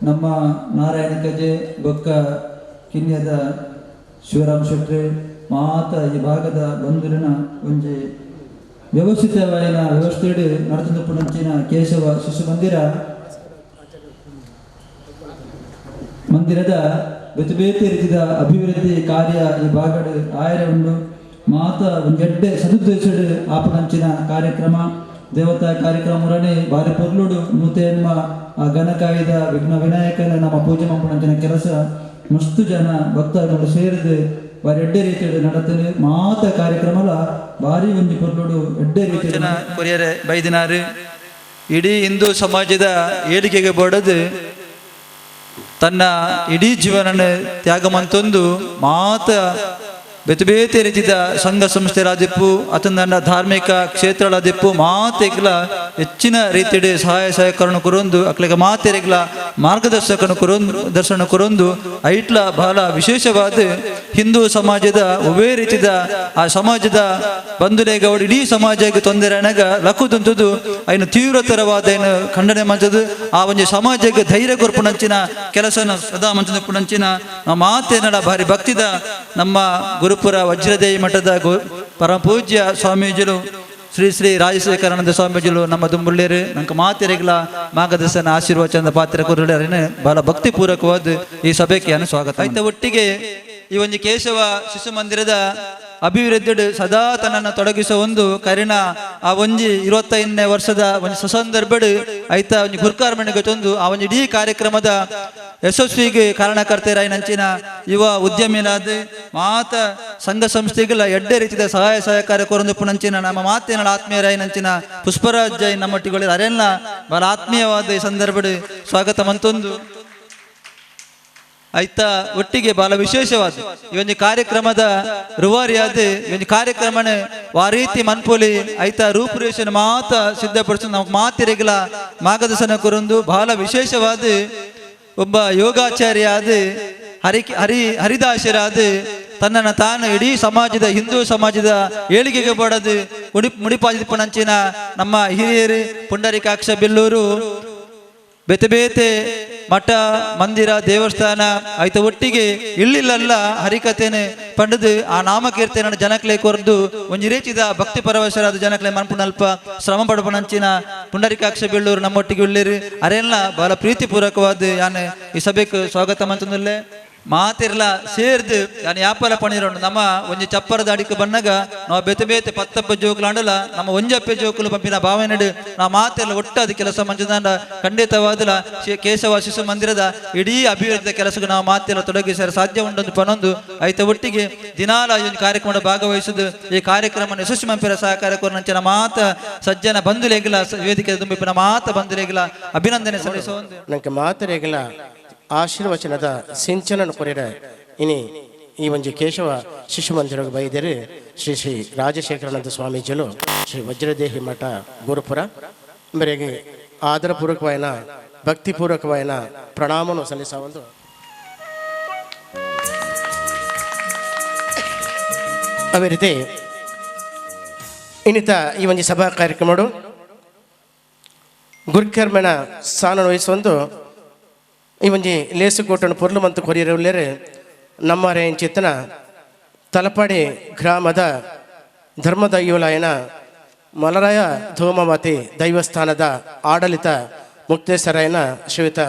ನಮ್ಮ ನಾರಾಯಣ ಕಜೆ ಬೊಕ್ಕ ಕಿನ್ಯದ ಶಿವರಾಮ್ ಶೆಟ್ರೆ ಮಾತ ಈ ಭಾಗದ ಬಂಧುರಿನ ಒಂಜಿ ವ್ಯವಸ್ಥಿತವಾಯಿನ ವ್ಯವಸ್ಥೆಡು ನಡೆದುಪುಣಂಚಿನ ಕೇಶವ ಶಿಶು ಮಂದಿರದ ಬೇತೆ ರೀತಿಯ ಅಭಿವೃದ್ಧಿ ಕಾರ್ಯ ಈ ಭಾಗಡ್ ಆಯರ ಉಂಡು ಮಾತ ಒಂಜೆಡ್ಡೆ ಸದುದ್ದೇಶಡ್ ಆಪಣಂಚಿನ ಕಾರ್ಯಕ್ರಮ ದೇವತಾ ಕಾರ್ಯಕ್ರಮರೇ ಬಾರಿ ಪೊರ್ಲುಡು ನೂತೇನ್ಮ ಘನಕಾಯ್ದ ವಿಘ್ನ ವಿನಾಯಕನ ನಮ್ಮ ಪೂಜೆ ಮಂಪಣಂಚಿನ ಕೆಲಸ ಮಸ್ತು ಜನ ಭಕ್ತರು ಸೇರಿದು ಬಾರಿ ಎಡ್ಡೆ ರೀತಿಯಲ್ಲಿ ನಡೆತಲು ಮಾತ ಕಾರ್ಯಕ್ರಮಲ ಬಾರಿ ಒಂಜಿ ಪೊರ್ಲುಡು ಎಡ್ಡೆ ರೀತಿಯ ಕೊರಿಯರೆ ಬೈದಿನಾರು ಇಡೀ ಹಿಂದೂ ಸಮಾಜದ ಏಳಿಗೆಗೆ ಬಡದು ತನ್ನ ಇಡೀ ಜೀವನ ತ್ಯಾಗ ಮಂತೊಂದು ಮಾತ ಬೇತೆ ರೀತಿಯ ಸಂಘ ಸಂಸ್ಥೆರಾದಿಪ್ಪು ಅತಂದ ಧಾರ್ಮಿಕ ಕ್ಷೇತ್ರಗಳಾದಿಪ್ಪು ಮಾತೆಗ್ಲ ಹೆಚ್ಚಿನ ರೀತಿಯ ಸಹಾಯ ಸಹಕರಣ ಕೊರೊಂದು ಅಕ್ಲಿಗೆ ಮಾತೆರೆಗ್ಲ ದರ್ಶನ ಕೊರೊಂದು ಐಟ್ಲ ಬಹಳ ವಿಶೇಷವಾದ ಹಿಂದೂ ಸಮಾಜದ ಒವೇ ರೀತಿಯ ಆ ಸಮಾಜದ ಬಂಧುಲೇಗೌಡ ಇಡೀ ಸಮಾಜಕ್ಕೆ ತೊಂದರೆ ಅನಗ ಲಕ್ಕುದಂತದ್ದು ಐನು ತೀವ್ರತರವಾದ ಏನು ಖಂಡನೆ ಮಂಚದು ಆ ಒಂದು ಸಮಾಜಕ್ಕೆ ಧೈರ್ಯ ಕೊರ್ಪುಣಂಚಿನ ಕೆಲಸನ ಸದಾ ಮಂಚದ ಪುಣಂಚಿನ ಮಾತೇನಡ ಭಾರಿ ಭಕ್ತಿದ ನಮ್ಮ ಗುರುಪುರ ವಜ್ರದೇವಿ ಮಠದ ಪರಮ ಪೂಜ್ಯ ಸ್ವಾಮೀಜಿಲು ಶ್ರೀ ಶ್ರೀ ರಾಜಶೇಖರಾನಂದ ಸ್ವಾಮೀಜಿಲು ನಮ್ಮ ದುಂಬುಳ್ಳೇರು ನಂಗೆ ಮಾತಿರೆಗ್ಲ ಮಾರ್ಗದರ್ಶನ ಆಶೀರ್ವಚನದ ಪಾತ್ರ ಕೊರಡೇನೆ ಬಹಳ ಭಕ್ತಿಪೂರ್ವಕವಾದ ಈ ಸಭೆಗೆ ಸ್ವಾಗತ ಆಯ್ತ ಒಟ್ಟಿಗೆ ಈ ಒಂದು ಕೇಶವ ಶಿಶು ಮಂದಿರದ ಅಭಿವೃದ್ಧಿ ಸದಾ ತನ್ನನ್ನು ತೊಡಗಿಸುವ ಒಂದು ಕರಿನ ಆ ಒಂಜಿ 25ನೇ ವರ್ಷದ ಒಂದು ಸುಸಂದರ್ಭಡ್ ಐತ ಒಂದು ಗುರ್ಕಾರ್ಮಣಿಗೆ ತಂದು ಆ ಒಂದು ಇಡೀ ಕಾರ್ಯಕ್ರಮದ ಯಶಸ್ವಿಗೆ ಕಾರಣಕರ್ತರಾಯಿನಂಚಿನ ಯುವ ಉದ್ಯಮಿಲಾದ ಮಾತ ಸಂಘ ಸಂಸ್ಥೆಗಳ ಎಡ್ಡೆ ರೀತಿಯ ಸಹಾಯ ಸಹಕಾರ ಕೊರೊಂದು ಪುಣಂಚಿನ ನಮ್ಮ ಮಾತೇನ ಆತ್ಮೀಯರಾಯಿನಂಚಿನ ಪುಷ್ಪರಾಜ್ ಜೈ ನಮ್ಮೊಟ್ಟಿಗಳು ಅರೆಲ್ಲ ಬಹಳ ಆತ್ಮೀಯವಾದ ಈ ಸಂದರ್ಭಡ್ ಸ್ವಾಗತ ಮಂತೊಂದು ಐತ ಒಟ್ಟಿಗೆ ಬಹಳ ವಿಶೇಷವಾದ ಈ ಒಂದು ಕಾರ್ಯಕ್ರಮದ ರುವಾರಿಯಾದ ಈ ಒಂದು ಕಾರ್ಯಕ್ರಮನ ವಾರೀತಿ ಮನ್ಪೋಲಿ ಐತ ರೂಪುರೇಷನ ಮಾತ ಸಿದ್ಧಪಡಿಸ ನಾವು ಮಾತಿರೆಗಳ ಮಾರ್ಗದರ್ಶನ ಕೊರೊಂದು ಬಹಳ ವಿಶೇಷವಾದ ಒಬ್ಬ ಯೋಗಾಚಾರ್ಯ ಆದ ಹರಿದಾಸರಾದ ತನ್ನನ್ನು ತಾನು ಇಡೀ ಸಮಾಜದ ಹಿಂದೂ ಸಮಾಜದ ಏಳಿಗೆಗೆ ಬಡದು ಮುಡಿಪಾದಿಪಣಂಚಿನ ನಮ್ಮ ಹಿರಿಯರು ಪುಂಡರೀಕಾಕ್ಷ ಬೆಲ್ಲೂರು ಬೇತೆ ಮಠ ಮಂದಿರ ದೇವಸ್ಥಾನ ಆಯ್ತು ಒಟ್ಟಿಗೆ ಇಲ್ಲಿಲ್ಲ ಹರಿಕಥೆನೆ ಪಂಡದು ಆ ನಾಮಕೀರ್ತನ ಜನಕ್ಲೆ ಕೊರ್ದು ಒಂಜಿ ರೀತಿದ ಭಕ್ತಿ ಪರವಶರಾದ ಜನಕ್ಲೆ ಮನ್ಪುನಲ್ಪ ಶ್ರಮ ಪಡಪಣಂಚಿನ ಪುಂಡರೀಕಾಕ್ಷ ಬೆಳ್ಳೂರು ನಮ್ಮೊಟ್ಟಿಗೆ ಉಳ್ಳೇರು ಅರೆಲ್ಲ ಬಹಳ ಪ್ರೀತಿಪೂರ್ವಕವಾದ ಯಾನ್ ಈ ಸಭೆಗೆ ಸ್ವಾಗತ ಮಂತಂದುಲ್ಲೆ ಮಾತಿರ್ಲ ಸೇರ್ದು ಯಾನ್ ಯಾಪಲ ಪಣಿರೋಣ ನಮ್ಮ ಒಂಜಿ ಚಪ್ಪರದ ಅಡಿಕೆ ಬನ್ನಗ ನಾವು ಬೇತೆ ಪತ್ತಪ್ಪ ಜೋಕುಲಾಂಡಲ ನಮ್ಮ ಒಂಜಪ್ಪೆ ಜೋಕುಲು ಪಂಪಿನ ಭಾವನೆಡು ನಾವು ಮಾತೆಲ್ಲ ಒಟ್ಟಾದ ಕೆಲಸ ಮಂಚದಾಂಡ ಖಂಡಿತವಾದಲ ಕೇಶವ ಶಿಶು ಮಂದಿರದ ಇಡೀ ಅಭಿವೃದ್ಧಿ ಕೆಲಸಕ್ಕೆ ನಾವು ಮಾತೆಲ್ಲ ತೊಡಗಿಸಲು ಸಾಧ್ಯ ಉಂಟು ಪನೊಂದು ಐತ ಒಟ್ಟಿಗೆ ದಿನಾಲ ಈ ಒಂದು ಕಾರ್ಯಕ್ರಮದ ಭಾಗವಹಿಸುದು ಈ ಕಾರ್ಯಕ್ರಮ ಯಶಸ್ವಿ ಮಂಪಿರ ಸಹಕಾರ ಕೊರನಂಚಿನ ಮಾತ ಸಜ್ಜನ ಬಂಧುಲೇಗಿಲ ವೇದಿಕೆ ತುಂಬಿನ ಮಾತ ಬಂಧುಲೇಗಿಲ ಅಭಿನಂದನೆ ಸಲ್ಲಿಸುವ ನಂಗೆ ಮಾತರೇಗಿಲ ಆಶೀರ್ವಚನದ ಸಿಂಚನ ಕೊರಿರ ಇನಿ ಈ ಒಂದು ಕೇಶವ ಶಿಶು ಮಂದಿರ ಬೈದರೆ ಶ್ರೀ ಶ್ರೀ ರಾಜಶೇಖರಾನಂದ ಸ್ವಾಮೀಜಿಲು ಶ್ರೀ ವಜ್ರದೇಹಿ ಮಠ ಗುರುಪುರ ಮೇರೆಗೆ ಆದರಪೂರ್ವಕವಾದ ಭಕ್ತಿಪೂರ್ವಕವಾದ ಪ್ರಣಾಮವನ್ನು ಸಲ್ಲಿಸುವ ಒಂದು ಅದೇ ರೀತಿ ಇನ್ನಿತ ಈ ಒಂದು ಸಭಾ ಕಾರ್ಯಕ್ರಮ ಗುರುಕರ್ಮನ ಸ್ಥಾನ ವಹಿಸುವಂದು ಈ ಒಂಜಿ ಲೇಸುಕೋಟನ್ನು ಪೊರ್ಲು ಮಂತು ಕೊರಿಯರೇ ನಮ್ಮ ರೇಂಚಿತ್ತನ ತಲಪಾಡಿ ಗ್ರಾಮದ ಧರ್ಮದೈವಲಾಯನ ಮಲರಾಯ ಧೂಮವತಿ ದೈವಸ್ಥಾನದ ಆಡಳಿತ ಮುಕ್ತೇಶ್ವರಾಯನ ಶ್ರೀಯುತ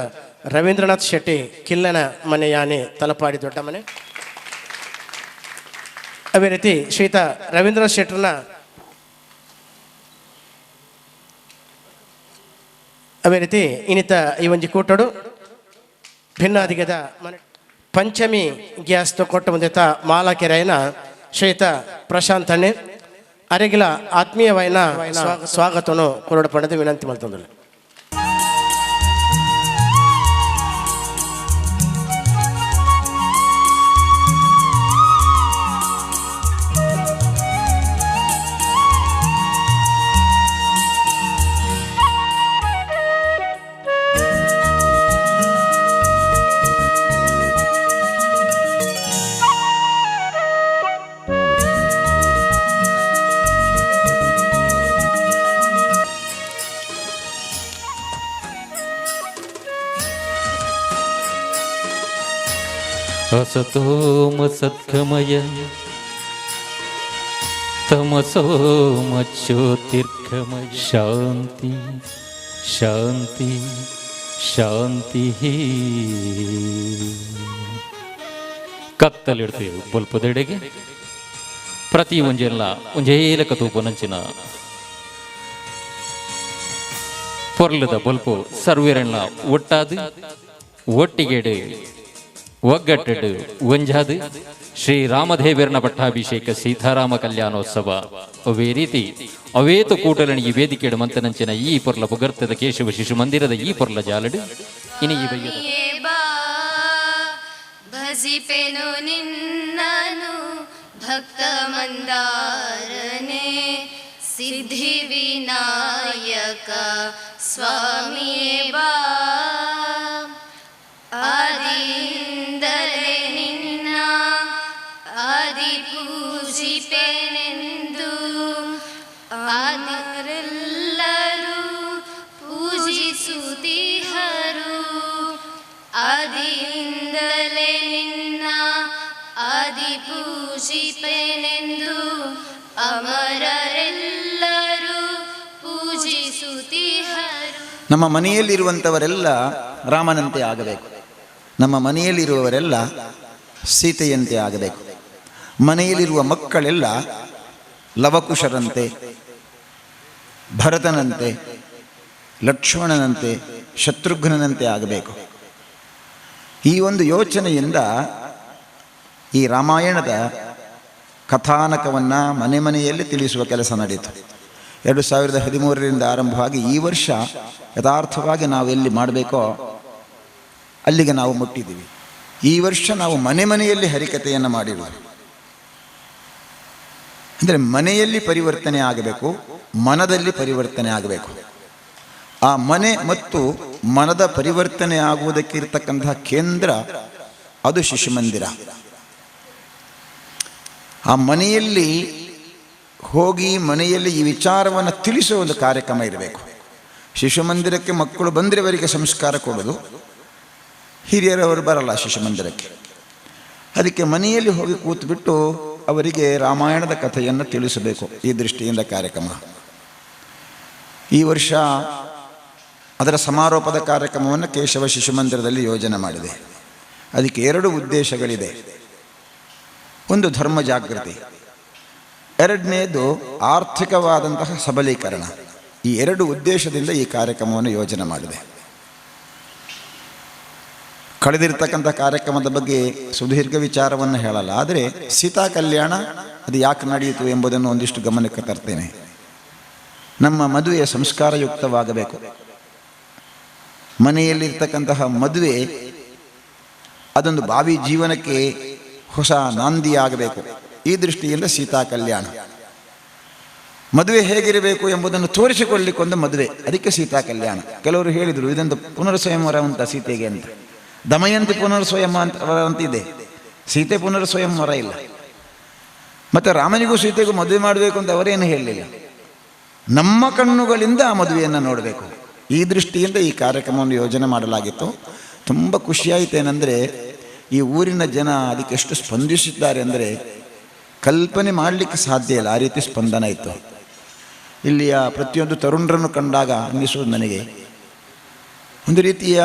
ರವೀಂದ್ರನಾಥ್ ಶೆಟ್ಟಿ ಕಿಲ್ಲನ ಮನೆಯಾನೆ ತಲಪಾಡಿ ದೊಡ್ಡ ಮನೆ ಅದೇ ರೀತಿ ಶ್ರೀಯುತ ರವೀಂದ್ರನಾಥ್ ಶೆಟ್ಟರ್ನ ಅದೇ ರೀತಿ ಇನ್ನಿತ ಈ ಒಂಜಿ ಕೂಟಡು ಭಿನ್ನಾದಿಗದ ಪಂಚಮಿ ಗ್ಯಾಸ್ ಕೊಟ್ಟ ಮುಂದೆ ಮಾಲಾಕೆರೆಯನ ಶ್ರೀಯುತ ಪ್ರಶಾಂತ್ ಅಣ್ಣೆ ಅರೆಗಿಲ ಆತ್ಮೀಯವಾಯಿನ ಸ್ವಾಗತವನ್ನು ಕೊರಡಪಡದು ವಿನಂತಿ ಮಾಡ್ತಂದ್ರೆ असतोम सद्गमय तमसोम ज्योतिर्गमय ಶಾಂತಿ ಶಾಂತಿ ಶಾಂತಿ. ಕತ್ತಲಿಡ್ತೇವೆ ಬಲ್ಪದೆಡೆಗೆ ಪ್ರತಿ ಒಂಜೆಲ್ಲ ಒಂಜೇಲಕ ತೂಪನಂಚಿನ ಪೊರ್ಲದ ಬಲ್ಪು ಸರ್ವೇರಣ್ಣ ಒಟ್ಟಾದು ಒಟ್ಟಿಗೆಡು ಒಗ್ಗಟ್ಟಡು ಒಂಜಾದು ಶ್ರೀರಾಮದೇವರನ ಪಟ್ಟಾಭಿಷೇಕ ಸೀತಾರಾಮ ಕಲ್ಯಾಣೋತ್ಸವ ಅವೇ ರೀತಿ ಅವೇತು ಕೂಟಲನಿಗೆ ವೇದಿಕೆಡು ಮಂತನಂಚಿನ ಈ ಪೊರ್ಲ ಪುಗರ್ತದ ಕೇಶವ ಶಿಶು ಮಂದಿರದ ಈ ಪೊರ್ಲ ಜಾಲಡು ಇನಿ ಈ ಬಯ್ಯದ ಭಜಿಪೆನು ನಿನ್ನನು ಭಕ್ತ ಮಂದಾರನೆ ಸಿದ್ಧಿ ವಿನಾಯಕ ಸ್ವಾಮಿಯೇ ಬಾ ಆದಿಂದಲೇ ನಿನ್ನ ಆದಿ ಪೂಜಿಪೆನೆಂದು ಆದರೆಲ್ಲರೂ ಪೂಜಿಸುತ್ತಿಹರು ಆದಿಯಿಂದಲೇ ನಿನ್ನ ಆದಿ ಪೂಜಿಪೆನೆಂದು ಅಮರರೆಲ್ಲರೂ ಪೂಜಿಸುತ್ತಿಹರು. ನಮ್ಮ ಮನೆಯಲ್ಲಿರುವಂಥವರೆಲ್ಲ ರಾಮನಂತೆ ಆಗಬೇಕು. ನಮ್ಮ ಮನೆಯಲ್ಲಿರುವವರೆಲ್ಲ ಸೀತೆಯಂತೆ ಆಗಬೇಕು. ಮನೆಯಲ್ಲಿರುವ ಮಕ್ಕಳೆಲ್ಲ ಲವಕುಶರಂತೆ, ಭರತನಂತೆ, ಲಕ್ಷ್ಮಣನಂತೆ, ಶತ್ರುಘ್ನನಂತೆ ಆಗಬೇಕು. ಈ ಒಂದು ಯೋಚನೆಯಿಂದ ಈ ರಾಮಾಯಣದ ಕಥಾನಕವನ್ನು ಮನೆ ಮನೆಯಲ್ಲಿ ತಿಳಿಸುವ ಕೆಲಸ ನಡೆಯಿತು. 2013ರಿಂದ ಆರಂಭವಾಗಿ ಈ ವರ್ಷ ಯಥಾರ್ಥವಾಗಿ ನಾವು ಎಲ್ಲಿ ಮಾಡಬೇಕೋ ಅಲ್ಲಿಗೆ ನಾವು ಮುಟ್ಟಿದ್ದೀವಿ. ಈ ವರ್ಷ ನಾವು ಮನೆ ಮನೆಯಲ್ಲಿ ಹರಿಕತೆಯನ್ನು ಮಾಡಿರುವುದು. ಅಂದರೆ ಮನೆಯಲ್ಲಿ ಪರಿವರ್ತನೆ ಆಗಬೇಕು, ಮನದಲ್ಲಿ ಪರಿವರ್ತನೆ ಆಗಬೇಕು. ಆ ಮನೆ ಮತ್ತು ಮನದ ಪರಿವರ್ತನೆ ಆಗುವುದಕ್ಕೆ ಇರತಕ್ಕಂತಹ ಕೇಂದ್ರ ಅದು ಶಿಶು ಮಂದಿರ. ಆ ಮನೆಯಲ್ಲಿ ಹೋಗಿ ಮನೆಯಲ್ಲಿ ಈ ವಿಚಾರವನ್ನು ತಿಳಿಸುವ ಒಂದು ಕಾರ್ಯಕ್ರಮ ಇರಬೇಕು. ಶಿಶು ಮಂದಿರಕ್ಕೆ ಮಕ್ಕಳು ಬಂದರೆ ಅವರಿಗೆ ಸಂಸ್ಕಾರ ಕೊಡೋದು, ಹಿರಿಯರವರು ಬರಲ್ಲ ಶಿಶು ಮಂದಿರಕ್ಕೆ. ಅದಕ್ಕೆ ಮನೆಯಲ್ಲಿ ಹೋಗಿ ಕೂತ್ಬಿಟ್ಟು ಅವರಿಗೆ ರಾಮಾಯಣದ ಕಥೆಯನ್ನು ತಿಳಿಸಬೇಕು. ಈ ದೃಷ್ಟಿಯಿಂದ ಕಾರ್ಯಕ್ರಮ ಈ ವರ್ಷ ಅದರ ಸಮಾರೋಪದ ಕಾರ್ಯಕ್ರಮವನ್ನು ಕೇಶವ ಶಿಶು ಮಂದಿರದಲ್ಲಿ ಯೋಜನೆ ಮಾಡಿದೆ. ಅದಕ್ಕೆ 2 ಉದ್ದೇಶಗಳಿದೆ. ಒಂದು ಧರ್ಮ ಜಾಗೃತಿ, ಎರಡನೇದು ಆರ್ಥಿಕವಾದಂತಹ ಸಬಲೀಕರಣ. ಈ 2 ಉದ್ದೇಶದಿಂದ ಈ ಕಾರ್ಯಕ್ರಮವನ್ನು ಯೋಜನೆ ಮಾಡಿದೆ. ಕಳೆದಿರ್ತಕ್ಕಂಥ ಕಾರ್ಯಕ್ರಮದ ಬಗ್ಗೆ ಸುದೀರ್ಘ ವಿಚಾರವನ್ನು ಹೇಳಲ್ಲ, ಆದರೆ ಸೀತಾ ಕಲ್ಯಾಣ ಅದು ಯಾಕೆ ನಡೆಯಿತು ಎಂಬುದನ್ನು ಒಂದಿಷ್ಟು ಗಮನಕ್ಕೆ ತರ್ತೇನೆ. ನಮ್ಮ ಮದುವೆ ಸಂಸ್ಕಾರಯುಕ್ತವಾಗಬೇಕು. ಮನೆಯಲ್ಲಿರ್ತಕ್ಕಂತಹ ಮದುವೆ ಅದೊಂದು ಭಾವಿ ಜೀವನಕ್ಕೆ ಹೊಸ ನಾಂದಿಯಾಗಬೇಕು. ಈ ದೃಷ್ಟಿಯಿಂದ ಸೀತಾ ಕಲ್ಯಾಣ. ಮದುವೆ ಹೇಗಿರಬೇಕು ಎಂಬುದನ್ನು ತೋರಿಸಿಕೊಳ್ಳಿಕ್ಕೊಂದು ಮದುವೆ, ಅದಕ್ಕೆ ಸೀತಾ ಕಲ್ಯಾಣ. ಕೆಲವರು ಹೇಳಿದರು ಇದೊಂದು ಪುನರ್ಸ್ವಯಂವರ ಅಂತ ಸೀತೆಗೆ ಅಂತ. ದಮಯಂತಿ ಪುನರ್ಸ್ವಯಂವರ ಅಂತಿದೆ, ಸೀತೆ ಪುನರ್ಸ್ವಯಂವರ ಇಲ್ಲ. ಮತ್ತು ರಾಮನಿಗೂ ಸೀತೆಗೂ ಮದುವೆ ಮಾಡಬೇಕು ಅಂತ ಅವರೇನು ಹೇಳಲಿಲ್ಲ. ನಮ್ಮ ಕಣ್ಣುಗಳಿಂದ ಆ ಮದುವೆಯನ್ನು ನೋಡಬೇಕು. ಈ ದೃಷ್ಟಿಯಿಂದ ಈ ಕಾರ್ಯಕ್ರಮವನ್ನು ಯೋಜನೆ ಮಾಡಲಾಗಿತ್ತು. ತುಂಬ ಖುಷಿಯಾಯಿತೇನೆಂದರೆ ಈ ಊರಿನ ಜನ ಅದಕ್ಕೆ ಎಷ್ಟು ಸ್ಪಂದಿಸಿದ್ದಾರೆ ಅಂದರೆ ಕಲ್ಪನೆ ಮಾಡಲಿಕ್ಕೆ ಸಾಧ್ಯ ಇಲ್ಲ, ಆ ರೀತಿ ಸ್ಪಂದನ ಇತ್ತು. ಇಲ್ಲಿಯ ಪ್ರತಿಯೊಂದು ತರುಣರನ್ನು ಕಂಡಾಗ ಅನ್ನಿಸೋದು ನನಗೆ ಒಂದು ರೀತಿಯ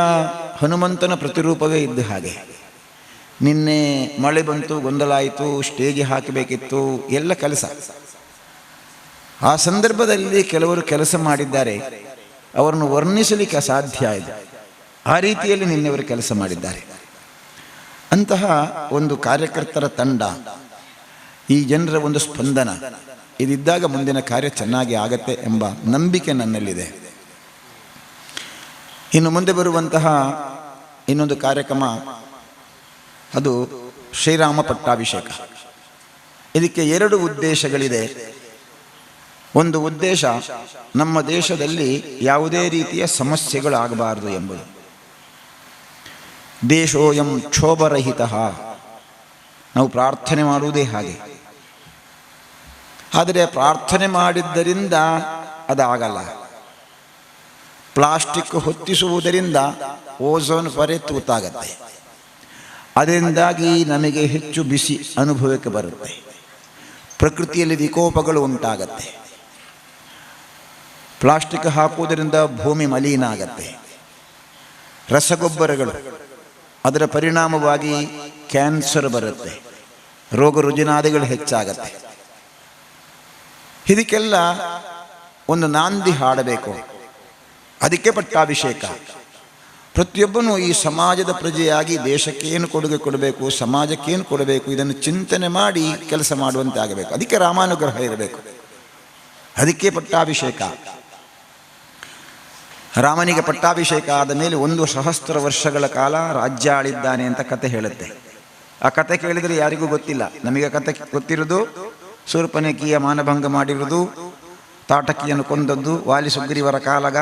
ಹನುಮಂತನ ಪ್ರತಿರೂಪವೇ ಇದ್ದ ಹಾಗೆ. ನಿನ್ನೆ ಮಳೆ ಬಂತು, ಗೊಂದಲ ಆಯಿತು, ಸ್ಟೇಜ್ ಹಾಕಬೇಕಿತ್ತು, ಎಲ್ಲ ಕೆಲಸ. ಆ ಸಂದರ್ಭದಲ್ಲಿ ಕೆಲವರು ಕೆಲಸ ಮಾಡಿದ್ದಾರೆ, ಅವರನ್ನು ವರ್ಣಿಸಲಿಕ್ಕೆ ಅಸಾಧ್ಯ ಇದೆ. ಆ ರೀತಿಯಲ್ಲಿ ನಿನ್ನೆವರು ಕೆಲಸ ಮಾಡಿದ್ದಾರೆ. ಅಂತಹ ಒಂದು ಕಾರ್ಯಕರ್ತರ ತಂಡ, ಈ ಜನರ ಒಂದು ಸ್ಪಂದನ ಇದಿದ್ದಾಗ ಮುಂದಿನ ಕಾರ್ಯ ಚೆನ್ನಾಗಿ ಆಗತ್ತೆ ಎಂಬ ನಂಬಿಕೆ ನನ್ನಲ್ಲಿದೆ. ಇನ್ನು ಮುಂದೆ ಬರುವಂತಹ ಇನ್ನೊಂದು ಕಾರ್ಯಕ್ರಮ ಅದು ಶ್ರೀರಾಮ ಪಟ್ಟಾಭಿಷೇಕ. ಇದಕ್ಕೆ 2 ಉದ್ದೇಶಗಳಿದೆ. ಒಂದು ಉದ್ದೇಶ ನಮ್ಮ ದೇಶದಲ್ಲಿ ಯಾವುದೇ ರೀತಿಯ ಸಮಸ್ಯೆಗಳಾಗಬಾರದು ಎಂಬುದು. ದೇಶೋಯಂ ಕ್ಷೋಭರಹಿತ, ನಾವು ಪ್ರಾರ್ಥನೆ ಮಾಡುವುದೇ ಹಾಗೆ. ಆದರೆ ಪ್ರಾರ್ಥನೆ ಮಾಡಿದ್ದರಿಂದ ಅದಾಗಲ್ಲ. ಪ್ಲಾಸ್ಟಿಕ್ ಹೊತ್ತಿಸುವುದರಿಂದ ಓಝೋನ್ ಪೊರೆ ತೂತಾಗತ್ತೆ. ಅದರಿಂದಾಗಿ ನಮಗೆ ಹೆಚ್ಚು ಬಿಸಿ ಅನುಭವಕ್ಕೆ ಬರುತ್ತೆ, ಪ್ರಕೃತಿಯಲ್ಲಿ ವಿಕೋಪಗಳು ಉಂಟಾಗತ್ತೆ, ಪ್ಲಾಸ್ಟಿಕ್ ಹಾಕುವುದರಿಂದ ಭೂಮಿ ಮಲಿನ ಆಗತ್ತೆ, ರಸಗೊಬ್ಬರಗಳು ಅದರ ಪರಿಣಾಮವಾಗಿ ಕ್ಯಾನ್ಸರ್ ಬರುತ್ತೆ, ರೋಗ ರುಜಿನಾದಿಗಳು ಹೆಚ್ಚಾಗತ್ತೆ. ಇದಕ್ಕೆಲ್ಲ ಒಂದು ನಾಂದಿ ಹಾಡಬೇಕು, ಅದಕ್ಕೆ ಪಟ್ಟಾಭಿಷೇಕ. ಪ್ರತಿಯೊಬ್ಬನು ಈ ಸಮಾಜದ ಪ್ರಜೆಯಾಗಿ ದೇಶಕ್ಕೇನು ಕೊಡುಗೆ ಕೊಡಬೇಕು, ಸಮಾಜಕ್ಕೇನು ಕೊಡಬೇಕು, ಇದನ್ನು ಚಿಂತನೆ ಮಾಡಿ ಕೆಲಸ ಮಾಡುವಂತೆ ಆಗಬೇಕು. ಅದಕ್ಕೆ ರಾಮಾನುಗ್ರಹ ಇರಬೇಕು, ಅದಕ್ಕೆ ಪಟ್ಟಾಭಿಷೇಕ. ರಾಮನಿಗೆ ಪಟ್ಟಾಭಿಷೇಕ ಆದ ಮೇಲೆ 1,000 ವರ್ಷಗಳ ಕಾಲ ರಾಜ್ಯ ಆಳಿದ್ದಾನೆ ಅಂತ ಕತೆ ಹೇಳುತ್ತೆ. ಆ ಕತೆ ಕೇಳಿದರೆ ಯಾರಿಗೂ ಗೊತ್ತಿಲ್ಲ. ನಮಗೆ ಕತೆ ಗೊತ್ತಿರೋದು ಶೂರ್ಪನಖಿಯ ಮಾನಭಂಗ ಮಾಡಿರೋದು, ತಾಟಕಿಯನ್ನು ಕೊಂದದ್ದು, ವಾಲಿ ಸುಗ್ರೀವರ ಕಾಲಗ,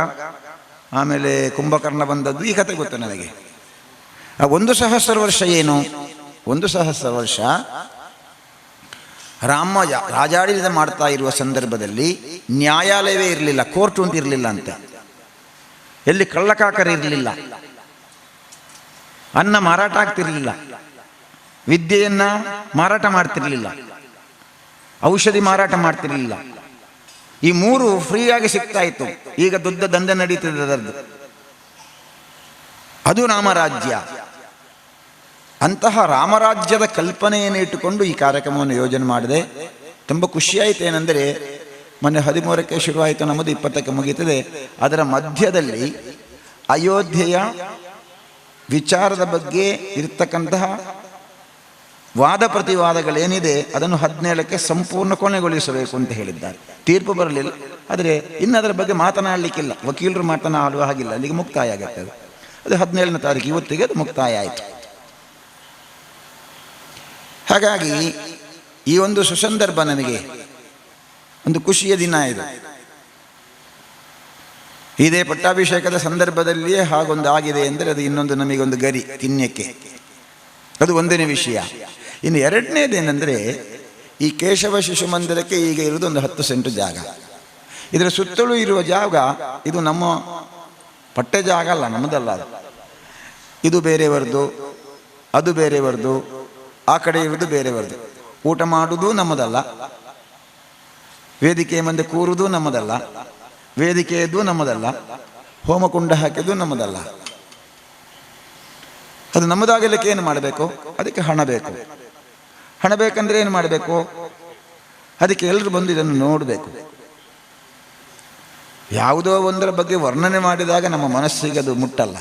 ಆಮೇಲೆ ಕುಂಭಕರ್ಣ ಬಂದದ್ದು, ಈ ಕತೆ ಗೊತ್ತು ನನಗೆ. ಆ 1,000 ವರ್ಷ ಏನು? 1,000 ವರ್ಷ ರಾಮ ರಾಜಾಡಳಿತ ಮಾಡ್ತಾ ಇರುವ ಸಂದರ್ಭದಲ್ಲಿ ನ್ಯಾಯಾಲಯವೇ ಇರಲಿಲ್ಲ, ಕೋರ್ಟ್ ಅಂತ ಇರಲಿಲ್ಲ ಅಂತೆ. ಎಲ್ಲಿ ಕಳ್ಳಕಾಕರ ಇರಲಿಲ್ಲ, ಅನ್ನ ಮಾರಾಟ ಆಗ್ತಿರಲಿಲ್ಲ, ವಿದ್ಯೆಯನ್ನ ಮಾರಾಟ ಮಾಡ್ತಿರ್ಲಿಲ್ಲ, ಔಷಧಿ ಮಾರಾಟ ಮಾಡ್ತಿರ್ಲಿಲ್ಲ. ಈ 3 ಫ್ರೀಯಾಗಿ ಸಿಗ್ತಾ ಇತ್ತು. ಈಗ ದೊಡ್ಡ ದಂಧೆ ನಡೀತದೆ ಅದರದ್ದು. ಅದು ರಾಮರಾಜ್ಯ. ಅಂತಹ ರಾಮರಾಜ್ಯದ ಕಲ್ಪನೆಯನ್ನು ಇಟ್ಟುಕೊಂಡು ಈ ಕಾರ್ಯಕ್ರಮವನ್ನು ಯೋಜನೆ ಮಾಡಿದೆ. ತುಂಬ ಖುಷಿಯಾಯಿತು. ಏನೆಂದರೆ ಮೊನ್ನೆ 13ಕ್ಕೆ ಶುರುವಾಯಿತು, ನಮ್ಮದು 20ಕ್ಕೆ ಮುಗೀತದೆ. ಅದರ ಮಧ್ಯದಲ್ಲಿ ಅಯೋಧ್ಯೆಯ ವಿಚಾರದ ಬಗ್ಗೆ ಇರತಕ್ಕಂತಹ ವಾದ ಪ್ರತಿವಾದಗಳೇನಿದೆ ಅದನ್ನು 17ಕ್ಕೆ ಸಂಪೂರ್ಣ ಕೊನೆಗೊಳಿಸಬೇಕು ಅಂತ ಹೇಳಿದ್ದಾರೆ. ತೀರ್ಪು ಬರಲಿಲ್ಲ, ಆದರೆ ಇನ್ನು ಅದರ ಬಗ್ಗೆ ಮಾತನಾಡಲಿಕ್ಕಿಲ್ಲ, ವಕೀಲರು ಮಾತನಾಡುವ ಹಾಗಿಲ್ಲ, ಅಲ್ಲಿಗೆ ಮುಕ್ತಾಯ ಆಗುತ್ತೆ. ಅದು 17ನೇ ತಾರೀಕು, ಇವತ್ತಿಗೆ ಅದು ಮುಕ್ತಾಯ ಆಯಿತು. ಹಾಗಾಗಿ ಈ ಒಂದು ಸುಸಂದರ್ಭ ನಮಗೆ ಒಂದು ಖುಷಿಯ ದಿನ ಇದು. ಇದೇ ಪಟ್ಟಾಭಿಷೇಕದ ಸಂದರ್ಭದಲ್ಲಿಯೇ ಹಾಗೊಂದು ಆಗಿದೆ ಎಂದರೆ ಅದು ಇನ್ನೊಂದು ನಮಗೊಂದು ಗರಿ ತಿನ್ಯಕ್ಕೆ. ಅದು ಒಂದನೇ ವಿಷಯ. ಇನ್ನು ಎರಡನೇದೇನೆಂದರೆ, ಈ ಕೇಶವ ಶಿಶು ಮಂದಿರಕ್ಕೆ ಈಗ ಇರುವುದು ಒಂದು 10 ಸೆಂಟ್ ಜಾಗ. ಇದರ ಸುತ್ತಲೂ ಇರುವ ಜಾಗ ಇದು ನಮ್ಮ ಪಟ್ಟೆ ಜಾಗ ಅಲ್ಲ, ನಮ್ಮದಲ್ಲ. ಅದು ಇದು ಬೇರೆಯವರದು, ಅದು ಬೇರೆಯವರದು, ಆ ಕಡೆ ಇರುವುದು ಬೇರೆಯವರದು. ಊಟ ಮಾಡುವುದು ನಮ್ಮದಲ್ಲ, ವೇದಿಕೆಯ ಮುಂದೆ ಕೂರುವುದು ನಮ್ಮದಲ್ಲ, ವೇದಿಕೆಯದ್ದು ನಮ್ಮದಲ್ಲ, ಹೋಮಕುಂಡ ಹಾಕಿದ್ದು ನಮ್ಮದಲ್ಲ. ಅದು ನಮ್ಮದಾಗಲಿಕ್ಕೆ ಏನು ಮಾಡಬೇಕು? ಅದಕ್ಕೆ ಹಣ ಬೇಕು. ಹಣ ಬೇಕಂದ್ರೆ ಏನು ಮಾಡಬೇಕು? ಅದಕ್ಕೆ ಎಲ್ಲರೂ ಬಂದು ಇದನ್ನು ನೋಡಬೇಕು. ಯಾವುದೋ ಒಂದರ ಬಗ್ಗೆ ವರ್ಣನೆ ಮಾಡಿದಾಗ ನಮ್ಮ ಮನಸ್ಸಿಗೆ ಅದು ಮುಟ್ಟಲ್ಲ.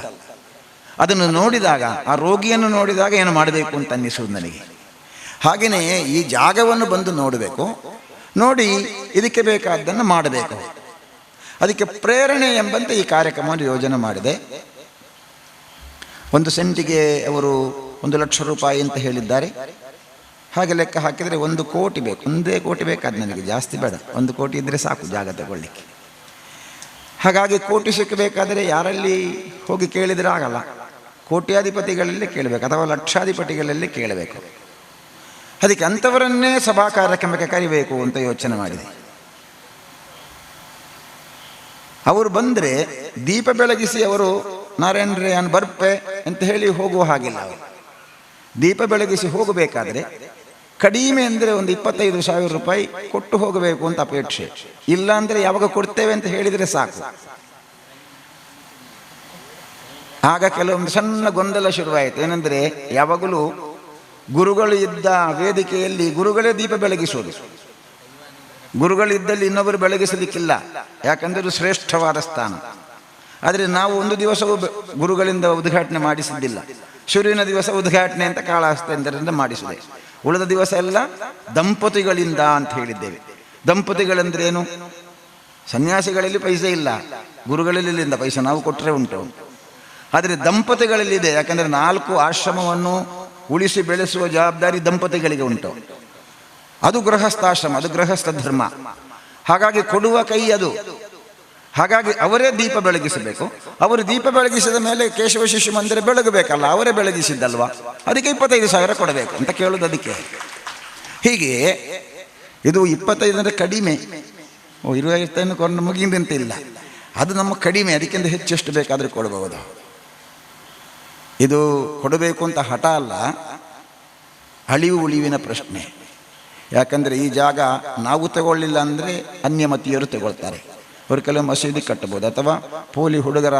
ಅದನ್ನು ನೋಡಿದಾಗ, ಆ ರೋಗಿಯನ್ನು ನೋಡಿದಾಗ ಏನು ಮಾಡಬೇಕು ಅಂತ ಅನ್ನಿಸುವುದು ನನಗೆ. ಹಾಗೆಯೇ ಈ ಜಾಗವನ್ನು ಬಂದು ನೋಡಬೇಕು, ನೋಡಿ ಇದಕ್ಕೆ ಬೇಕಾದ್ದನ್ನು ಮಾಡಬೇಕು. ಅದಕ್ಕೆ ಪ್ರೇರಣೆ ಎಂಬಂತೆ ಈ ಕಾರ್ಯಕ್ರಮವನ್ನು ಯೋಜನೆ ಮಾಡಿದೆ. 1 ಸೆಂಟಿಗೆ ಅವರು 1 ಲಕ್ಷ ರೂಪಾಯಿ ಅಂತ ಹೇಳಿದ್ದಾರೆ. ಹಾಗೆ ಲೆಕ್ಕ ಹಾಕಿದರೆ 1 ಕೋಟಿ ಬೇಕು. 1 ಕೋಟಿ ಬೇಕಾದ ನನಗೆ, ಜಾಸ್ತಿ ಬೇಡ. 1 ಕೋಟಿ ಇದ್ದರೆ ಸಾಕು ಜಾಗ ತಗೊಳ್ಳಿಕ್ಕೆ. ಹಾಗಾಗಿ ಕೋಟಿ ಸಿಕ್ಕಬೇಕಾದರೆ ಯಾರಲ್ಲಿ ಹೋಗಿ ಕೇಳಿದರೆ ಆಗಲ್ಲ, ಕೋಟ್ಯಾಧಿಪತಿಗಳಲ್ಲೇ ಕೇಳಬೇಕು ಅಥವಾ ಲಕ್ಷಾಧಿಪತಿಗಳಲ್ಲೇ ಕೇಳಬೇಕು. ಅದಕ್ಕೆ ಅಂಥವರನ್ನೇ ಸಭಾ ಕಾರ್ಯಕ್ರಮಕ್ಕೆ ಕರಿಬೇಕು ಅಂತ ಯೋಚನೆ ಮಾಡಿದೆ. ಅವರು ಬಂದರೆ ದೀಪ ಬೆಳಗಿಸಿ ಅವರು ನಾರಾಯಣರೇ ನಾನು ಬರ್ಪೆ ಅಂತ ಹೇಳಿ ಹೋಗುವ ಹಾಗಿಲ್ಲ. ಅವರು ದೀಪ ಬೆಳಗಿಸಿ ಹೋಗಬೇಕಾದ್ರೆ ಕಡಿಮೆ ಅಂದರೆ ಒಂದು 25,000 ರೂಪಾಯಿ ಕೊಟ್ಟು ಹೋಗಬೇಕು ಅಂತ ಅಪೇಕ್ಷೆ. ಇಲ್ಲ ಅಂದರೆ ಯಾವಾಗ ಕೊಡ್ತೇವೆ ಅಂತ ಹೇಳಿದರೆ ಸಾಕು. ಆಗ ಕೆಲವೊಂದು ಸಣ್ಣ ಗೊಂದಲ ಶುರುವಾಯಿತು. ಏನಂದರೆ ಯಾವಾಗಲೂ ಗುರುಗಳು ಇದ್ದ ವೇದಿಕೆಯಲ್ಲಿ ಗುರುಗಳೇ ದೀಪ ಬೆಳಗಿಸೋದು. ಗುರುಗಳಿದ್ದಲ್ಲಿ ಇನ್ನೊಬ್ಬರು ಬೆಳಗಿಸಲಿಕ್ಕಿಲ್ಲ, ಯಾಕಂದರೆ ಅದು ಶ್ರೇಷ್ಠವಾದ ಸ್ಥಾನ. ಆದರೆ ನಾವು ಒಂದು ದಿವಸವೂ ಗುರುಗಳಿಂದ ಉದ್ಘಾಟನೆ ಮಾಡಿಸಿದ್ದಿಲ್ಲ. ಶುರುವಿನ ದಿವಸ ಉದ್ಘಾಟನೆ ಅಂತ ಕಾಳಹಸ್ತದಿಂದ ಮಾಡಿಸಿದೆ. ಉಳಿದ ದಿವಸ ಎಲ್ಲ ದಂಪತಿಗಳಿಂದ ಅಂತ ಹೇಳಿದ್ದೇವೆ. ದಂಪತಿಗಳಂದ್ರೆ ಏನು? ಸನ್ಯಾಸಿಗಳಲ್ಲಿ ಪೈಸೆ ಇಲ್ಲ, ಗುರುಗಳಲ್ಲಿಂದ ಪೈಸೆ ನಾವು ಕೊಟ್ಟರೆ ಉಂಟು. ಆದರೆ ದಂಪತಿಗಳಲ್ಲಿದೆ, ಯಾಕಂದರೆ 4 ಆಶ್ರಮವನ್ನು ಉಳಿಸಿ ಬೆಳೆಸುವ ಜವಾಬ್ದಾರಿ ದಂಪತಿಗಳಿಗೆ ಉಂಟು. ಅದು ಗೃಹಸ್ಥಾಶ್ರಮ, ಅದು ಗೃಹಸ್ಥ ಧರ್ಮ. ಹಾಗಾಗಿ ಕೊಡುವ ಕೈ ಅದು. ಹಾಗಾಗಿ ಅವರೇ ದೀಪ ಬೆಳಗಿಸಬೇಕು. ಅವರು ದೀಪ ಬೆಳಗಿಸಿದ ಮೇಲೆ ಕೇಶವ ಶಿಶು ಮಂದಿರ ಬೆಳಗಬೇಕಲ್ಲ, ಅವರೇ ಬೆಳಗಿಸಿದ್ದಲ್ವಾ, ಅದಕ್ಕೆ 25,000 ಕೊಡಬೇಕು ಅಂತ ಕೇಳೋದು. ಅದಕ್ಕೆ ಹೀಗೆ ಇದು 25 ಕಡಿಮೆ. 25 ಕೊಂಡು ಮುಗಿದಂತೆ ಇಲ್ಲ, ಅದು ನಮ್ಮ ಕಡಿಮೆ. ಅದಕ್ಕಿಂತ ಹೆಚ್ಚೆಷ್ಟು ಬೇಕಾದರೂ ಕೊಡಬಹುದು. ಇದು ಕೊಡಬೇಕು ಅಂತ ಹಠ ಅಲ್ಲ, ಅಳಿವು ಉಳಿವಿನ ಪ್ರಶ್ನೆ. ಯಾಕಂದರೆ ಈ ಜಾಗ ನಾವು ತಗೊಳ್ಳಿಲ್ಲ ಅಂದರೆ ಅನ್ಯಮತೀಯರು ತಗೊಳ್ತಾರೆ. ಅವರು ಕೆಲವು ಮಸೀದಿ ಕಟ್ಟಬಹುದು ಅಥವಾ ಪೋಲಿ ಹುಡುಗರ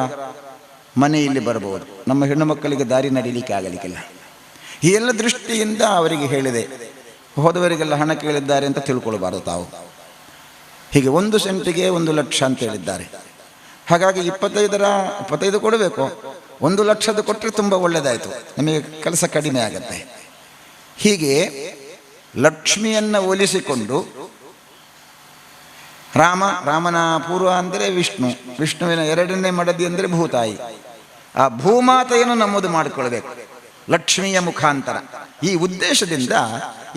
ಮನೆ ಇಲ್ಲಿ ಬರ್ಬೋದು. ನಮ್ಮ ಹೆಣ್ಣು ಮಕ್ಕಳಿಗೆ ದಾರಿ ನಡೀಲಿಕ್ಕೆ ಆಗಲಿಕ್ಕಿಲ್ಲ. ಈ ಎಲ್ಲ ದೃಷ್ಟಿಯಿಂದ ಅವರಿಗೆ ಹೇಳಿದೆ, ಹೋದವರಿಗೆಲ್ಲ ಹಣ ಕೇಳಿದ್ದಾರೆ ಅಂತ ತಿಳ್ಕೊಳ್ಬಾರ್ದು ತಾವು. ಹೀಗೆ 1 ಸೆಂಟಿಗೆ 1 ಲಕ್ಷ ಅಂತ ಹೇಳಿದ್ದಾರೆ. ಹಾಗಾಗಿ 25 ಕೊಡಬೇಕು, 1 ಲಕ್ಷದ ಕೊಟ್ಟರೆ ತುಂಬ ಒಳ್ಳೆಯದಾಯಿತು, ನಮಗೆ ಕೆಲಸ ಕಡಿಮೆ ಆಗುತ್ತೆ. ಹೀಗೆ ಲಕ್ಷ್ಮಿಯನ್ನು ಹೋಲಿಸಿಕೊಂಡು ರಾಮನ ಪೂರ್ವ ಅಂದರೆ ವಿಷ್ಣುವಿನ 2ನೇ ಮಡದಿ ಅಂದರೆ ಭೂತಾಯಿ. ಆ ಭೂಮಾತೆಯನ್ನು ನಮ್ಮದು ಮಾಡಿಕೊಳ್ಬೇಕು ಲಕ್ಷ್ಮಿಯ ಮುಖಾಂತರ. ಈ ಉದ್ದೇಶದಿಂದ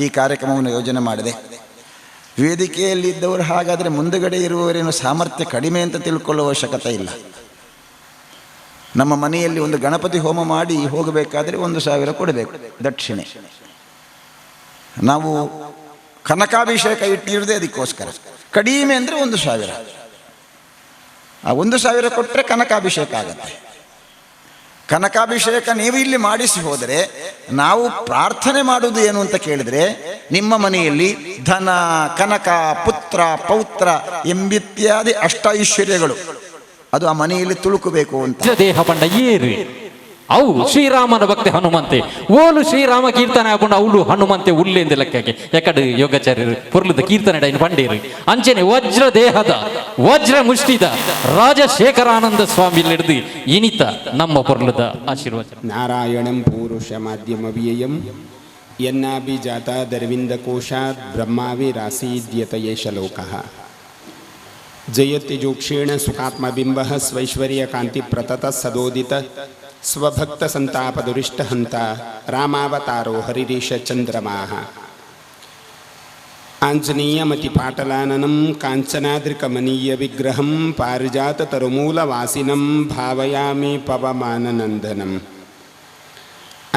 ಈ ಕಾರ್ಯಕ್ರಮವನ್ನು ಯೋಜನೆ ಮಾಡಿದೆ. ವೇದಿಕೆಯಲ್ಲಿ ಇದ್ದವರು ಹಾಗಾದರೆ ಮುಂದುಗಡೆ ಇರುವವರೇನು ಸಾಮರ್ಥ್ಯ ಕಡಿಮೆ ಅಂತ ತಿಳ್ಕೊಳ್ಳುವ ಅವಶ್ಯಕತೆ ಇಲ್ಲ. ನಮ್ಮ ಮನೆಯಲ್ಲಿ ಒಂದು ಗಣಪತಿ ಹೋಮ ಮಾಡಿ ಹೋಗಬೇಕಾದ್ರೆ 1,000 ಕೊಡಬೇಕು ದಕ್ಷಿಣೆ. ನಾವು ಕನಕಾಭಿಷೇಕ ಇಟ್ಟಿರೋದೇ ಅದಕ್ಕೋಸ್ಕರ. ಕಡಿಮೆ ಅಂದರೆ 1,000. ಆ 1,000 ಕೊಟ್ಟರೆ ಕನಕಾಭಿಷೇಕ ಆಗತ್ತೆ. ಕನಕಾಭಿಷೇಕ ನೀವು ಇಲ್ಲಿ ಮಾಡಿಸಿ ಹೋದರೆ ನಾವು ಪ್ರಾರ್ಥನೆ ಮಾಡುವುದು ಏನು ಅಂತ ಕೇಳಿದರೆ, ನಿಮ್ಮ ಮನೆಯಲ್ಲಿ ಧನ, ಕನಕ, ಪುತ್ರ, ಪೌತ್ರ ಎಂಬಿತ್ಯಾದಿ ಅಷ್ಟೈಶ್ವರ್ಯಗಳು ಅದು ಆ ಮನೆಯಲ್ಲಿ ತುಳುಕಬೇಕು ಅಂತ. ದೇಹ ಪಂಡ ಏರು ಅವು ಶ್ರೀರಾಮನ ಭಕ್ತಿ ಹನುಮಂತೆ ಓಲು ಶ್ರೀರಾಮ ಕೀರ್ತನೆ ಹಾಕೊಂಡು ಅವಳು ಹನುಮಂತೆ ಉಲ್ಲೆಂದ ಲೆಕ್ಕಕ್ಕೆ ಎಕಡು ಯೋಗಾಚಾರ್ಯರು ಪೊರ್ಲದ ಕೀರ್ತನೆ ಡೈನ್ ಪಂಡೇರು ಅಂಚನೆ ವಜ್ರ ದೇಹದ ವಜ್ರ ಮುಷ್ಟಿದ ರಾಜಶೇಖರಾನಂದ ಸ್ವಾಮಿ ಹಿಡಿದು ಇನಿತ ನಮ್ಮ ಪೊರ್ಲದ ಆಶೀರ್ವಚನ. ನಾರಾಯಣಂ ಪೂರುಷ ಮಾಧ್ಯಮ ವ್ಯಯಂ ಯನ್ನಾಭಿಜಾತ ದರ್ವಿಂದ ಕೋಶಾತ್ ಬ್ರಹ್ಮಾವಿರಾಸೀದ್ಯತಯೇ ಶಲೋಕಃ ಜಯತಿ ಜೋಕ್ಷೇಣ ಸುಖಾತ್ಮಬಿಂಬ ಸ್ವೈಶ್ವರ್ಯ ಕಾಂತಿ ಪ್ರತತ ಸದೋದಿತ ಸ್ವಭಕ್ತ ಸಂತಾಪ ದುರಿಷ್ಟ ಹಂತ ರಾಮಾವತಾರೋ ಹರಿರೀಶ ಚಂದ್ರಮಾಹ ಆಂಜನೇಯಮತಿ ಪಾಟಲಾನನಂ ಕಾಂಚನಾದ್ರಿಕಮನೀಯ ವಿಗ್ರಹಂ ಪಾರಿಜಾತ ತರುಮೂಲ ವಾಸಿನಂ ಭಾವಯಾಮಿ ಪವಮಾನನಂದನಂ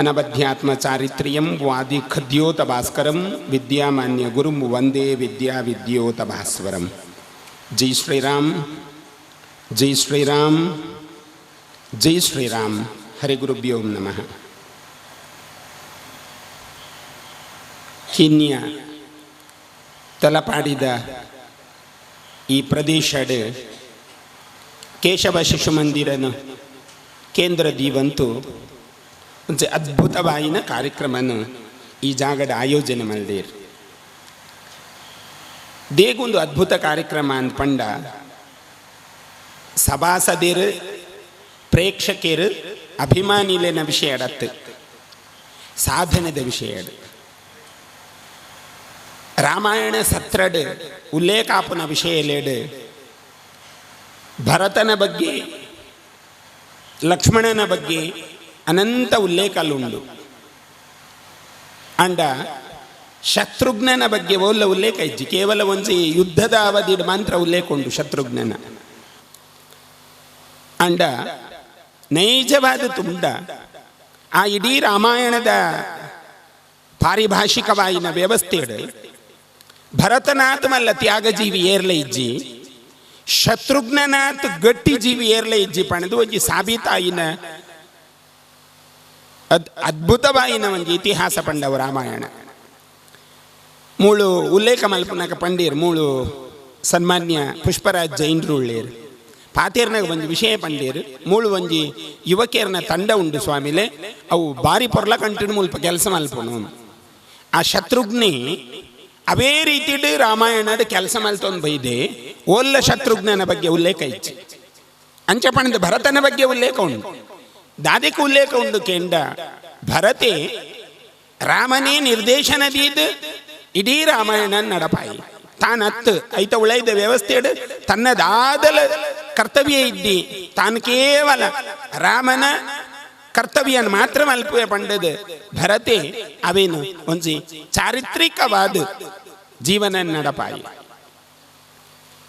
ಅನಬಧ್ಯಾತ್ಮ ಚಾರಿತ್ರ್ಯಂ ವಾದಿ ಖದ್ಯೋತ ಭಾಸ್ಕರಂ ವಿದ್ಯಾಮಾನ್ಯ ಗುರುಂ ವಂದೇ ವಿದ್ಯಾ ವಿದ್ಯೋತ ಭಾಸ್ವರಂ. ಜೈ ಶ್ರೀರಾಮ್, ಜೈ ಶ್ರೀರಾಮ್, ಜೈ ಶ್ರೀರಾಮ್. ಹರಿ ಗುರುಭ್ಯೋ ನಮಃ. ಕಿನ್ಯ ತಲಪಾಡಿದ ಈ ಪ್ರದೇಶಡ್ ಕೇಶವ ಶಿಶು ಮಂದಿರನ ಕೇಂದ್ರ ದೀವಂತು ಒಂದು ಅದ್ಭುತವಾಯಿನ ಕಾರ್ಯಕ್ರಮನ ಈ ಜಾಗದ ಆಯೋಜನೆ ಮಾಡಿದೇರು. ದೇಗೊಂದು ಅದ್ಭುತ ಕಾರ್ಯಕ್ರಮ ಅಂದ್ಪಂಡ ಸಭಾಸದೇರು ಪ್ರೇಕ್ಷಕರು ಅಭಿಮಾನಿಲೇನ ವಿಷಯ ಅಡತ್ತು ಸಾಧನದ ವಿಷಯ. ರಾಮಾಯಣ ಸತ್ರಡ್ ಉಲ್ಲೇಖಾಪನ ವಿಷಯಲೇಡ್ ಭರತನ ಬಗ್ಗೆ ಲಕ್ಷ್ಮಣನ ಬಗ್ಗೆ ಅನಂತ ಉಲ್ಲೇಖಲುಂಡು. ಅಂಡ ಶತ್ರುಘ್ನನ ಬಗ್ಗೆ ಒಲ್ಲ ಉಲ್ಲೇಖ ಇಜ್ಜಿ. ಕೇವಲ ಒಂದು ಯುದ್ಧದ ಅವಧಿಡ್ ಮಾತ್ರ ಉಲ್ಲೇಖ ಉಂಟು ಶತ್ರುಘ್ನನ. ಅಂಡ ನೈಜವಾದ ತುಂಡ ಆ ಇಡೀ ರಾಮಾಯಣದ ಪಾರಿಭಾಷಿಕವಾಯಿನ ವ್ಯವಸ್ಥೆಯಡು ಭರತನಾಥ್ ಮಲ್ಲ ತ್ಯಾಗಜೀವಿ ಏರ್ಲ ಇಜ್ಜಿ, ಶತ್ರುಘ್ನನಾಥ್ ಗಟ್ಟಿ ಜೀವಿ ಏರ್ಲ ಇಜ್ಜಿ ಪಣದು ಒಂಜಿ ಸಾಬೀತಾಯಿನ ಅದ್ಭುತವಾಯಿನ ಒಂದು ಇತಿಹಾಸ ಪಂಡವು ರಾಮಾಯಣ. ಮೂಳು ಉಲ್ಲೇಖ ಮಲ್ಪನಾಗ ಪಂಡೀರ್ ಮೂಳು ಸನ್ಮಾನ್ಯ ಪುಷ್ಪರಾಜ್ ಜೈನ್ರು ಉಳ್ಳೇರು ಪಾತೇರ್ನಾಗ ಒಂದು ವಿಷಯ ಪಂಡೀರು. ಮೂಳು ಒಂಜಿ ಯುವಕಿಯರ್ನ ತಂಡ ಉಂಡು ಸ್ವಾಮಿಲೆ, ಅವು ಬಾರಿ ಪೊರ್ಲ ಕಂಟಿನ್ಯೂ ಮುಲ್ಪ ಕೆಲಸ ಮಲ್ಪನು. ಆ ಶತ್ರುಘ್ನಿ ಅವೇ ರೀತಿಡ್ ರಾಮಾಯಣದ ಕೆಲಸ ಮಲ್ತೊಂದು ಬೈದೆ. ಓಲ್ಲ ಶತ್ರುಘ್ನನ ಬಗ್ಗೆ ಉಲ್ಲೇಖ ಇಚ್ಚಿ ಅಂಚ ಪಣದ ಭರತನ ಬಗ್ಗೆ ಉಲ್ಲೇಖ ಉಂಟು, ದಾದಿಕ ಉಲ್ಲೇಖ ಉಂಡು. ಕೆಂಡ ಭರತೆ ರಾಮನೇ ನಿರ್ದೇಶನದೀದ್ ಇಡೀ ರಾಮಾಯಣ ನಡಪಾಯಿ ತಾನತ್ತು ಐತ ಉಳೈದ ವ್ಯವಸ್ಥೆಯಡು ತನ್ನದಾದಲ ಕರ್ತವ್ಯ ಇದ್ದಿ ತಾನು ಕೇವಲ ರಾಮನ ಕರ್ತವ್ಯನ ಮಾತ್ರ ಮಲ್ಪುವೆ ಪಂಡದು ಭರತೆ ಅವೇನು ಒಂಜಿ ಚಾರಿತ್ರಿಕವಾದ ಜೀವನ ನಡಪಾಯಿ.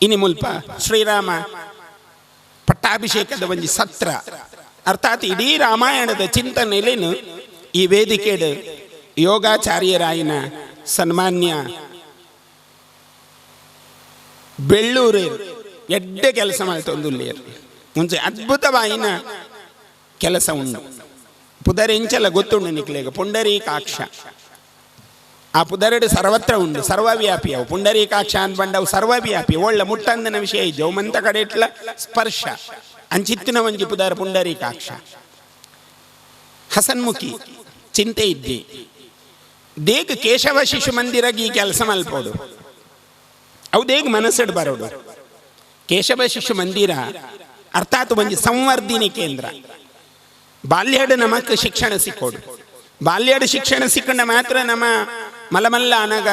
ಇನಿ ಮುಲ್ಪ ಶ್ರೀರಾಮ ಪಟ್ಟಾಭಿಷೇಕದ ಒಂಜಿ ಸತ್ರ ಅರ್ಥಾತ್ ಇಡೀ ರಾಮಾಯಣದ ಚಿಂತನೆಲೇನು ಈ ವೇದಿಕೆಡು ಯೋಗಾಚಾರ್ಯರಾಯಿನ ಸನ್ಮಾನ್ಯ ಬೆಳ್ಳೂರು ಎಡ್ಡೆ ಕೆಲಸ ಮಾಡ್ತೊಂದುಲ್ಲೇರು ಮುಂಚೆ ಅದ್ಭುತವಾಯಿನ ಕೆಲಸ ಉಂಡು. ಪುದರೆಂಚಲ ಗೊತ್ತುಂಡು ನಿಕ್ಲೆಗ ಪುಂಡರೀಕಾಕ್ಷ. ಆ ಪುದರೆಡು ಸರ್ವತ್ರ ಉಂಡು, ಸರ್ವವ್ಯಾಪಿ ಅವು. ಪುಂಡರೀಕಾಕ್ಷ ಅಂತ ಬಂದವು ಸರ್ವವ್ಯಾಪಿ. ಒಳ್ಳೆ ಮುಟ್ಟಂದನ ವಿಷಯ ಇದ್ದವು ಮಂತ ಕಡೆ ಇಟ್ಲ ಸ್ಪರ್ಶ ಅಂಚಿತ್ತಿನ ಒಂಜಿ ಪುದರ ಪುಂಡರೀಕಾಕ್ಷ. ಹಸನ್ಮುಖಿ ಚಿಂತೆ ಇದ್ದಿ ದೇಗ್ ಕೇಶವ ಶಿಶು ಮಂದಿರಗೆ ಈ ಕೆಲಸ ಮಲ್ಪೋಡು. ಅವು ದೇಗ್ ಮನಸ್ಸಿಡ್ ಬರೋಡು. ಕೇಶವ ಶಿಶು ಮಂದಿರ ಅರ್ಥಾತ್ ಒಂಜಿ ಸಂವರ್ಧಿನಿ ಕೇಂದ್ರ. ಬಾಲ್ಯಡ್ ನಮಕ್ ಶಿಕ್ಷಣ ಸಿಕ್ಕೋಡು. ಬಾಲ್ಯಡ್ ಶಿಕ್ಷಣ ಸಿಕ್ಕಂಡ ಮಾತ್ರ ನಮ್ಮ ಮಲಮಲ್ಲ ಅನಗ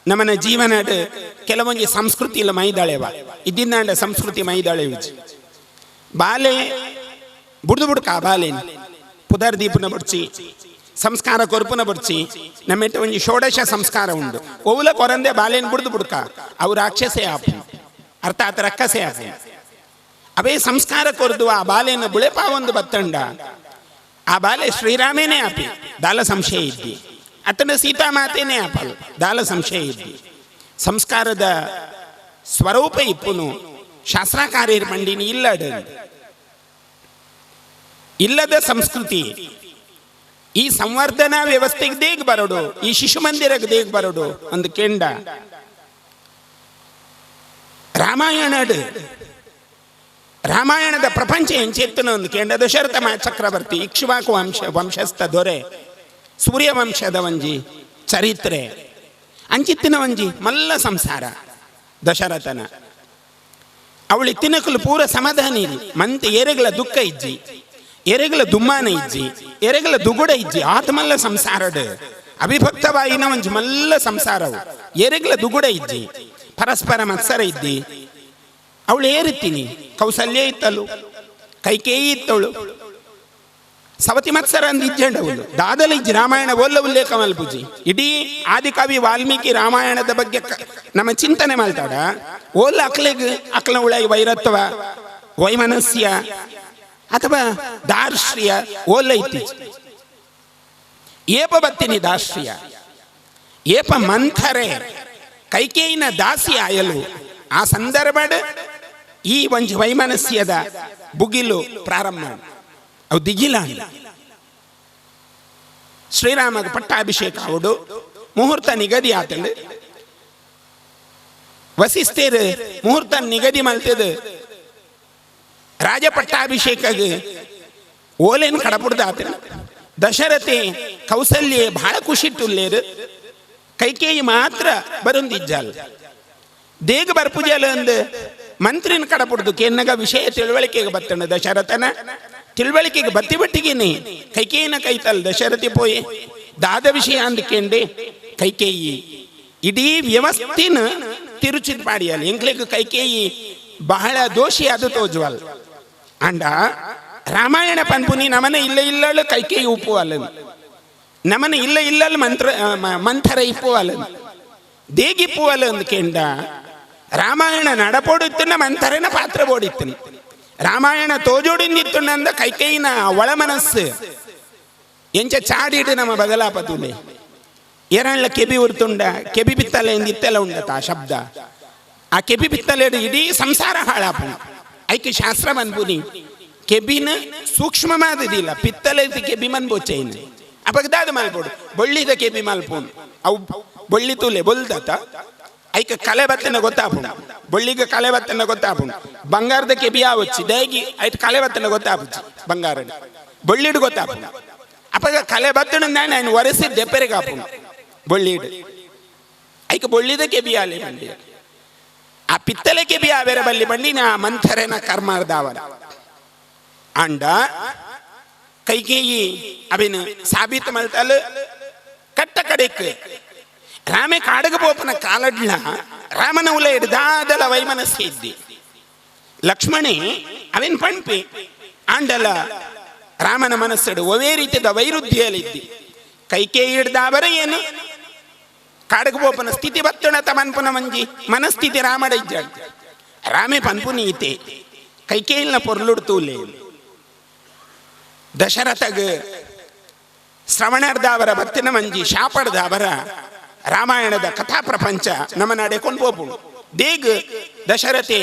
ನಮ್ಮನ ಜೀವನಡ್ ಕೆಲವೊಂಜಿ ಸಂಸ್ಕೃತಿ ಇಲ್ಲ ಮೈದಾಳೆವ ಇದ್ದಿನಾಂಡ ಸಂಸ್ಕೃತಿ ಮೈದಾಳೆವು. ಬಾಲೆ ಬುಡ್ದು ಬುಡ್ಕ ಬಾಲೇನು ಪುದರ್ ದೀಪನ ಬಡ್ಚಿ ಸಂಸ್ಕಾರ ಕೊರ್ಪುನ ಬಡ್ಚಿ ನಮ್ಮೆಟ್ಟ ಒಂಜಿ ಷೋಡಶ ಸಂಸ್ಕಾರ ಉಂಡು. ಒವುಲ ಕೊರಂದೆ ಬಾಲೇನು ಬುಡ್ದು ಬುಡ್ಕ ಅವು ರಾಕ್ಷಸೆ ಆಪು ಅರ್ಥಾತ್ ರಕ್ಕಸೆ ಆಪು. ಅವೇ ಸಂಸ್ಕಾರ ಕೊರ್ದು ಆ ಬಾಲೆಯನ್ನು ಬುಳೆಪಾವೊಂದು ಬತ್ತಂಡ ಆ ಬಾಲೆ ಶ್ರೀರಾಮೇನೇ ಆಪಿ ದಾಲ ಸಂಶಯ ಇದ್ದಿ. ಅತನ ಸೀತಾಮಾತೇನೇ ಆಪಲ್ ದಾಲ ಸಂಶಯ ಇದ್ದಿ. ಸಂಸ್ಕಾರದ ಸ್ವರೂಪ ಇಪ್ಪುನು ಶಾಸ್ತ್ರಕಾರ್ಯರು ಮಂಡಿನಿ ಇಲ್ಲದ ಸಂಸ್ಕೃತಿ ಈ ಸಂವರ್ಧನಾ ವ್ಯವಸ್ಥೆಗೆ ದೇಗ್ ಬರೋಡು, ಈ ಶಿಶು ಮಂದಿರಕ್ಕೆ ದೇಗ್ ಬರೋಡು ಒಂದು ಕೆಂಡ. ರಾಮಾಯಣದ ಪ್ರಪಂಚ ಎಂಚೆತ್ತನ ಒಂದು ಕೆಂಡ. ದಶರಥ ಚಕ್ರವರ್ತಿ ಇಕ್ಷ್ವಾಕು ವಂಶಸ್ಥ ದೊರೆ ಸೂರ್ಯವಂಶದ ಒಂಜಿ ಚರಿತ್ರೆ ಅಂಚಿತ್ತಿನ ಒಂಜಿ ಮಲ್ಲ ಸಂಸಾರ ದಶರಥನ. ಅವಳಿ ತಿನ್ನಕಲು ಪೂರ ಸಮಾಧಾನ ಇರಿ ಮಂತೆ ಎರೆಗಳ ದುಃಖ ಇಜ್ಜಿ, ಎರೆಗಳ ದುಮ್ಮಾನ ಇಜ್ಜಿ, ಎರೆಗಳ ದುಗುಡ ಇಜ್ಜಿ. ಆತ್ಮಲ್ಲ ಸಂಸಾರಡ್ ಅವಿಭಕ್ತವಾಯಿನ ಒಂಜಿ ಮಲ್ಲ ಸಂಸಾರವು ಎರೆಗಳ ದುಗುಡ ಇಜ್ಜಿ, ಪರಸ್ಪರ ಮತ್ಸರ ಇದ್ದಿ. ಅವಳು ಏರಿತ್ತೀನಿ ಕೌಸಲ್ಯ ಇತ್ತಳು, ಕೈಕೇಯಿ ಇತ್ತವಳು, ಸವತಿ ಮತ್ಸರ ಅಂದ ಇಜ್ಜಂಡವಳು ದಾದಲ ಇಜ್ಜಿ. ರಾಮಾಯಣ ಒಲ್ಲ ಉಲ್ಲೇಖ ಮಲ್ಪುಜಿ. ಇಡೀ ಆದಿಕವಿ ವಾಲ್ಮೀಕಿ ರಾಮಾಯಣದ ಬಗ್ಗೆ ನಮ್ಮ ಚಿಂತನೆ ಮಾಡ್ತಾಡ ಓಲ್ಲ ಅಕ್ಲೆಗ್ ಅಕ್ಲ ಉಳಾಯಿ ವೈರತ್ವ ವೈಮನಸ್ಯ ಅಥವಾ ದಾರ್ಶ್ರಿಯ ಓಲ್ಲ ಇತ್ತಿ. ಏಪ ಬತ್ತಿನಿ ದಾರ್ಶ್ರಿಯ ಏಪ ಮಂಥರೆ ಕೈಕೇಯಿನ ದಾಸಿ ಆಯಲು ಆ ಸಂದರ್ಭಡ್ ಈ ಒಂಜಿ ವೈಮನಸ್ಯದ ಬುಗಿಲು ಪ್ರಾರಂಭ ಅವು ದಿಗಿಲ. ಶ್ರೀರಾಮಗ ಪಟ್ಟಾಭಿಷೇಕ ಆವಡು ಮುಹೂರ್ತ ನಿಗದಿ ಆತಂಡು ವಸಿಷ್ಠೇರ್ ಮುಹೂರ್ತ ನಿಗದಿ ಮಲ್ತದ ರಾಜ ಪಟ್ಟಾಭಿಷೇಕಗೆ ಓಲೇನು ಕಡಪುಡ್ದ ಆತಂಡು. ದಶರಥೆ ಕೌಸಲ್ಯೆ ಬಹಳ ಖುಷಿಟ್ಟುಲ್ಲೇರು, ಕೈಕೇಯಿ ಮಾತ್ರ ಬರುಂದಿಜ್ಜಲ್ ದೇಗ ಬರ್ಪುಜಲ್ ಅಂದು ಮಂತ್ರಿನ ಕಡಪುಡ್ದು ಕೆನ್ನಗ ವಿಷಯ ತಿಳುವಳಿಕೆಗೆ ಬತ್ತಣ್ಣ. ದಶರಥನ ತಿಳುವಳಿಕೆಗೆ ಬತ್ತಿ ಬಟ್ಟಿಗೇನೆ ಕೈಕೇಯಿನ ಕೈತಲ್ ದಶರಥಿ ಪೋಯೆ ದಾದ ವಿಷಯ ಅಂದ್ಕೆಂಡೆ ಕೈಕೇಯಿ ಇಡೀ ವ್ಯವಸ್ಥೆನ ತಿರುಚಿದ್ ಪಾಡಿಯಲ್ಲ. ಎಂಕ್ಲೆಗ್ ಕೈಕೇಯಿ ಬಹಳ ದೋಷಿ ಅದು ತೋಜುವಲ್ ಅಂಡ ರಾಮಾಯಣ ಪನ್ಪುನಿ ನಮನ ಇಲ್ಲ ಕೈಕೇಯಿ ಉಪ್ಪು ಅಲ್ಲನು, ನಮನ ಇಲ್ಲ ಮಂಥರ ಇಪ್ಪು ಅಲ್ಲನು, ದೇಗಿಪ್ಪು ಅಲ್ಲ ಅಂದ್ಕೆಂಡ. ರಾಮಾಯಣ ನಡಪೋಡಿತ್ತನ ಮಂಥರನ ಪಾತ್ರ ಬೋಡಿತ್ತನು. ರಾಮಾಯಣ ತೋಜೋಡಿಂದಿತ್ತುಂಡ ಕೈಕೇಯಿನ ಒಳ ಮನಸ್ಸು ಎಂಚ ಚಾಡಿಡು ನಮ್ಮ ಬದಲಾಪತುಲೆ ಎರಣ್ಣ ಕೆಬಿ ಉರ್ತುಂಡ ಕೆಬಿ ಬಿತ್ತಲೆ ಎಂದಿತ್ತೆಲ್ಲ ಉಂಡತ ಆ ಶಬ್ದ. ಆ ಕೆಬಿ ಬಿತ್ತಲೆಡು ಇಡೀ ಸಂಸಾರ ಹಾಳಾಪ. ಐಕೆ ಶಾಸ್ತ್ರ ಮನ್ಪುನಿ ಕೆಬಿನ ಸೂಕ್ಷ್ಮವಾದದಿಲ್ಲ ಪಿತ್ತಲೆ ಕೆಬಿ ಮನ್ಬೋಚೈನ ಅಪಗದಾದ ಮಲ್ಪೋಡು ಬೊಳ್ಳಿದ ಕೆಬಿ ಮಲ್ಪೋನು ಅವು ಬೊಳ್ಳಿ ತೂಲೆ ಬೊಲ್ದತ ಐಕ ಕಲೆ ಬತ್ತನ ಗೊತ್ತಾಪುಂಡು. ಬೊಳ್ಳಿಗೆ ಕಲೆ ಬತ್ತನ ಗೊತ್ತಾಪುಂಡು. ಬಂಗಾರದ ಕೆಬಿ ಆವಚ್ಚಿ ದೇಗಿ ಐಟ್ ಕಲೆ ಬತ್ತನ ಗೊತ್ತಾಪುಚ್ಚಿ ಬಂಗಾರ ಬೊಳ್ಳಿಡು ಗೊತ್ತಾಪುಂಡು. ಅಪಗ ಕಲೆ ಬತ್ತನ ನಾನು ಒರೆಸಿ ದೆಪ್ಪರೆಗಾಪುಂಡು ಬೊಳ್ಳಿಡು ಐಕ ಬೊಳ್ಳಿದ ಕೆಬಿ ಆಲೆ ಬಂಡಿ ಆ ಪಿತ್ತಲೆ ಕೆಬಿ ಆವೇರ ಬಲ್ಲಿ ಬಂಡಿ ನಾ ಮಂಥರೆನ ಕರ್ಮರ್ದಾವರ ಅಂಡ ಕೈಕೇಯಿ ಅವಿನ ಸಾಬೀತು ಮಲ್ತಲು ಕಟ್ಟ ಕಡೆಕ್ ರಾಮೆ ಕಾಡಗ ಪೋಪನ ಕಾಲಡ್ಲ ರಾಮನ ಉಲ ಹಿಡ್ದಾದಲ ವೈಮನಸ್ಸೆ ಇದ್ದಿ. ಲಕ್ಷ್ಮಣೆ ಅವಿನ ಪಣ್ಪಿ ಆಂಡಲ ರಾಮನ ಮನಸ್ಸಡು ಒವೇ ರೀತಿಯ ವೈರುಧ್ಯಲಿದ್ದಿ. ಕೈಕೇಯಿ ಹಿಡ್ದಾವರ ಏನು ಕಾಡಗ ಪೋಪನ ಸ್ಥಿತಿ ಬತ್ತಣ ತಮನ್ಪುನ ಮಂಜಿ ಮನಸ್ಥಿತಿ ರಾಮಡ ಇಜ್ಜಾಡ್ ರಾಮೆ ಪನ್ಪುನಿ ಈತೆ ಕೈಕೇಯಿನ ಪೊರ್ಲುಡ್ತೂಲೆ. ದಶರಥಗ ಶ್ರವಣರ್ದಾವರ ಬತ್ತಿನ ಮಂಜಿ ಶಾಪಡ್ದಾವರ ರಾಮಾಯಣದ ಕಥಾ ಪ್ರಪಂಚ ನಮ್ಮ ನಡೆಕೊಂಡು ಹೋಗ್ಬೋದು. ದೇಗ್ ದಶರಥೆ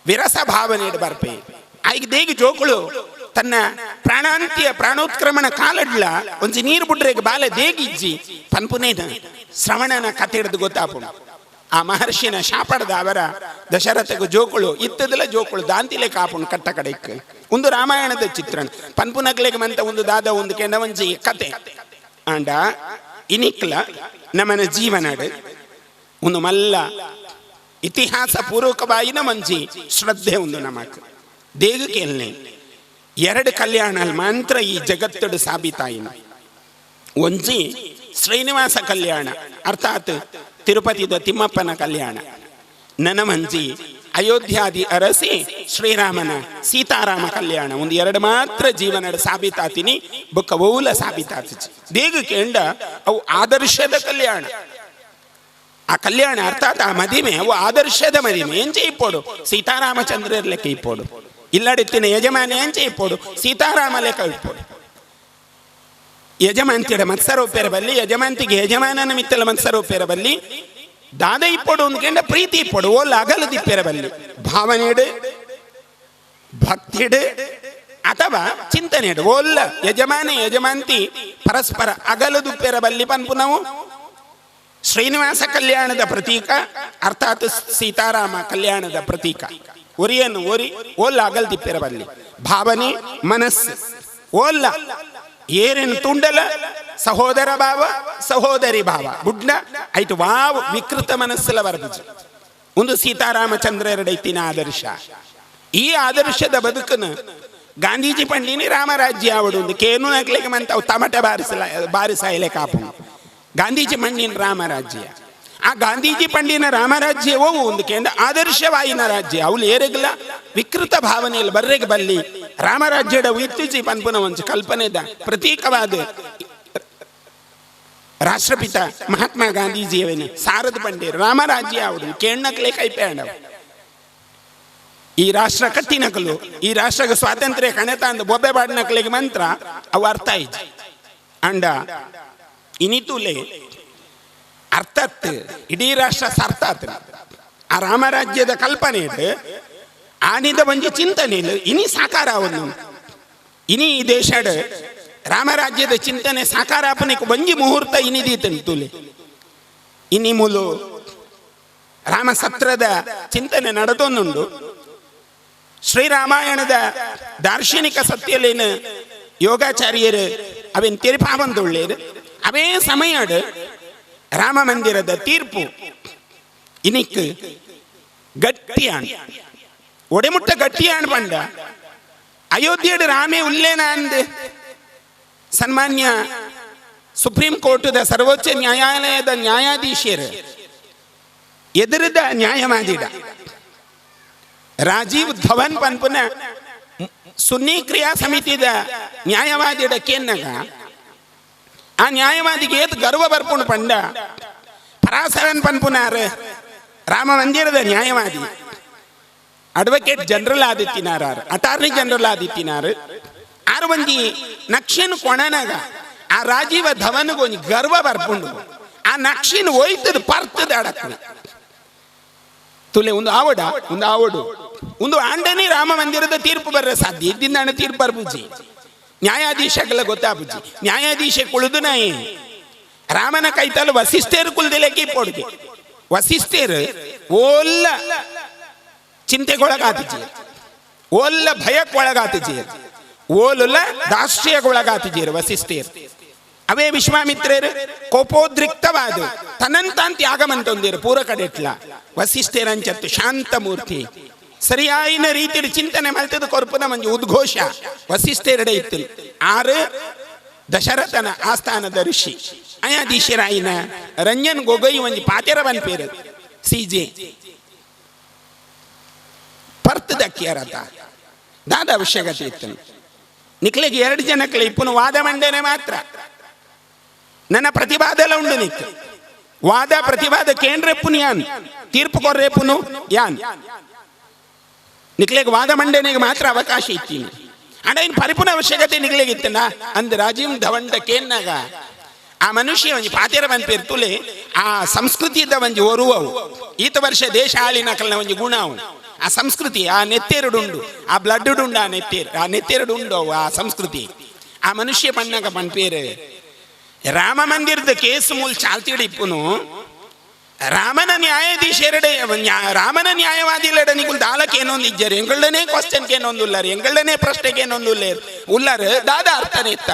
ವಿರಸ ಭಾವನೆ ಬರ್ಪೆ ಆಯ್ಕೆ ದೇಗಿ ಜೋಕುಳು ತನ್ನ ಪ್ರಾಣೋತ್ಕ್ರಮಣ ಕಾಲಡ್ಲ ಒಂಜಿ ನೀರು ಬಿಡ್ರೆಗ್ ಬಾಲೆ ದೇಗಿಜ್ಜಿ ಪನ್ಪುನೇನ ಶ್ರವಣನ ಕತೆ ಹಿಡಿದು ಗೊತ್ತಾಪು ಆ ಮಹರ್ಷಿನ ಶಾಪಡದ ಅವರ ದಶರಥಗ ಜೋಕುಳು ಇತ್ತದಲ್ಲ ಜೋಕುಳು ದಾಂತಿಲೆ ಕಾಪುಣ್ ಕಟ್ಟ ಕಡೆಕ್ ಒಂದು ರಾಮಾಯಣದ ಚಿತ್ರಣ ಪನ್ಪುನಗ್ಲೆಗ್ ಮಂತ ಒಂದು ದಾದ ಒಂದು ಕೆಂಡ ಒಂಜಿ ಕತೆ ಆಂಡ ಇನಿಕ್ಲ ನಮನ ಜೀವನಡ್ ಒಂದು ಮಲ್ಲ ಇತಿಹಾಸ ಪೂರ್ವಕವಾಯಿನ ಮಂಜಿ ಶ್ರದ್ಧೆ ಒಂದು ನಮಕ್ ದೇಗ ಕೇಳ್ನೆ 2 ಕಲ್ಯಾಣ ಮಾತ್ರ ಈ ಜಗತ್ತಡು ಸಾಬೀತಾಯಿನ ಒಂಜಿ ಶ್ರೀನಿವಾಸ ಕಲ್ಯಾಣ ಅರ್ಥಾತ್ ತಿರುಪತಿದ ತಿಮ್ಮಪ್ಪನ ಕಲ್ಯಾಣ ನನ್ನ ಮಂಜಿ ಅಯೋಧ್ಯಾದಿ ಅರಸಿ ಶ್ರೀರಾಮನ ಸೀತಾರಾಮ ಕಲ್ಯಾಣ ಒಂದು 2 ಮಾತ್ರ ಜೀವನದ ಸಾಬೀತಾತಿನಿ ಬೊಕ್ಕ ಬಹುಲ ಸಾಬೀತಾತಿಜಿ ದೇಗ ಕೇಂಡ ಅವು ಆದರ್ಶದ ಕಲ್ಯಾಣ ಆ ಕಲ್ಯಾಣ ಅರ್ಥಾತ್ ಆ ಮದಿಮೆ ಅವು ಆದರ್ಶದ ಮದಿಮೆ ಎಂಚೆ ಇಪ್ಪೋಡು ಸೀತಾರಾಮಚಂದ್ರ ಲೆಕ್ಕ ಇಪ್ಪೋಡು ಇಲ್ಲಡೆತ್ತಿನ ಯಜಮಾನಿ ಎಂಚೆ ಇಪ್ಪೋಡು ಸೀತಾರಾಮ ಲೆಕ್ಕ ಇಪ್ಪೋಡು ಯಜಮಾಂತಿಯ ಮತ್ಸರೋಪೇರ ಬಲ್ಲಿ ಯಜಮಾಂತಿಗೆ ಯಜಮಾನನ ಮಿತ್ತಲ ಮತ್ಸರೋಪೇರ ಬಲ್ಲಿ ದಾದ ಇಪ್ಪೋಡು ಒಂದು ಕೆಂಡ ಪ್ರೀತಿ ಇಪ್ಪೋಡು ಓಲ್ಲ ಅಗಲದಿಪ್ಪೇರ ಬಲ್ಲಿ ಭಾವನೆಡು ಭಕ್ತಿಡು ಅಥವಾ ಚಿಂತನೆಡು ಓಲ್ಲ ಯಜಮಾನ ಯಜಮಾಂತಿ ಪರಸ್ಪರ ಅಗಲದುಪ್ಪೇರ ಬಲ್ಲಿ ಪನ್ಪು ನಾವು ಶ್ರೀನಿವಾಸ ಕಲ್ಯಾಣದ ಪ್ರತೀಕ ಅರ್ಥಾತ್ ಸೀತಾರಾಮ ಕಲ್ಯಾಣದ ಪ್ರತೀಕ ಒರಿಯನ್ನು ಒರಿ ಓಲ್ಲ ಅಗಲ್ದಿಪ್ಪೆರ ಬಲ್ಲಿ ಭಾವನೆ ಮನಸ್ಸು ಓಲ್ಲ ಏರೇನು ತುಂಡಲ ಸಹೋದರ ಭಾವ ಸಹೋದರಿ ಭಾವ ಬುಡ್ನ ಆಯ್ತು ವಾವ್ ವಿಕೃತ ಮನಸ್ಸಲ ಬರಬುಜಿ ಒಂದು ಸೀತಾರಾಮಚಂದ್ರರಡೈತಿನ ಆದರ್ಶ ಈ ಆದರ್ಶದ ಬದುಕನ್ನು ಗಾಂಧೀಜಿ ಪಂಡಿನಿ ರಾಮರಾಜ್ಯ ಆವಡು ಒಂದು ಕೇನು ನಕ್ಲಿಕ್ಕೆ ಮಂತ ಅವು ತಮಟೆ ಬಾರಿಸಾಯಲೆ ಕಾಪು ಗಾಂಧೀಜಿ ಪಂಡಿನ ರಾಮರಾಜ್ಯ ಆ ಗಾಂಧೀಜಿ ಪಂಡಿನ ರಾಮರಾಜ್ಯವೂ ಒಂದು ಕೇಂದ್ರ ಆದರ್ಶವಾಯಿನ ರಾಜ್ಯ ಅವಳು ಏರೆಗಲ ವಿಕೃತ ಭಾವನೆಯಲ್ಲಿ ಬರ್ರೆಗೆ ಬಲ್ಲಿ ರಾಮರಾಜ್ಯದ ಇತ್ತೀಚಿ ಪನ್ಪುನ ಒಂದು ಕಲ್ಪನೆದ ಪ್ರತೀಕವಾದ ರಾಷ್ಟ್ರಪಿತ ಮಹಾತ್ಮ ಗಾಂಧೀಜಿಯವನೇ ಸಾರದ ಪಂಡಿತ ರಾಮರಾಜ್ಯ ಅವಡು ಕೇಣ್ಣಕ್ಲೆ ಕೈಪೇಂಡ ಈ ರಾಷ್ಟ್ರ ಕಟ್ಟಿನಕಲು ಈ ರಾಷ್ಟ್ರಕ್ಕೆ ಸ್ವಾತಂತ್ರ್ಯ ಕಣತ ಅಂದ ಬೊಬ್ಬೆ ಬಾಡಿನಕ್ಲಿಗೆ ಮಂತ್ರ ಅವು ಅರ್ಥ ಆಯ್ತು ಅಂಡ ಇನಿತುಲೆ ಅರ್ಥತ್ ಇಡೀ ರಾಷ್ಟ್ರ ಸಾರ್ಥಾತ್ ಆ ರಾಮರಾಜ್ಯದ ಕಲ್ಪನೆ ಆನಿದ ಒಂಜಿ ಚಿಂತನೆ ಇನಿ ಸಾಕಾರ ಅವನು ಇನಿ ಈ ದೇಶದ ರಾಮರಾಜ್ಯದ ಚಿಂತನೆ ಸಾಕಾರ ಅಪನಿಕ್ ಒಂಜಿ ಮುಹೂರ್ತ ಇನಿದೀತಂತುಲೆ ಇನಿ ಮೂಲು ರಾಮಸತ್ರದ ಚಿಂತನೆ ನಡೆದೊಂದುಂಡು ಶ್ರೀರಾಮಾಯಣದ ದಾರ್ಶನಿಕ ಸತ್ಯಲೇನ ಯೋಗಾಚಾರ್ಯರು ಅವೇನು ತಿರುಪಾವಂದುಳ್ಳೇರು ಅವೇ ಸಮಯಡ್ ರಾಮ ಮಂದಿರದ ತೀರ್ಪು ಇನಿಕ್ ಗಟ್ಟಿಯಾಣ್ ಒಡೆಮುಟ್ಟ ಗಟ್ಟಿಯಾಣ್ ಬಂಡ ಅಯೋಧ್ಯೆಡ್ ರಾಮೇ ಉಲ್ಲೇನ ಅಂದ್ ಸನ್ಮಾನ್ಯ ಸುಪ್ರೀಂ ಕೋರ್ಟ್ದ ಸರ್ವೋಚ್ಚ ನ್ಯಾಯಾಲಯದ ನ್ಯಾಯಾಧೀಶರು ಎದುರದ ನ್ಯಾಯವಾದಿಡ ರಾಜೀವ್ ಧವನ್ ಪನ್ಪುನ ಸುನ್ನಿ ಕ್ರಿಯಾ ಸಮಿತಿದ ನ್ಯಾಯವಾದಿಡ ಕೇನ್ನಗ ಆ ನ್ಯಾಯವಾದಿಗೆ ಏತ್ ಗರ್ವ ಬರ್ಪುಣ್ ಪಂಡ ಪರಾಸರನ್ ಪನ್ಪುನಾರ್ ರಾಮ ಮಂದಿರದ ನ್ಯಾಯವಾದಿ ಅಡ್ವೊಕೇಟ್ ಜನರಲ್ ಆದಿತ್ತಿನಾರ ಅಟಾರ್ನಿ ಜನರಲ್ ಆದಿತ್ತಿನಾರ್ ಆರು ಮಂದಿ ನಕ್ಷೆನು ಕೊಣನಾಗ ಆ ರಾಜೀವ ಧವನ್ಗೆ ಒಂದು ಗರ್ವ ಬರ್ಪುಂಡು ಆ ನಕ್ಷಿನ ಒಯ್ತದ ಪರ್ತದ ಅಡಕ ತುಲೆ ಒಂದು ಆವಡು ಒಂದು ಆಂಡನೇ ರಾಮ ಮಂದಿರದ ತೀರ್ಪು ಬರ್ರ ಸಾಧ್ಯ ಇದ್ದಿಂದ ತೀರ್ಪು ಬರ್ಬುಜಿ ನ್ಯಾಯಾಧೀಶಗಳ ಗೊತ್ತಾಬುಜಿ ನ್ಯಾಯಾಧೀಶ ಕುಳಿದು ನಾಯಿ ರಾಮನ ಕೈತಲು ವಸಿಷ್ಠೇರು ಕುಲ್ದಿಲೆಕ್ಕೆ ಪೋಡ್ಗೆ ವಸಿಷ್ಠೇರು ಓಲ್ಲ ಚಿಂತೆಗೊಳಗಾತಿಜಿ ಓಲ್ಲ ಭಯಕ್ಕೊಳಗಾತಿಜಿ ಓಲುಲ್ಲ ದಾಸ್ಯಗೊಳಗಾತಿಜೀರು ವಸಿಷ್ಠೇರು ಅವೇ ವಿಶ್ವಾಮಿತ್ರರು ಕೋಪೋದ್ರಿಕ್ತವಾದ ತನ್ನಂತಾಂತಿ ಆಗಮಂತೊಂದಿರು ಪೂರ ಕಡೆಟ್ಲ ವಸಿಷ್ಠೇರಂಚತ್ತು ಶಾಂತ ಮೂರ್ತಿ ಸರಿಯಾಯಿನ ರೀತಿಯ ಚಿಂತನೆ ಮಾಡ್ತದ ಕೊರ್ಪುನ ಮಂಜು ಉದ್ಘೋಷ ವಸಿಷ್ಠೆರಡೆ ಇತ್ತು ಆರು ದಶರಥನ ಆಸ್ಥಾನದ ಋಷಿ ನ್ಯಾಯಾಧೀಶರಾಯಿನ ರಂಜನ್ ಗೊಗೊಯ್ ಒಂಜಿ ಪಾತೆರ ಬನ್ಪೇರು ಸಿಜೆ ಪರ್ತ್ ದಕ್ಕಿಯರತ ದಾದ ಅವಶ್ಯಕತೆ ಇತ್ತು ನಿಕ್ಲೆಗೆ 2 ಜನಕ್ಕೆ ಇಪ್ಪುನು ವಾದ ಮಂಡನೆ ಮಾತ್ರ ನನ್ನ ಪ್ರತಿವಾದಲ ಉಂಡು ನಿಕ್ ವಾದ ಪ್ರತಿವಾದ ಕೇಂದ್ರೆಪ್ಪುನು ಯಾನ್ ತೀರ್ಪು ಕೊರ್ರೆಪ್ಪುನು ಯಾನ್ ನಿಕ್ಲೆಗೆ ವಾದ ಮಂಡನೆಗೆ ಮಾತ್ರ ಅವಕಾಶ ಇತ್ತೀನಿ ಅಣ್ಣ ಇನ್ನು ಪರಿಪೂರ್ಣ ಅವಶ್ಯಕತೆ ನಿಕ್ಲೆಗೆ ಇತ್ತನ ಅಂದ್ ರಾಜೀವ್ ಧವಂಡ ಕೇನ್ನಾಗ ಆ ಮನುಷ್ಯ ಒಂಜಿ ಪಾತೆರ ಬಂದ್ಪೇರ್ತುಲೆ ಆ ಸಂಸ್ಕೃತಿದ ಒಂಜಿ ಒರುವವು ಈತ ವರ್ಷ ದೇಶ ಆಳಿನ ಕಲ್ನ ಒಂಜಿ ಗುಣವು ಆ ಸಂಸ್ಕೃತಿ ಆ ನೆತ್ತೆರಡುಂಡು ಆ ಬ್ಲಡ್ ಉಂಡು ಆ ನೆತ್ತೆರಡುಂಡು ಆ ಸಂಸ್ಕೃತಿ ಆ ಮನುಷ್ಯ ಪಣ್ಣಾಗ ಪಂಪೇರು ರಾಮ ಮಂದಿರದ ಕೇಸ್ ಮೂಲ ಚಾಲ್ತಿಡಿಪ್ಪುನು ರಾಮನ ನ್ಯಾಯಾಧೀಶರಡೆ ರಾಮನ ನ್ಯಾಯವಾದಿಲಡ ನಿಗುಲ್ ದಾಲಕ್ಕೇನೊಂದು ಇಜ್ಜರು ಎಂಗಳನೇ ಕ್ವಶನ್ಗೇನೊಂದು ಉಲ್ಲಾರು ಎಂಗಳನೇ ಪ್ರಶ್ನೆಗೇನೊಂದು ಉಲ್ಲಾರು ದಾದ ಅರ್ಥನೇ ಇತ್ತ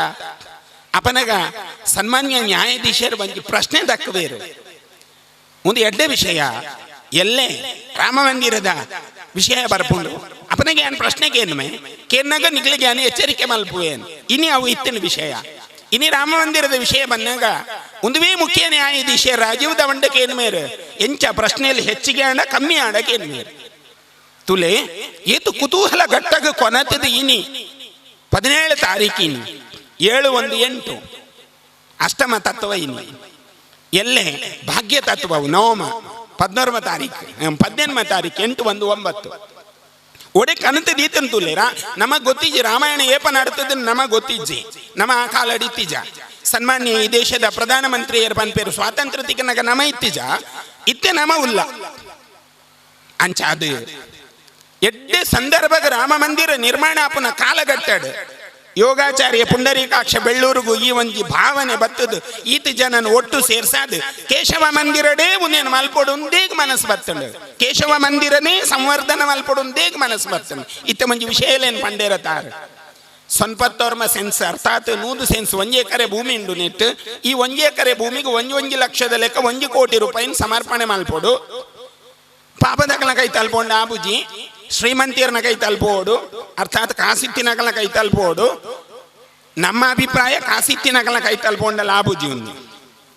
ಅಪನಗ ಸನ್ಮಾನ್ಯ ನ್ಯಾಯಾಧೀಶರು ಬಂದು ಪ್ರಶ್ನೆ ದಕ್ಕಬೇರು ಒಂದು ಎಡ್ಡೆ ವಿಷಯ ಎಲ್ಲೇ ರಾಮ ಮಂದಿರದ ವಿಷಯ ಬರ್ಪುಂಡು ಅಪನಗೆ ಏನು ಪ್ರಶ್ನೆಗೆ ಏನ್ಮೆ ಕೇರ್ನಾಗ ನಿಗ್ಲಿಗೆ ಏನು ಎಚ್ಚರಿಕೆ ಮಲ್ಪುವೇನು ಇನಿ ಅವು ಇತ್ತಿನ ವಿಷಯ ಇನಿ ರಾಮ ಮಂದಿರದ ವಿಷಯ ಬಂದಾಗ ಒಂದುವೇ ಮುಖ್ಯ ನ್ಯಾಯಾಧೀಶ ರಾಜೀವ್ ದವಂಡಕ್ಕೆ ಏನು ಮೇರು ಎಂಚ ಪ್ರಶ್ನೆಯಲ್ಲಿ ಹೆಚ್ಚಿಗೆ ಆಡ ಕಮ್ಮಿ ಆಡಕ್ಕೆ ಏನು ಮೇರು ತುಲೆ ಏತು ಕುತೂಹಲ ಗಟ್ಟಗ ಕೊನತದ ಇನಿ 17 ತಾರೀಕಿನಿ 7-1-8 ಅಷ್ಟಮ ತತ್ವ ಇನಿ ಎಲ್ಲೇ ಭಾಗ್ಯ ತತ್ವವು ನವಮ 14వ ತಾರೀಕು 18వ ತಾರೀಕು 8-1-9 ಒಡೆ ಕನತ ದೀತನ್ ತುಲೆ ನಮಗ್ ಗೊತ್ತಿಜ್ಜಿ ರಾಮಾಯಣ ಏಪ ನಡ್ತದ ನಮಗ್ ಗೊತ್ತಿಜ್ಜಿ ನಮ್ಮ ಆ ಕಾಲ ಅಡಿತಿಜ ಸನ್ಮಾನ್ಯ ಈ ದೇಶದ ಪ್ರಧಾನಮಂತ್ರಿಯರ ಪನ್ಪೇರು ಸ್ವಾತಂತ್ರ್ಯ ತಿಕ್ಕನಾಗ ನಮ ಇತ್ತಿಜ ಇತ್ತೆ ನಮ ಉಲ್ಲ ಅಂಚ ಅದು ಎಡ್ಡೆ ಸಂದರ್ಭಗ ರಾಮ ಮಂದಿರ ನಿರ್ಮಾಣ ಆಪುನ ಕಾಲಗಟ್ಟಡು ಯೋಗಾಚಾರ್ಯ ಪುಂಡರೀಕಾಕ್ಷ ಬೆಳ್ಳೂರಿಗೂ ಈ ಒಂಜಿ ಭಾವನೆ ಬತ್ತದು ಈತ ಜನನ ಒಟ್ಟು ಸೇರ್ಸಾದು ಕೇಶವ ಮಂದಿರಡೇ ಉನ್ನೇನು ಮಲ್ಪೊಡುಂದೇಗ ಮನಸ್ಸು ಬರ್ತಂಡು ಕೇಶವ ಮಂದಿರನೇ ಸಂವರ್ಧನ ಮಲ್ಪೊಡುಂದೇಗ ಮನಸ್ಸು ಬರ್ತಂಡು ಇತ್ತ ಮಂಜಿ ವಿಷಯಲೇನು ಪಂಡೇರತಾರ ಸೊನ್ಪತ್ತೋರ್ಮ ಸೆನ್ಸ್ ಅರ್ಥಾತ್ 100 ಸೆನ್ಸ್ 1 ಎಕರೆ ಭೂಮಿ ಉಂಡು ನೆಟ್ಟು ಈ 1 ಎಕರೆ ಭೂಮಿಗೆ 1 ಲಕ್ಷದ ಲೆಕ್ಕ 1 ಕೋಟಿ ರೂಪಾಯಿನ ಸಮರ್ಪಣೆ ಮಲ್ಪೊಡು ಪಾಪದಕಲ ಕೈ ತಲ್ಪೊಂಡು ಆಬುಜಿ ಶ್ರೀಮಂತಿಯರನ್ನ ಕೈ ತಲುಪೋಡು ಅರ್ಥಾತ್ ಕಾಸಿತ್ತಿನಕಲ ಕೈ ತಲುಪೋಡು ನಮ್ಮ ಅಭಿಪ್ರಾಯ ಕಾಸಿತ್ತಿನಕಲ ಕೈ ತಲುಪೊಂಡಲ್ಲ ಆಬುಜಿ ಒಂದು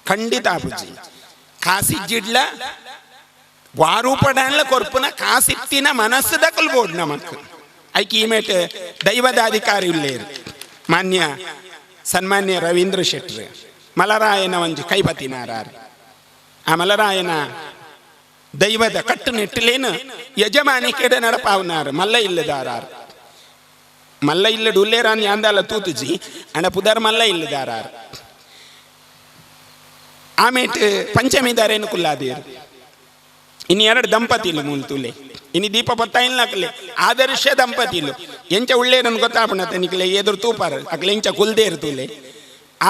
ಖಂಡಿತ ಆಬುಜಿ ಕಾಸಿಜ್ಜಿಡ್ಲ ವಾರೂಪಡಲ್ಲ ಕೊರ್ಪುನ ಕಾಸಿತ್ತಿನ ಮನಸ್ಸು ದಕಲ್ಬೋದು ನಮಕ್ ಐಕಿ ಈಮೇಟ್ ದೈವದ ಅಧಿಕಾರಿ ಉಳ್ಳೇರು ಮಾನ್ಯ ಸನ್ಮಾನ್ಯ ರವೀಂದ್ರ ಶೆಟ್ರು ಮಲರಾಯನ ಒಂಜಿ ಕೈಪತಿನಾರಾರು ಆ ಮಲರಾಯನ ದೈವದ ಕಟ್ಟುನಿಟ್ಟಲೇನು ಯಜಮಾನಿ ಕೆಡ ನಡಪಾವನಾರು ಮಲ್ಲ ಇಲ್ಲದಾರಾರು ಮಲ್ಲ ಇಲ್ಲಡು ಉಲ್ಲೇರಾನ್ ಯಾಂದಾಲ ತೂತುಜಿ ಅಣ್ಣ ಪುದರ್ ಮಲ್ಲ ಇಲ್ಲದಾರಾರು ಆಮೇಟ್ ಪಂಚಮಿದಾರೇನು ಕುಲ್ಲಾದೇರು ಇನ್ನು 2 ದಂಪತಿಲು ಮೂಲ ತುಲೆ ಇನ್ನು ದೀಪ ಪತ್ತಾಯಿಲ್ಲಾಕಲೆ ಆದರ್ಶ ದಂಪತಿಲು ಎಂಚ ಉಳ್ಳೇರನ್ನು ಗೊತ್ತಾಪಣತೆ ನಿಕ್ಲೆ ಎದುರು ತೂಪಾರ ಅಕ್ಲೆ ಎಂಚ ಕುಲ್ದೇರು ತುಲೆ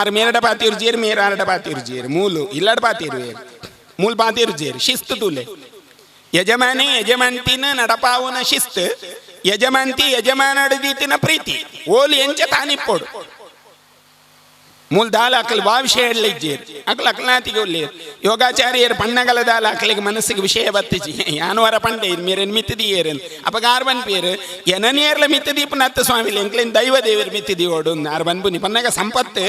6 ಮೇರಡ ಪಾತಿರು ಜೇರು ಮೇರ 2 ಪಾತಿರು ಜೇರು ಮೂಲು ಇಲ್ಲಡ ಪಾತಿರು ಮೂಲ ಪಾತಿರು ಜೇರು ಶಿಸ್ತು ತುಲೆ ಯಜಮಾನಿ ಯಜಮಾಂತಿನ ನಡಪಾವುನ ಶಿಸ್ತು ಯಜಮಾಂತಿ ಯಜಮಾನಡದೀತಿನ ಪ್ರೀತಿ ಓಲಿ ಎಂಚ ತಾನಿಪ್ಪೋಡು ಮೂಲ ದಾಲ ಅಕ್ಕಲ್ ಬಾ ವಿಷಯ ಇಜ್ಜೇರು ಅಕ್ಲ ಅಕ್ಲಾತಿಗೆ ಉಳ್ಳೇರು ಯೋಗಾಚಾರ್ಯರು ಪಣ್ಣಗಲ ದಾಲ ಅಕ್ಲಿಗೆ ಮನಸ್ಸಿಗೆ ವಿಷಯ ಬತ್ತಿಜಿ ಯಾನುವರ ಪಂಡೆ ಮೇರೇನು ಮಿತ್ತದಿ ಏರನ್ ಅಪ್ಪ ಆರ್ ಬನ್ಪೇರು ಎನನೇರ್ಲ ಮಿತ್ತದೀಪ ನತ್ತ ಸ್ವಾಮಿಲಿ ಎಂಕ್ಲೇನು ದೈವ ದೇವರು ಮಿತ್ತದಿ ಓಡು ಆರ್ ಬನ್ಬುನಿ ಪನ್ನಗ ಸಂಪತ್ತು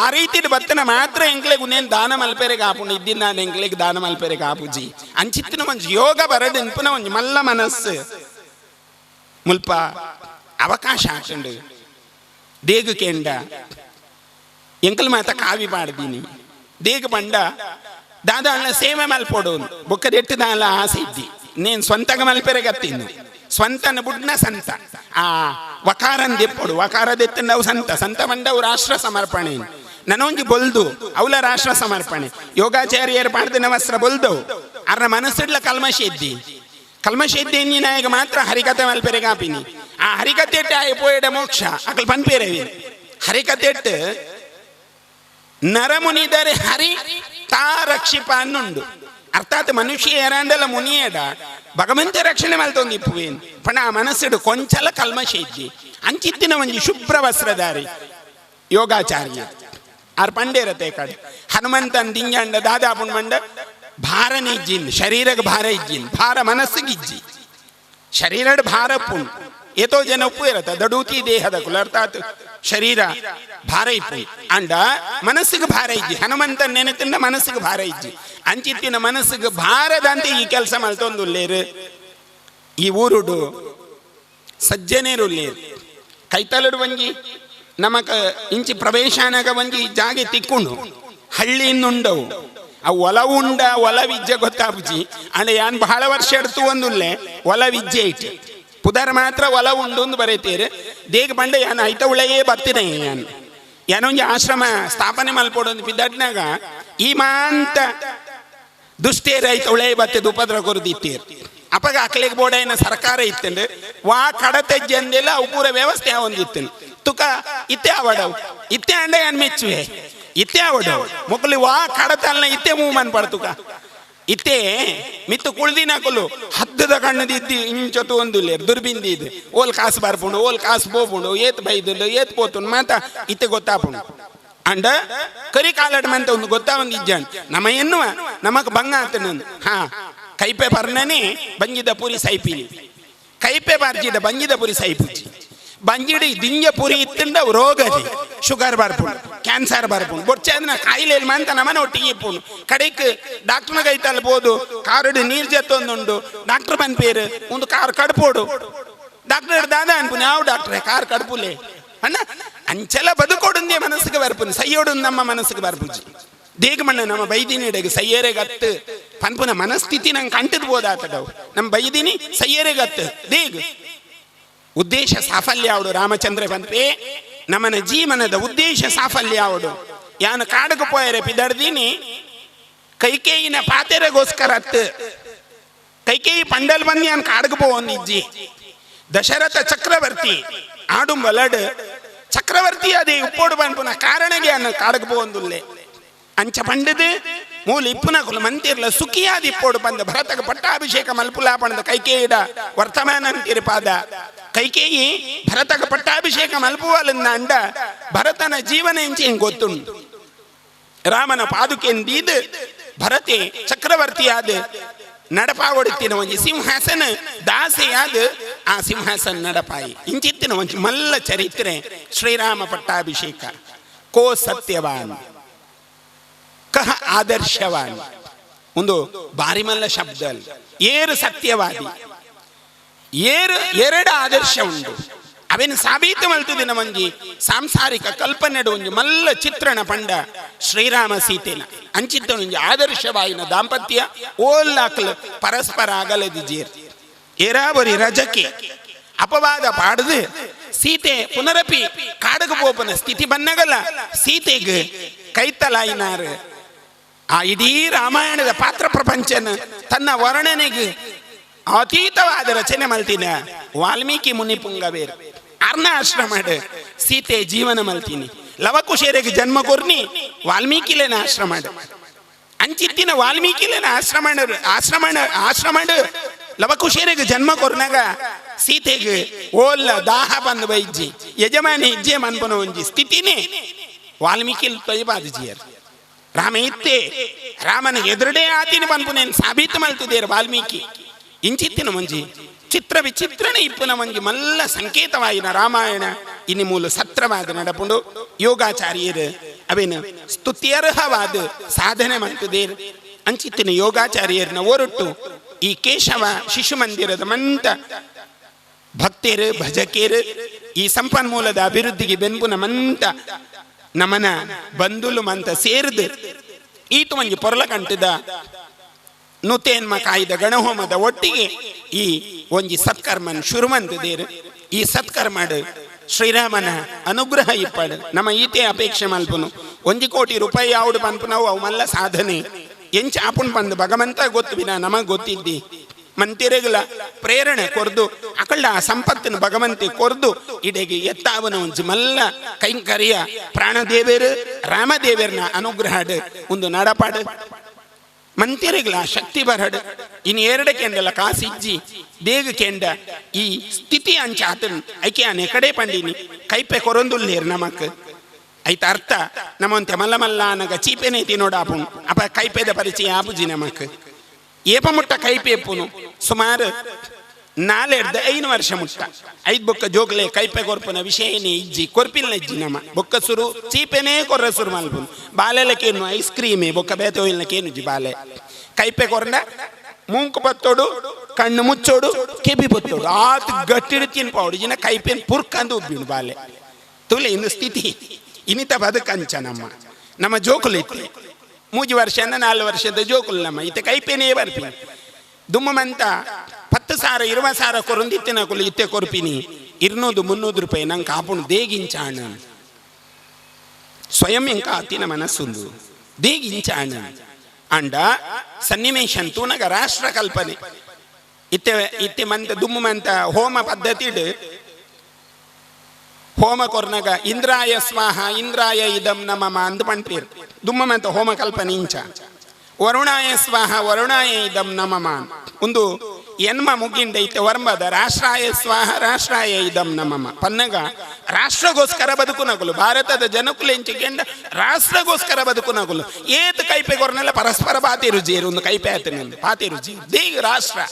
ಆ ರೀತಿ ಬತ್ತನ ಮಾತ್ರ ಎಂಕ್ಲೆಗೆ ಉನ್ನೇನು ದಾನ ಮಲ್ಪೆರೆಗೆ ಆಪುಂಡು ಇದ್ದಿನ ನಾನು ಎಂಕ್ಲೆಗೆ ದಾನ ಮಲ್ಪೆರೆಗೆ ಆಪುಜಿ ಅಂಚಿತ್ತಿನ ಒಂಜಿ ಯೋಗ ಬರಡು ಎನ್ಪುನ ಒಂಜಿ ಮಲ್ಲ ಮನಸ್ಸು ಮುಲ್ಪ ಅವಕಾಶ ಹಾಕೊಂಡು ದೇಗು ಕೆಂಡ ಎಂಕಲ್ ಮಾತ ಕಾವಿ ಪಾಡ್ದೀನಿ ದೇಗ ಬಂಡ ದಾದಾಳ ಸೇವೆ ಮಲ್ಪೋಡು ಬೊಕ್ಕದೆಟ್ಟು ದಾಲ ಆಸೆ ಇದ್ದಿ ನೇನು ಸ್ವಂತಗ ಮಲ್ಪೆರೆಗತ್ತೀನಿ ಸ್ವಂತನ ಬುಡ್ನ ಸಂತ ಆ ವಕಾರನ್ ದೆಪ್ಪೋಡು ವಕಾರದೆತ್ತಂಡು ಅವು ಸಂತ ಬಂಡವು ರಾಷ್ಟ್ರ ಸಮರ್ಪಣೆ ನನೊಂಜಿ ಬೊಲ್ದು ಅವಳ ರಾಷ್ಟ್ರ ಸಮರ್ಪಣೆ ಯೋಗಾಚಾರ್ಯರು ಪಾಡ್ದಿನ ವಸ್ತ್ರ ಬೊಲ್ದವು ಅರ್ನ ಮನಸ್ಸಿಡ್ಲ ಕಲ್ಮಶ ಇದ್ದಿ ನಾಯಕ ಮಾತ್ರ ಹರಿಕತೆ ಮಲ್ಪೆರೆಗೆ ಆಪಿನಿ ಆ ಹರಿಕತೆಟ್ಟು ಆಯ ಪೋಯಡ ಮೋಕ್ಷ ಅಕಲ್ ಪನ್ಪೇರೆವಿ ಹರಿಕತೆಟ್ಟು ನರಮುನಿದರೆ ಹರಿ ತಾ ರಕ್ಷಿಪ ಅನ್ನುಂಡು ಅರ್ಥಾತ್ ಮನುಷ್ಯ ಏರಾಂಡಲ ಮುನಿಯೇಡ ಭಗವಂತ ರಕ್ಷಣೆ ಮಲ್ತೊಂದು ಇಪ್ಪುವೇನು ಪಣ ಆ ಮನಸ್ಸಿಡು ಕೊಂಚಲ ಕಲ್ಮಶ ಇಜ್ಜಿ ಅಂಚಿತ್ತಿನ ಒಂಜಿ ಶುಭ್ರ ವಸ್ತ್ರಧಾರಿ ಯೋಗಾಚಾರ್ಯ ಆರ್ ಪಂಡೇರತೆ ಕಡೆ ಹನುಮಂತನ್ ದಿಂಜಂಡ ದಾದಾಪುನ್ ಮಂಡ ಭಾರನ ಇಜ್ಜಿನ್ ಶರೀರಕ್ಕೆ ಭಾರ ಇಜ್ಜಿನ್ ಭಾರ ಮನಸ್ಸಿಗೆ ಇಜ್ಜಿ ಶರೀರಡ್ ಭಾರ ಪುಣ್ ಏತೋ ಜನ ಉಪ್ಪು ಇರತ್ತ ದಡೂತಿ ದೇಹದ ಕುಲ ಅರ್ಥಾತ್ ಶರೀರ ಭಾರ ಇಪ್ಪು ಅಂಡ ಮನಸ್ಸಿಗೆ ಭಾರ ಇಜ್ಜಿ ಹನುಮಂತನ ನೆನೆತಿಂದ ಮನಸ್ಸಿಗೆ ಭಾರ ಇಜ್ಜಿ ಅಂಚಿತ್ತಿನ ಮನಸ್ಸಿಗೆ ಭಾರದಂತೆ ಈ ಕೆಲಸ ಮಲ್ತೊಂದುಲ್ಲೇರು ಈ ಊರುಡು ಸಜ್ಜನೇರುಲ್ಲೇರು ಕೈತಲಡು ಒಂಜಿ ನಮಕ ಇಂಚಿ ಪ್ರವೇಶಾನಾಗ ಒಂಜಿ ಜಾಗೆ ತಿಕ್ಕೊಂಡು ಹಳ್ಳಿಯಿಂದುಂಡವು ಆ ಒಲವುಂಡ ಒಲವಿಜ್ಜೆ ಗೊತ್ತಾಪುಜಿ ಅಂಡ ಯಾನ್ ಬಹಳ ವರ್ಷ ಎಡ್ತು ಒಂದುಲ್ಲೆ ಒಲವಿಜ್ಜೆ ಇಟ್ಟು ಪುದರ್ ಮಾತ್ರ ಒಲ ಉಂಡು ಒಂದು ಬರೀತೀರಿ ದೇಗ ಬಂಡೆ ಯಾನು ಐತ ಉಳೆಯೇ ಬರ್ತೀನಿ ಏನೊಂದು ಆಶ್ರಮ ಸ್ಥಾಪನೆ ಮಲ್ಪೋಡೊಂದು ಬಿದ್ದಡ್ನಾಗ ಈ ಮಾಂತ ದುಷ್ಟೇರು ಐತ ಉಳೆಯೇ ಬತ್ತಿದ್ದು ಉಪದ್ರ ಕೊರದಿತ್ತೀರಿ ಅಪಗ ಅಕ್ಲಿಗೆ ಬೋಡೈನ ಸರ್ಕಾರ ಇತ್ತಂಡು ವಾ ಕಡತೆಜ್ಜಿ ಅಂದೆಲ್ಲ ಅವು ಪೂರ ವ್ಯವಸ್ಥೆ ಒಂದಿತ್ತನು ತುಕ ಇತ್ತೆ ಅವಡವು ಇತ್ತೆ ಅಂಡೆ ಅನ್ ಮೆಚ್ಚುವೆ ಇತ್ತೆ ಅವಡವು ಮೊಕ್ಕಲಿ ವಾ ಕಡತಲ್ನ ಇತ್ತೆ ಮೂವ್ಮನ್ ಪಡ್ತುಕ ಇತ್ತೆ ಮಿತ್ತು ಕುಳ್ದಿನ ಕೊಲ್ಲು ಹದ್ದದ ಕಣ್ಣದಿದ್ದಿ ಇಂಚೊತ್ತು ಒಂದು ದುರ್ಬಿಂದಿ ಇದು ಓಲ್ ಕಾಸು ಬರ್ಪುಂಡು ಓಲ್ ಕಾಸು ಬೋಪುಂಡು ಏತ್ ಬೈದುಂಡು ಏತ್ ಪೋತುಂಡು ಮಾತ ಇತ್ತೆ ಗೊತ್ತಾಪುಂಡು ಅಂಡ ಕರಿ ಕಾಲಡ್ ಮಂತ ಒಂದು ಗೊತ್ತಾ ಒಂದು ಇಜ್ಜಾನ್ ನಮ್ಮ ಎನ್ನುವ ನಮಕ್ ಬಂಗ ಆತನ ಹಾ ಕೈಪೆ ಬರ್ನನೆ ಬಂಜಿದ ಪುರಿ ಸೈಪಿನಿ ಕೈಪೆ ಬಾರ್ಜಿದ ಬಂಜಿದ ಪುರಿ ಸೈಪುಜಿ ಬಂಜಿಡಿ ದಿಂಜ ಪುರಿ ಇತ್ತಂಡ ರೋಗದಿ ಶುಗರ್ ಬರ್ಪುಂಡು ಕ್ಯಾನ್ಸರ್ ಬರ್ಪುಂಡು ಬೊಚ್ಚೆ ಅದನ್ನ ಕಾಯಿಲೆ ಮಂತ ನಮ್ಮನ ಒಟ್ಟಿಗೆ ಇಪ್ಪುಂಡು ಕಡೆಕ್ ಡಾಕ್ಟರ್ನ ಕೈತಲ್ಲಿ ಬೋದು ಕಾರಡು ನೀರ್ ಜತ್ತೊಂದುಂಡು ಡಾಕ್ಟರ್ ಬಂದ್ ಪೇರು ಒಂದು ಕಾರ್ ಕಡ್ಪೋಡು ಡಾಕ್ಟರ್ ದಾದ ಅನ್ಪುನಿ ಯಾವ ಡಾಕ್ಟ್ರೆ ಕಾರ್ ಕಡ್ಪುಲೆ ಅಣ್ಣ ಅಂಚೆಲ್ಲ ಬದುಕೋಡುಂದೇ ಮನಸ್ಸಿಗೆ ಬರ್ಪುನಿ ಸೈಯೋಡು ನಮ್ಮ ಮನಸ್ಸಿಗೆ ಬರ್ಪುಜಿ ದೇಗ ಮಣ್ಣ ನಮ್ಮ ಬೈದಿನಿಡೆಗೆ ಸಯ್ಯರೆಗತ್ತು ಪನ್ಪುನ ಮನಸ್ಥಿತಿ ನಂಗೆ ಕಂಟದ್ ಬೋದಾತಡವು ನಮ್ಮ ಬೈದಿನಿ ಸಯ್ಯರೆಗತ್ತು ದೇಗ ಉದ್ದೇಶ ಸಾಫಲ್ಯ ಅವಡು ರಾಮಚಂದ್ರ ಪನ್ಪೆ ನಮ್ಮನ ಜೀವನದ ಉದ್ದೇಶ ಸಾಫಲ್ಯ ಅವಡು ಯಾನು ಕಾಡಕ್ಕೆ ಪೋಯರೆ ಪಿದರ್ದೀನಿ ಕೈಕೇಯಿನ ಪಾತೆರೆಗೋಸ್ಕರ ಅತ್ತು ಕೈಕೇಯಿ ಪಂಡಲ್ ಬಂದು ಯಾನು ಕಾಡಕ್ಕೆ ಪೋವೊಂದಿಜ್ಜಿ ದಶರಥ ಚಕ್ರವರ್ತಿ ಆಡುಂಬಲಡ್ ಚಕ್ರವರ್ತಿ ಅದೇ ಉಪ್ಪೋಡು ಪನ್ಪುನ ಕಾರಣಗೆ ಅನ್ನ ಕಾಡಕ್ಕೆ ಪೋವೊಂದುಲ್ಲೆ ಅಂಚ ಪಂಡದು ಮೂಲ ಇಪ್ಪುನ ಕುಲ ಮಂತಿರ್ಲ ಸುಖಿಯಾದ ಇಪ್ಪೋಡು ಬಂದ ಭರತಗ ಪಟ್ಟಾಭಿಷೇಕ ಮಲ್ಪುಲಾ ಪಣದ ಕೈಕೇಯಿಡ ವರ್ತಮಾನ ಅಂತಿರು ಪಾದ ಕೈಕೇಯಿ ಭರತಗ ಪಟ್ಟಾಭಿಷೇಕ ಮಲ್ಪುವಲನ್ನ ಅಂಡ ಭರತನ ಜೀವನ ಎಂಚಿ ಹೆಂಗೆ ಗೊತ್ತುಂಟು ರಾಮನ ಪಾದುಕೆಂದೀದ್ ಭರತೆ ಚಕ್ರವರ್ತಿಯಾದ ನಡಪಾವಡುತ್ತಿನ ಒಂಜಿ ಸಿಂಹಾಸನ ದಾಸೆಯಾದ ಆ ಸಿಂಹಾಸನ ನಡಪಾಯಿ ಇಂಚಿತ್ತಿನ ಒಂಜಿ ಮಲ್ಲ ಚರಿತ್ರೆ ಶ್ರೀರಾಮ ಪಟ್ಟಾಭಿಷೇಕ ಕೋ ಸತ್ಯವಾನ್ ಕಹ ಆದರ್ಶವಾನ್ ಒಂದು ಬಾರಿ ಮಲ್ಲ ಶಬ್ದ ಏರು ಸತ್ಯವಾದಿ ಏರು ಎರಡು ಆದರ್ಶ ಉಂಟು ಅವೇನು ಸಾಬೀತು ಮಲ್ತುದಿನ ಒಂಜಿ ಸಾಂಸಾರಿಕ ಕಲ್ಪನೆಡು ಒಂಜಿ ಮಲ್ಲ ಚಿತ್ರಣ ಪಂಡ ಶ್ರೀರಾಮ ಸೀತೆನ ಅಂಚಿತ್ತ ಒಂಜಿ ಆದರ್ಶವಾಯಿನ ದಾಂಪತ್ಯ ಓಲ್ಲಾಕ್ಲು ಪರಸ್ಪರ ಅಗಲದಿಜೇರ್ ಏರಾಬರಿ ರಜಕ್ಕೆ ಅಪವಾದ ಪಾಡದು ಸೀತೆ ಪುನರಪಿ ಕಾಡಗ ಪೋಪನ ಸ್ಥಿತಿ ಬನ್ನಗಲ್ಲ ಸೀತೆಗೆ ಕೈತಲಾಯಿನಾರು ಆ ಇಡೀ ರಾಮಾಯಣದ ಪಾತ್ರ ಪ್ರಪಂಚನ ತನ್ನ ವರ್ಣನೆಗೆ ಅತೀತವಾದ ರಚನೆ ಮಲ್ತಿನ ವಾಲ್ಮೀಕಿ ಮುನಿ ಪುಂಗವೇರ್ ಅರ್ಣ ಆಶ್ರಮ ಸೀತೆ ಜೀವನ ಮಲ್ತೀನಿ ಲವಕುಶೇರಿಗೆ ಜನ್ಮ ಕೊರ್ನಿ ವಾಲ್ಮೀಕಿಲೇನ ಆಶ್ರಮ ಅಂಚಿತ್ತಿನ ವಾಲ್ಮೀಕಿಲೇನ ಆಶ್ರಮ ಲವಕುಶೇರಿಗೆ ಜನ್ಮ ಕೊರ್ನಾಗ ಸೀತೆಗೆ ಓಲ್ಲ ದಾಹ ಬಂದು ಬೈಜ್ಜಿ ಯಜಮಾನಿ ಇಜ್ಜೆ ಮನ್ಪನ ಒಂಜಿ ಸ್ಥಿತಿನೇ ವಾಲ್ಮೀಕಿ ತೊಯ್ಬಾದಿಜಿಯರ್ ರಾಮ ಇತ್ತೆ ರಾಮನ ಎದುರುಡೇ ಆತಿನ ಪನ್ಪುನೇನು ಸಾಬೀತು ಮಲ್ತುದೇರು ವಾಲ್ಮೀಕಿ ಇಂಚಿತ್ತಿನ ಮಂಜಿ ಚಿತ್ರ ವಿಚಿತ್ರಣ ಇಪ್ಪುನ ಮಂಜಿ ಮಲ್ಲ ಸಂಕೇತವಾಯಿನ ರಾಮಾಯಣ ಇನ್ನು ಮೂಲ ಸತ್ರವಾದ ನಡಪುಂಡು ಯೋಗಾಚಾರ್ಯರು ಅವೇನು ಸ್ತುತ್ಯರ್ಹವಾದ ಸಾಧನೆ ಮಲ್ತುದೇರು ಅಂಚಿತ್ತಿನ ಯೋಗಾಚಾರ್ಯರನ್ನ ಹೊರಟು ಈ ಕೇಶವ ಶಿಶು ಮಂದಿರದ ಮಂತ ಭಕ್ತರು ಭಜಕೇರು ಈ ಸಂಪನ್ಮೂಲದ ಅಭಿವೃದ್ಧಿಗೆ ಬೆಂಬುನ ಮಂತ ನಮನ ಬಂಧುಲು ಮಂತ ಸೇರಿದು ಈತು ಮಂಜಿ ಪೊರ್ಲ ಕಂಟದ ನುತೇನ್ಮ ಕಾಯ್ದ ಗಣಹೋಮದ ಒಟ್ಟಿಗೆ ಈ ಒಂಜಿ ಸತ್ಕರ್ಮನ್ ಶುರುವಂತದೇರು ಈ ಸತ್ಕರ್ಮಡ್ ಶ್ರೀರಾಮನ ಅನುಗ್ರಹ ಇಪ್ಪಡು ನಮ್ಮ ಈತೆ ಅಪೇಕ್ಷೆ ಮಲ್ಪುನು 1 ಕೋಟಿ ರೂಪಾಯಿ ಯಾವುದು ಪನ್ಪುನವು ಅವು ಮಲ್ಲ ಸಾಧನೆ ಎಂಚ ಆಪುಣ್ ಬಂದು ಭಗವಂತ ಗೊತ್ತು ವಿನ ನಮಗ್ ಗೊತ್ತಿದ್ದಿ ಮಂತಿರೆಗಳ ಪ್ರೇರಣೆ ಕೊರ್ದು ಅಕಳ್ಳ ಆ ಸಂಪತ್ತಿನ ಭಗವಂತಿ ಕೊರ್ದು ಇಡೆಗೆ ಎತ್ತಾವನ ಒಂಜಿ ಮಲ್ಲ ಕೈಂಕರ್ಯ ಪ್ರಾಣದೇವೇರು ರಾಮದೇವೇರ್ನ ಅನುಗ್ರಹ ಒಂದು ನಡಪಾಡು ಮಂತಿರೆಗಳ ಶಕ್ತಿ ಬರಡು ಇನ್ನು ಎರಡು ಕೆಂಡಲ ಕಾಸಿಜ್ಜಿ ದೇಗ ಕೆಂಡ ಈ ಸ್ಥಿತಿ ಅಂಚ ಆತನ್ ಐಕೆ ಆ ನೆಕಡೆ ಪಂಡಿನಿ ಕೈಪೆ ಕೊರೊಂದುಲ್ಲೇರು ನಮಕ್ ಐತ ಅರ್ಥ ನಮ್ಮಂತೆ ಮಲ್ಲ ಮಲ್ಲ ನಗ ಚೀಪೆನೆ ತಿನ್ನೋಡಾಪುಣ್ ಅಪ ಕೈಪೆದ ಪರಿಚಯ ಆಪುಜಿ ನಮಕ್ ಏಪ ಮುಟ್ಟ ಕೈಪೆ ಎಪ್ಪುನು ಸುಮಾರು 4-5 ವರ್ಷ ಮುಟ್ಟ 5 ಬೊಕ್ಕ ಜೋಗ್ಲೆ ಕೈಪೆ ಕೊರ್ಪುನ ವಿಷಯನೇ ಇಜ್ಜಿ ಕೊರ್ಪಿಲ್ನ ಇಜ್ಜಿ ನಮ್ಮ ಬೊಕ್ಕ ಸುರು ಚೀಪೆನೇ ಕೊರ್ರ ಸುರು ಮಲ್ಪುನು ಬಾಲೆಲಕೇನು ಐಸ್ ಕ್ರೀಮೇ ಬೊಕ್ಕ ಬೇತೋಯಿಲ್ನಕೇನು ಜಿ ಬಾಲೆ ಕೈಪೆ ಕೊರ್ನ ಮೂಂಕು ಬತ್ತೋಡು ಕಣ್ಣು ಮುಚ್ಚೋಡು ಕೆಬಿ ಬತ್ತೋಡು ಆತ ಗಟ್ಟಿಡು ತಿನ್ಪೋಡು ಜಿನ ಕೈಪೆನ್ ಪುರ್ಕಂದು ಉಬ್ಬಿಡು ಬಾಲೆ ತುಲೆ ಇನ್ನು ಸ್ಥಿತಿ ಇನ್ನಿತ ಬದುಕಂಚ ನಮ್ಮ ಜೋಕುಲು ಇತ್ತೆ 3 ವರ್ಷದಿಂದ 4 ವರ್ಷದ ಜೋಕುಲು ನಮ್ಮ ಇತ್ತೆ ಕೈಪೇನೇ ಬರ್ಪಿನಿ ದುಮ್ಮಂತ 10,000 20,000 ಕೊರೊಂದಿತ್ತಿನ ಕುಲು ಇತ್ತೆ ಕೊರ್ಪಿನಿ 200-300 ರೂಪಾಯಿ ನಂಗೆ ಕಾಪುಣು ದೇಗಿಂಚಾಣ ಸ್ವಯಂ ಎಂಕ ಆತಿನ ಮನಸ್ಸುಂದು ದೇಗಿಂಚಾಣ ಅಂಡ ಸನ್ನಿವೇಶ ಅಂತೂ ನಗ ರಾಷ್ಟ್ರ ಕಲ್ಪನೆ ಇತ್ತೆ ಮಂತ ದುಮ್ಮು ಮಂತ ಹೋಮ ಪದ್ಧತಿ ಹೋಮ ಕೊರ್ನಗ ಇಂದ್ರಾಯ ಸ್ವಾಹ ಇಂದ್ರಾಯ ಇದಂ ನಮಮ ಅಂದು ಪಂಪೀರ್ ದುಮ್ಮ ಮಂತ ಹೋಮ ಕಲ್ಪನೆ ಇಂಚ ವರುಣಾಯ ಸ್ವಾಹ ವರುಣಾಯ ಇದಂ ನಮಮ ಒಂದು ಎನ್ಮ ಮುಗಿಂಡ ಇತ್ತೆ ವರ್ಮದ ರಾಷ್ಟ್ರಾಯ ಸ್ವಾಹ ರಾಷ್ಟ್ರಾಯ ಇದಂ ನಮಮ ಪನ್ನಗ ರಾಷ್ಟ್ರಗೋಸ್ಕರ ಬದುಕುನಗುಲು ಭಾರತದ ಜನಕುಲು ಎಂಚಿಕೆಂಡ ರಾಷ್ಟ್ರಗೋಸ್ಕರ ಬದುಕುನಗುಲು ಏತ್ ಕೈಪೆ ಕೊರ್ನೆಲ್ಲ ಪರಸ್ಪರ ಪಾತಿರು ಜೇರು ಒಂದು ಕೈಪೆ ಆತನಲ್ಲಿ ಪಾತಿರು ಜೇರು ದೀಗ ರಾಷ್ಟ್ರ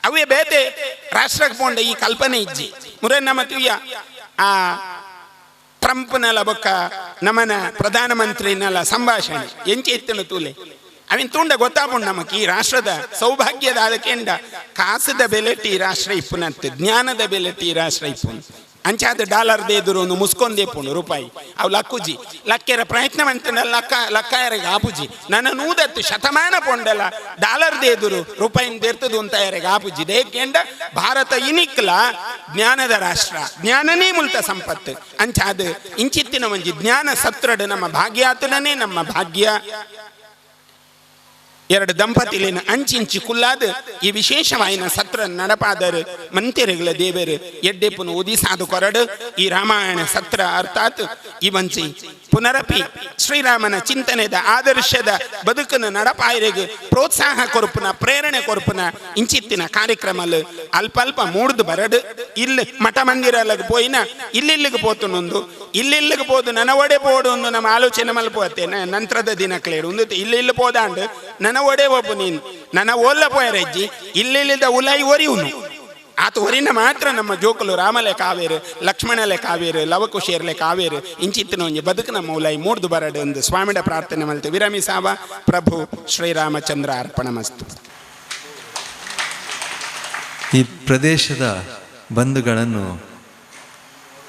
ಅವೇ ಬೇತೆ ರಾಷ್ಟ್ರಕ್ಕೆ ಪೋಂಡ ಈ ಕಲ್ಪನೆ ಇಜ್ಜಿ ಮುರೇ ನಮ್ಮ ತಿವಿಯ ಆ ಟ್ರಂಪ್ನೆಲ್ಲ ಬೊಕ್ಕ ನಮ್ಮನ ಪ್ರಧಾನಮಂತ್ರಿನೆಲ್ಲ ಸಂಭಾಷಣೆ ಎಂಚೆ ಎತ್ತನ ತೂಲೆ ಅವಿನ ತುಂಡ ಗೊತ್ತಾಪುಂಡು ನಮಕ್ ಈ ರಾಷ್ಟ್ರದ ಸೌಭಾಗ್ಯದ ಅದಕ್ಕೆಂಡ ಕಾಸದ ಬೆಲೆ ಈ ರಾಷ್ಟ್ರ ಇಪ್ಪುನಂತೆ ಜ್ಞಾನದ ಬೆಲೆ ಈ ರಾಷ್ಟ್ರ ಇಪ್ಪುನು ಅಂಚಾದ ಡಾಲರ್ ದೇದುರು ಒಂದು ಮುಸ್ಕೊಂದೇ ಪುಣು ರೂಪಾಯಿ ಅವು ಲಕ್ಕುಜಿ ಲಕ್ಕೆರ ಪ್ರಯತ್ನ ಮಂತನ ಲಕ್ಕಾಯರಿಗೆ ಆಪುಜಿ ನನ್ನ ನೂದತ್ತು ಶತಮಾನ ಪೊಂಡಲ್ಲ ಡಾಲರ್ ದೇದುರು ರೂಪಾಯಿನ ದೇರ್ತದು ಅಂತ ಯಾರಿಗೆ ಆಪುಜಿ ದೇಕೆಂಡ ಭಾರತ ಇನಿಕ್ಲ ಜ್ಞಾನದ ರಾಷ್ಟ್ರ ಜ್ಞಾನನೇ ಮುಲ್ತ ಸಂಪತ್ತು ಅಂಚಾದ ಇಂಚಿತ್ತಿನ ಮಂಜಿ ಜ್ಞಾನ ಸತ್ರಡ್ ನಮ್ಮ ಭಾಗ್ಯಾತನೇ ನಮ್ಮ ಭಾಗ್ಯ ಎರಡು ದಂಪತಿಲಿನ ಅಂಚಿಂಚಿ ಕುಲ್ಲಾದ ಈ ವಿಶೇಷವಾಯಿನ ಸತ್ರ ನಡಪಾದರು ಮಂತ್ರಿಗಳ ದೇವರು ಎಡ್ಡೆಪ್ಪನು ಉದಿಸಾದು ಕೊರಡು ಈ ರಾಮಾಯಣ ಸತ್ರ ಅರ್ಥಾತ್ ಈ ಮಂಚಿ ಪುನರಪಿ ಶ್ರೀರಾಮನ ಚಿಂತನೆದ ಆದರ್ಶದ ಬದುಕನ್ನು ನಡಪಾಯರಿಗೆ ಪ್ರೋತ್ಸಾಹ ಕೊರುಪುನ ಪ್ರೇರಣೆ ಕೊರುಪುನ ಇಂಚಿತ್ತಿನ ಕಾರ್ಯಕ್ರಮಲು ಅಲ್ಪ ಮೂಡ್ದು ಬರಡು ಇಲ್ಲಿ ಮಠ ಮಂದಿರಲ್ಲಿಗೆ ಪೋಯಿನ ಇಲ್ಲಿಗೆ ಪೋತುನೊಂದು ಇಲ್ಲಿಗೆ ಪೋದು ನನ್ನ ಒಡೆ ಪೋಡು ಒಂದು ನಮ್ಮ ಆಲೋಚನೆ ಮಲ್ಪೋತೆ ನಂತರದ ದಿನಕ್ಲೇಡು ಒಂದು ಇಲ್ಲಿ ಪೋದಾಂಡು ನನ್ನ ಒಡೆ ಒಬ್ಬು ನೀನು ನನ್ನ ಓಲ್ಲ ಪೋಯರಜ್ಜಿ ಇಲ್ಲಿಲ್ಲದ ಉಲಾಯಿ ಒರಿಯುನು ಆತ ಹೊರಿನ ಮಾತ್ರ ನಮ್ಮ ಜೋಕುಲು ರಾಮಲೆ ಕಾವೇರು ಲಕ್ಷ್ಮಣಲೆ ಕಾವೇರು ಲವಕುಶೇರ್ಲೆ ಕಾವೇರು ಇಂಚಿತ್ತಿನ ಒಂಜಿ ಬದುಕು ನಮ್ಮ ಉಲಾಯಿ ಮೂಡ್ದು ಬರಡು ಒಂದು ಸ್ವಾಮಿಡ ಪ್ರಾರ್ಥನೆ ಮಲ್ತು ವಿರಮಿಸಾವ ಪ್ರಭು ಶ್ರೀರಾಮಚಂದ್ರ ಅರ್ಪಣಮಸ್ತು. ಈ ಪ್ರದೇಶದ ಬಂಧುಗಳನ್ನು,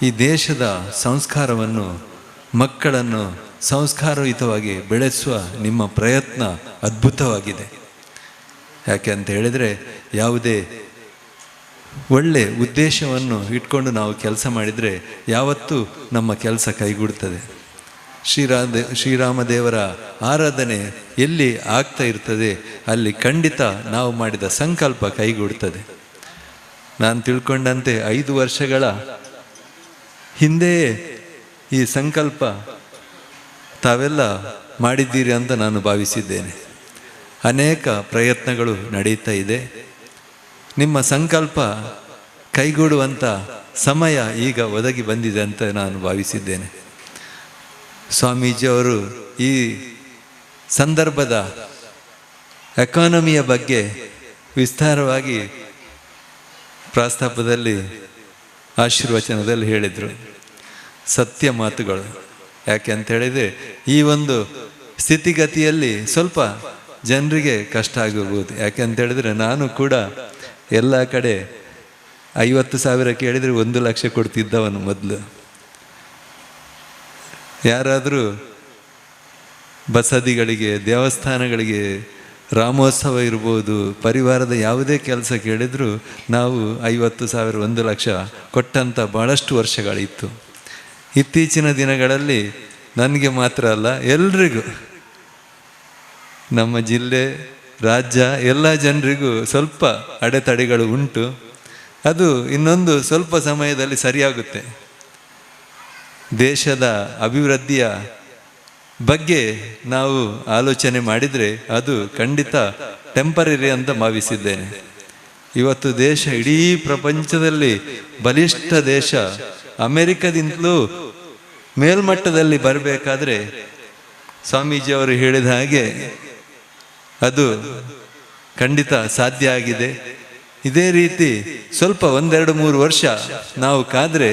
ಈ ದೇಶದ ಸಂಸ್ಕಾರವನ್ನು, ಮಕ್ಕಳನ್ನು ಸಂಸ್ಕಾರಯುತವಾಗಿ ಬೆಳೆಸುವ ನಿಮ್ಮ ಪ್ರಯತ್ನ ಅದ್ಭುತವಾಗಿದೆ. ಯಾಕೆ ಅಂತ ಹೇಳಿದರೆ, ಯಾವುದೇ ಒಳ್ಳೆ ಉದ್ದೇಶವನ್ನು ಇಟ್ಕೊಂಡು ನಾವು ಕೆಲಸ ಮಾಡಿದರೆ ಯಾವತ್ತೂ ನಮ್ಮ ಕೆಲಸ ಕೈಗೂಡುತ್ತದೆ. ಶ್ರೀರಾಮದೇವರ ಆರಾಧನೆ ಎಲ್ಲಿ ಆಗ್ತಾ ಇರ್ತದೆ ಅಲ್ಲಿ ಖಂಡಿತ ನಾವು ಮಾಡಿದ ಸಂಕಲ್ಪ ಕೈಗೂಡುತ್ತದೆ. ನಾನು ತಿಳ್ಕೊಂಡಂತೆ 5 ವರ್ಷಗಳ ಹಿಂದೆಯೇ ಈ ಸಂಕಲ್ಪ ತಾವೆಲ್ಲ ಮಾಡಿದ್ದೀರಿ ಅಂತ ನಾನು ಭಾವಿಸಿದ್ದೇನೆ. ಅನೇಕ ಪ್ರಯತ್ನಗಳು ನಡೀತಾ ಇದೆ. ನಿಮ್ಮ ಸಂಕಲ್ಪ ಕೈಗೂಡುವಂಥ ಸಮಯ ಈಗ ಒದಗಿ ಬಂದಿದೆ ಅಂತ ನಾನು ಭಾವಿಸಿದ್ದೇನೆ. ಸ್ವಾಮೀಜಿಯವರು ಈ ಸಂದರ್ಭದ ಎಕಾನಮಿಯ ಬಗ್ಗೆ ವಿಸ್ತಾರವಾಗಿ ಪ್ರಾಸ್ತಾಪದಲ್ಲಿ ಆಶೀರ್ವಚನದಲ್ಲಿ ಹೇಳಿದರು. ಸತ್ಯ ಮಾತುಗಳು. ಯಾಕೆ ಅಂತ ಹೇಳಿದರೆ, ಈ ಒಂದು ಸ್ಥಿತಿಗತಿಯಲ್ಲಿ ಸ್ವಲ್ಪ ಜನರಿಗೆ ಕಷ್ಟ ಆಗಬಹುದು. ಯಾಕೆ ಅಂತ ಹೇಳಿದರೆ, ನಾನು ಕೂಡ ಎಲ್ಲ ಕಡೆ 50,000 ಕೇಳಿದರೆ 1 ಲಕ್ಷ ಕೊಡ್ತಿದ್ದವನು ಮೊದಲು. ಯಾರಾದರೂ ಬಸದಿಗಳಿಗೆ, ದೇವಸ್ಥಾನಗಳಿಗೆ, ರಾಮೋತ್ಸವ ಇರ್ಬೋದು, ಪರಿವಾರದ ಯಾವುದೇ ಕೆಲಸ ಕೇಳಿದರೂ ನಾವು 50,000 1 ಲಕ್ಷ ಕೊಟ್ಟಂಥ ಭಾಳಷ್ಟು ವರ್ಷಗಳಿತ್ತು. ಇತ್ತೀಚಿನ ದಿನಗಳಲ್ಲಿ ನನಗೆ ಮಾತ್ರ ಅಲ್ಲ, ಎಲ್ರಿಗೂ, ನಮ್ಮ ಜಿಲ್ಲೆ, ರಾಜ್ಯ, ಎಲ್ಲ ಜನರಿಗೂ ಸ್ವಲ್ಪ ಅಡೆತಡೆಗಳು ಉಂಟು. ಅದು ಇನ್ನೊಂದು ಸ್ವಲ್ಪ ಸಮಯದಲ್ಲಿ ಸರಿಯಾಗುತ್ತೆ. ದೇಶದ ಅಭಿವೃದ್ಧಿಯ ಬಗ್ಗೆ ನಾವು ಆಲೋಚನೆ ಮಾಡಿದರೆ ಅದು ಖಂಡಿತ ಟೆಂಪರರಿ ಅಂತ ಭಾವಿಸಿದ್ದೇನೆ. ಇವತ್ತು ದೇಶ ಇಡೀ ಪ್ರಪಂಚದಲ್ಲಿ ಬಲಿಷ್ಠ ದೇಶ, ಅಮೆರಿಕದಿಂದಲೂ ಮೇಲ್ಮಟ್ಟದಲ್ಲಿ ಬರಬೇಕಾದ್ರೆ ಸ್ವಾಮೀಜಿಯವರು ಹೇಳಿದ ಹಾಗೆ ಅದು ಖಂಡಿತ ಸಾಧ್ಯ ಆಗಿದೆ. ಇದೇ ರೀತಿ ಸ್ವಲ್ಪ 1-2-3 ವರ್ಷ ನಾವು ಕಾದರೆ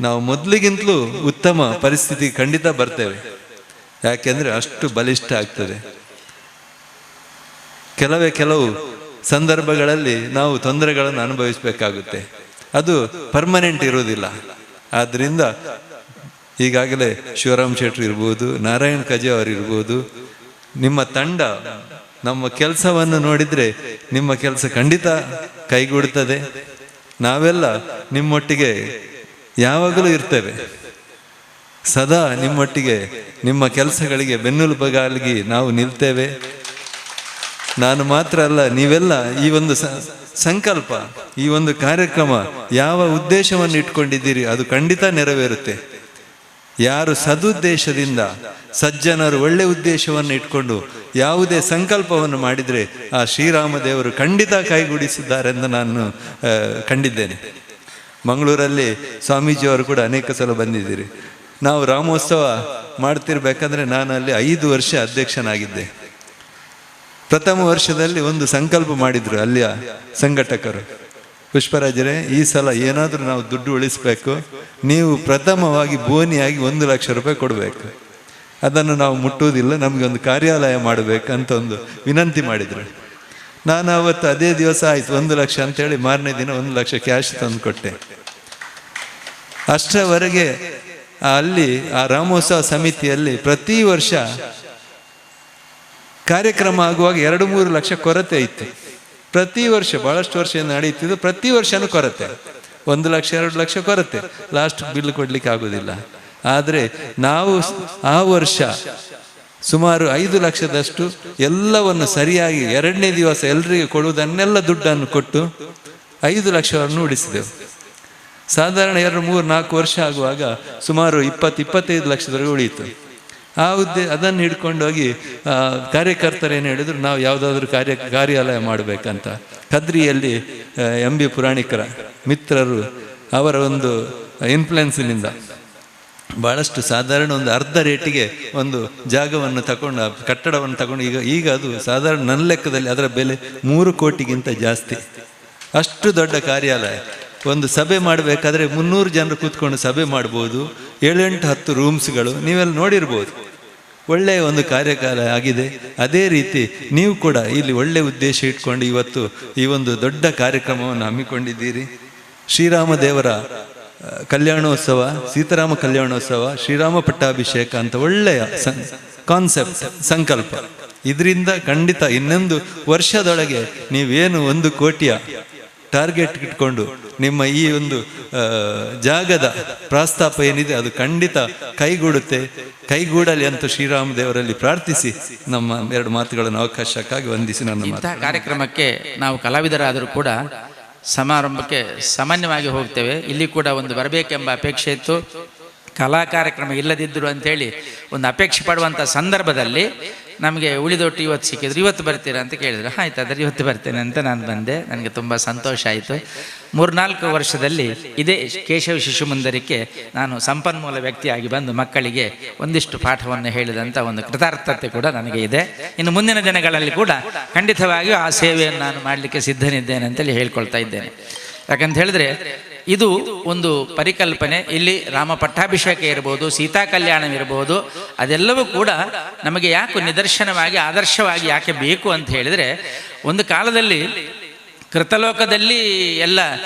ನಾವು ಮೊದಲಿಗಿಂತಲೂ ಉತ್ತಮ ಪರಿಸ್ಥಿತಿ ಖಂಡಿತ ಬರ್ತೇವೆ. ಯಾಕೆಂದರೆ ಅಷ್ಟು ಬಲಿಷ್ಠ ಆಗ್ತದೆ. ಕೆಲವು ಸಂದರ್ಭಗಳಲ್ಲಿ ನಾವು ತೊಂದರೆಗಳನ್ನು ಅನುಭವಿಸಬೇಕಾಗುತ್ತೆ. ಅದು ಪರ್ಮನೆಂಟ್ ಇರೋದಿಲ್ಲ. ಆದ್ದರಿಂದ ಈಗಾಗಲೇ ಶಿವರಾಮ್ ಶೆಟ್ಟಿ ಇರ್ಬೋದು, ನಾರಾಯಣ್ ಕಜೆ ಅವರು ಇರ್ಬೋದು, ನಿಮ್ಮ ತಂಡ ನಮ್ಮ ಕೆಲಸವನ್ನು ನೋಡಿದರೆ ನಿಮ್ಮ ಕೆಲಸ ಖಂಡಿತ ಕೈಗೂಡುತ್ತದೆ. ನಾವೆಲ್ಲ ನಿಮ್ಮೊಟ್ಟಿಗೆ ಯಾವಾಗಲೂ ಇರ್ತೇವೆ. ಸದಾ ನಿಮ್ಮೊಟ್ಟಿಗೆ ನಿಮ್ಮ ಕೆಲಸಗಳಿಗೆ ಬೆನ್ನೆಲುಬಾಗಿ ನಾವು ನಿಲ್ತೇವೆ. ನಾನು ಮಾತ್ರ ಅಲ್ಲ, ನೀವೆಲ್ಲ ಈ ಒಂದು ಸಂಕಲ್ಪ, ಈ ಒಂದು ಕಾರ್ಯಕ್ರಮ ಯಾವ ಉದ್ದೇಶವನ್ನು ಇಟ್ಕೊಂಡಿದ್ದೀರಿ ಅದು ಖಂಡಿತ ನೆರವೇರುತ್ತೆ. ಯಾರು ಸದುದ್ದೇಶದಿಂದ, ಸಜ್ಜನರು ಒಳ್ಳೆ ಉದ್ದೇಶವನ್ನು ಇಟ್ಕೊಂಡು ಯಾವುದೇ ಸಂಕಲ್ಪವನ್ನು ಮಾಡಿದರೆ ಆ ಶ್ರೀರಾಮ ದೇವರು ಖಂಡಿತ ಕೈಗೂಡಿಸಿದ್ದಾರೆಂದು ನಾನು ಕಂಡಿದ್ದೇನೆ. ಮಂಗಳೂರಲ್ಲಿ ಸ್ವಾಮೀಜಿಯವರು ಕೂಡ ಅನೇಕ ಸಲ ಬಂದಿದ್ದೀರಿ. ನಾವು ರಾಮೋತ್ಸವ ಮಾಡ್ತಿರ್ಬೇಕಂದ್ರೆ ನಾನು ಅಲ್ಲಿ 5 ವರ್ಷ ಅಧ್ಯಕ್ಷನಾಗಿದ್ದೆ. ಪ್ರಥಮ ವರ್ಷದಲ್ಲಿ ಒಂದು ಸಂಕಲ್ಪ ಮಾಡಿದ್ರು ಅಲ್ಲಿಯ ಸಂಘಟಕರು, ಪುಷ್ಪರಾಜರೇ ಈ ಸಲ ಏನಾದರೂ ನಾವು ದುಡ್ಡು ಉಳಿಸ್ಬೇಕು, ನೀವು ಪ್ರಥಮವಾಗಿ ಬೋನಿಯಾಗಿ 1 ಲಕ್ಷ ರೂಪಾಯಿ ಕೊಡಬೇಕು, ಅದನ್ನು ನಾವು ಮುಟ್ಟುವುದಿಲ್ಲ, ನಮಗೆ ಒಂದು ಕಾರ್ಯಾಲಯ ಮಾಡಬೇಕಂತ ಒಂದು ವಿನಂತಿ ಮಾಡಿದರು. ನಾನು ಅವತ್ತು ಅದೇ ದಿವಸ ಆಯ್ತು 1 ಲಕ್ಷ ಅಂತೇಳಿ ಮಾರನೇ ದಿನ 1 ಲಕ್ಷ ಕ್ಯಾಶ್ ತಂದು ಕೊಟ್ಟೆ. ಅಷ್ಟರವರೆಗೆ ಅಲ್ಲಿ ಆ ರಾಮೋತ್ಸವ ಸಮಿತಿಯಲ್ಲಿ ಪ್ರತಿ ವರ್ಷ ಕಾರ್ಯಕ್ರಮ ಆಗುವಾಗ 2-3 ಲಕ್ಷ ಕೊರತೆ ಇತ್ತು. ಪ್ರತಿ ವರ್ಷ ಬಹಳಷ್ಟು ವರ್ಷ ನಡೀತಿದ್ದು, ಪ್ರತಿ ವರ್ಷನೂ ಕೊರತೆ, 1 ಲಕ್ಷ 2 ಲಕ್ಷ ಕೊರತೆ, ಲಾಸ್ಟ್ ಬಿಲ್ ಕೊಡ್ಲಿಕ್ಕೆ ಆಗೋದಿಲ್ಲ. ಆದರೆ ನಾವು ಆ ವರ್ಷ ಸುಮಾರು 5 ಲಕ್ಷದಷ್ಟು ಎಲ್ಲವನ್ನು ಸರಿಯಾಗಿ 2ನೇ ದಿವಸ ಎಲ್ಲರಿಗೆ ಕೊಡುವುದನ್ನೆಲ್ಲ ದುಡ್ಡನ್ನು ಕೊಟ್ಟು 5 ಲಕ್ಷವನ್ನು ಉಳಿಸಿದೆವು. ಸಾಧಾರಣ 2-3-4 ವರ್ಷ ಆಗುವಾಗ ಸುಮಾರು 20-25 ಲಕ್ಷದವರೆಗೆ ಉಳಿಯಿತು. ಅದನ್ನು ಹಿಡ್ಕೊಂಡೋಗಿ ಕಾರ್ಯಕರ್ತರು ಏನು ಹೇಳಿದ್ರು, ನಾವು ಯಾವುದಾದ್ರೂ ಕಾರ್ಯಾಲಯ ಮಾಡಬೇಕಂತ. ಕದ್ರಿಯಲ್ಲಿ MB ಪುರಾಣಿಕರ ಮಿತ್ರರು ಅವರ ಒಂದು ಇನ್ಫ್ಲುಯೆನ್ಸಿನಿಂದ ಭಾಳಷ್ಟು ಸಾಧಾರಣ ಒಂದು ಅರ್ಧ ರೇಟಿಗೆ ಒಂದು ಜಾಗವನ್ನು ತಗೊಂಡು, ಕಟ್ಟಡವನ್ನು ತಗೊಂಡು, ಈಗ ಅದು ಸಾಧಾರಣ ನನ್ನ ಲೆಕ್ಕದಲ್ಲಿ ಅದರ ಬೆಲೆ 3 ಕೋಟಿಗಿಂತ ಜಾಸ್ತಿ. ಅಷ್ಟು ದೊಡ್ಡ ಕಾರ್ಯಾಲಯ. ಒಂದು ಸಭೆ ಮಾಡಬೇಕಾದ್ರೆ 300 ಜನರು ಕೂತ್ಕೊಂಡು ಸಭೆ ಮಾಡ್ಬೋದು. 7-8-10 ರೂಮ್ಸ್ಗಳು ನೀವೆಲ್ಲ ನೋಡಿರ್ಬೋದು. ಒಳ್ಳೆಯ ಒಂದು ಕಾರ್ಯಕಾಲ ಆಗಿದೆ. ಅದೇ ರೀತಿ ನೀವು ಕೂಡ ಇಲ್ಲಿ ಒಳ್ಳೆಯ ಉದ್ದೇಶ ಇಟ್ಕೊಂಡು ಇವತ್ತು ಈ ಒಂದು ದೊಡ್ಡ ಕಾರ್ಯಕ್ರಮವನ್ನು ಹಮ್ಮಿಕೊಂಡಿದ್ದೀರಿ. ಶ್ರೀರಾಮ ದೇವರ ಕಲ್ಯಾಣೋತ್ಸವ, ಸೀತಾರಾಮ ಕಲ್ಯಾಣೋತ್ಸವ, ಶ್ರೀರಾಮ ಪಟ್ಟಾಭಿಷೇಕ ಅಂತ ಒಳ್ಳೆಯ ಕಾನ್ಸೆಪ್ಟ್, ಸಂಕಲ್ಪ. ಇದರಿಂದ ಖಂಡಿತ ಇನ್ನೊಂದು ವರ್ಷದೊಳಗೆ ನೀವೇನು 1 ಕೋಟಿಯ ಟಾರ್ಗೆಟ್ ಇಟ್ಕೊಂಡು ನಿಮ್ಮ ಈ ಒಂದು ಜಾಗದ ಪ್ರಸ್ತಾಪ ಏನಿದೆ ಅದು ಖಂಡಿತ ಕೈಗೂಡಲಿ ಅಂತ ಶ್ರೀರಾಮ ದೇವರಲ್ಲಿ ಪ್ರಾರ್ಥಿಸಿ ನಮ್ಮ 2 ಮಾತುಗಳನ್ನು ಅವಕಾಶಕ್ಕಾಗಿ ವಂದಿಸಿ ನನ್ನ ಇಂತಹ ಕಾರ್ಯಕ್ರಮಕ್ಕೆ ನಾವು ಕಲಾವಿದರಾದರೂ ಕೂಡ ಸಮಾರಂಭಕ್ಕೆ ಸಾಮಾನ್ಯವಾಗಿ ಹೋಗ್ತೇವೆ. ಇಲ್ಲಿ ಕೂಡ ಒಂದು ಬರಬೇಕೆಂಬ ಅಪೇಕ್ಷೆ ಇತ್ತು. ಕಲಾ ಕಾರ್ಯಕ್ರಮ ಇಲ್ಲದಿದ್ದರು ಅಂಥೇಳಿ ಒಂದು ಅಪೇಕ್ಷೆ ಪಡುವಂಥ ಸಂದರ್ಭದಲ್ಲಿ ನಮಗೆ ಉಳಿದೊಟ್ಟು ಇವತ್ತು ಸಿಕ್ಕಿದ್ರು. ಇವತ್ತು ಬರ್ತೀರಾ ಅಂತ ಕೇಳಿದ್ರು. ಆಯ್ತು, ಆದರೆ ಇವತ್ತು ಬರ್ತೇನೆ ಅಂತ ನಾನು ಬಂದೆ. ನನಗೆ ತುಂಬ ಸಂತೋಷ ಆಯಿತು. 3-4 ವರ್ಷದಲ್ಲಿ ಇದೇ ಕೇಶವ ಶಿಶು ಮಂದಿರಕ್ಕೆ ನಾನು ಸಂಪನ್ಮೂಲ ವ್ಯಕ್ತಿಯಾಗಿ ಬಂದು ಮಕ್ಕಳಿಗೆ ಒಂದಿಷ್ಟು ಪಾಠವನ್ನು ಹೇಳಿದಂಥ ಒಂದು ಕೃತಾರ್ಥತೆ ಕೂಡ ನನಗೆ ಇದೆ. ಇನ್ನು ಮುಂದಿನ ದಿನಗಳಲ್ಲಿ ಕೂಡ ಖಂಡಿತವಾಗಿಯೂ ಆ ಸೇವೆಯನ್ನು ನಾನು ಮಾಡಲಿಕ್ಕೆ ಸಿದ್ಧನಿದ್ದೇನೆ ಅಂತೇಳಿ ಹೇಳ್ಕೊಳ್ತಾ ಇದ್ದೇನೆ. ಯಾಕಂತ ಹೇಳಿದ್ರೆ ಇದು ಒಂದು ಪರಿಕಲ್ಪನೆ. ಇಲ್ಲಿ ರಾಮ ಪಟ್ಟಾಭಿಷೇಕ ಇರ್ಬೋದು, ಸೀತಾ ಕಲ್ಯಾಣ ಇರ್ಬೋದು, ಅದೆಲ್ಲವೂ ಕೂಡ ನಮಗೆ ಯಾಕೆ ನಿದರ್ಶನವಾಗಿ ಆದರ್ಶವಾಗಿ ಯಾಕೆ ಬೇಕು ಅಂತ ಹೇಳಿದರೆ, ಒಂದು ಕಾಲದಲ್ಲಿ ಕೃತಲೋಕದಲ್ಲಿ ಎಲ್ಲ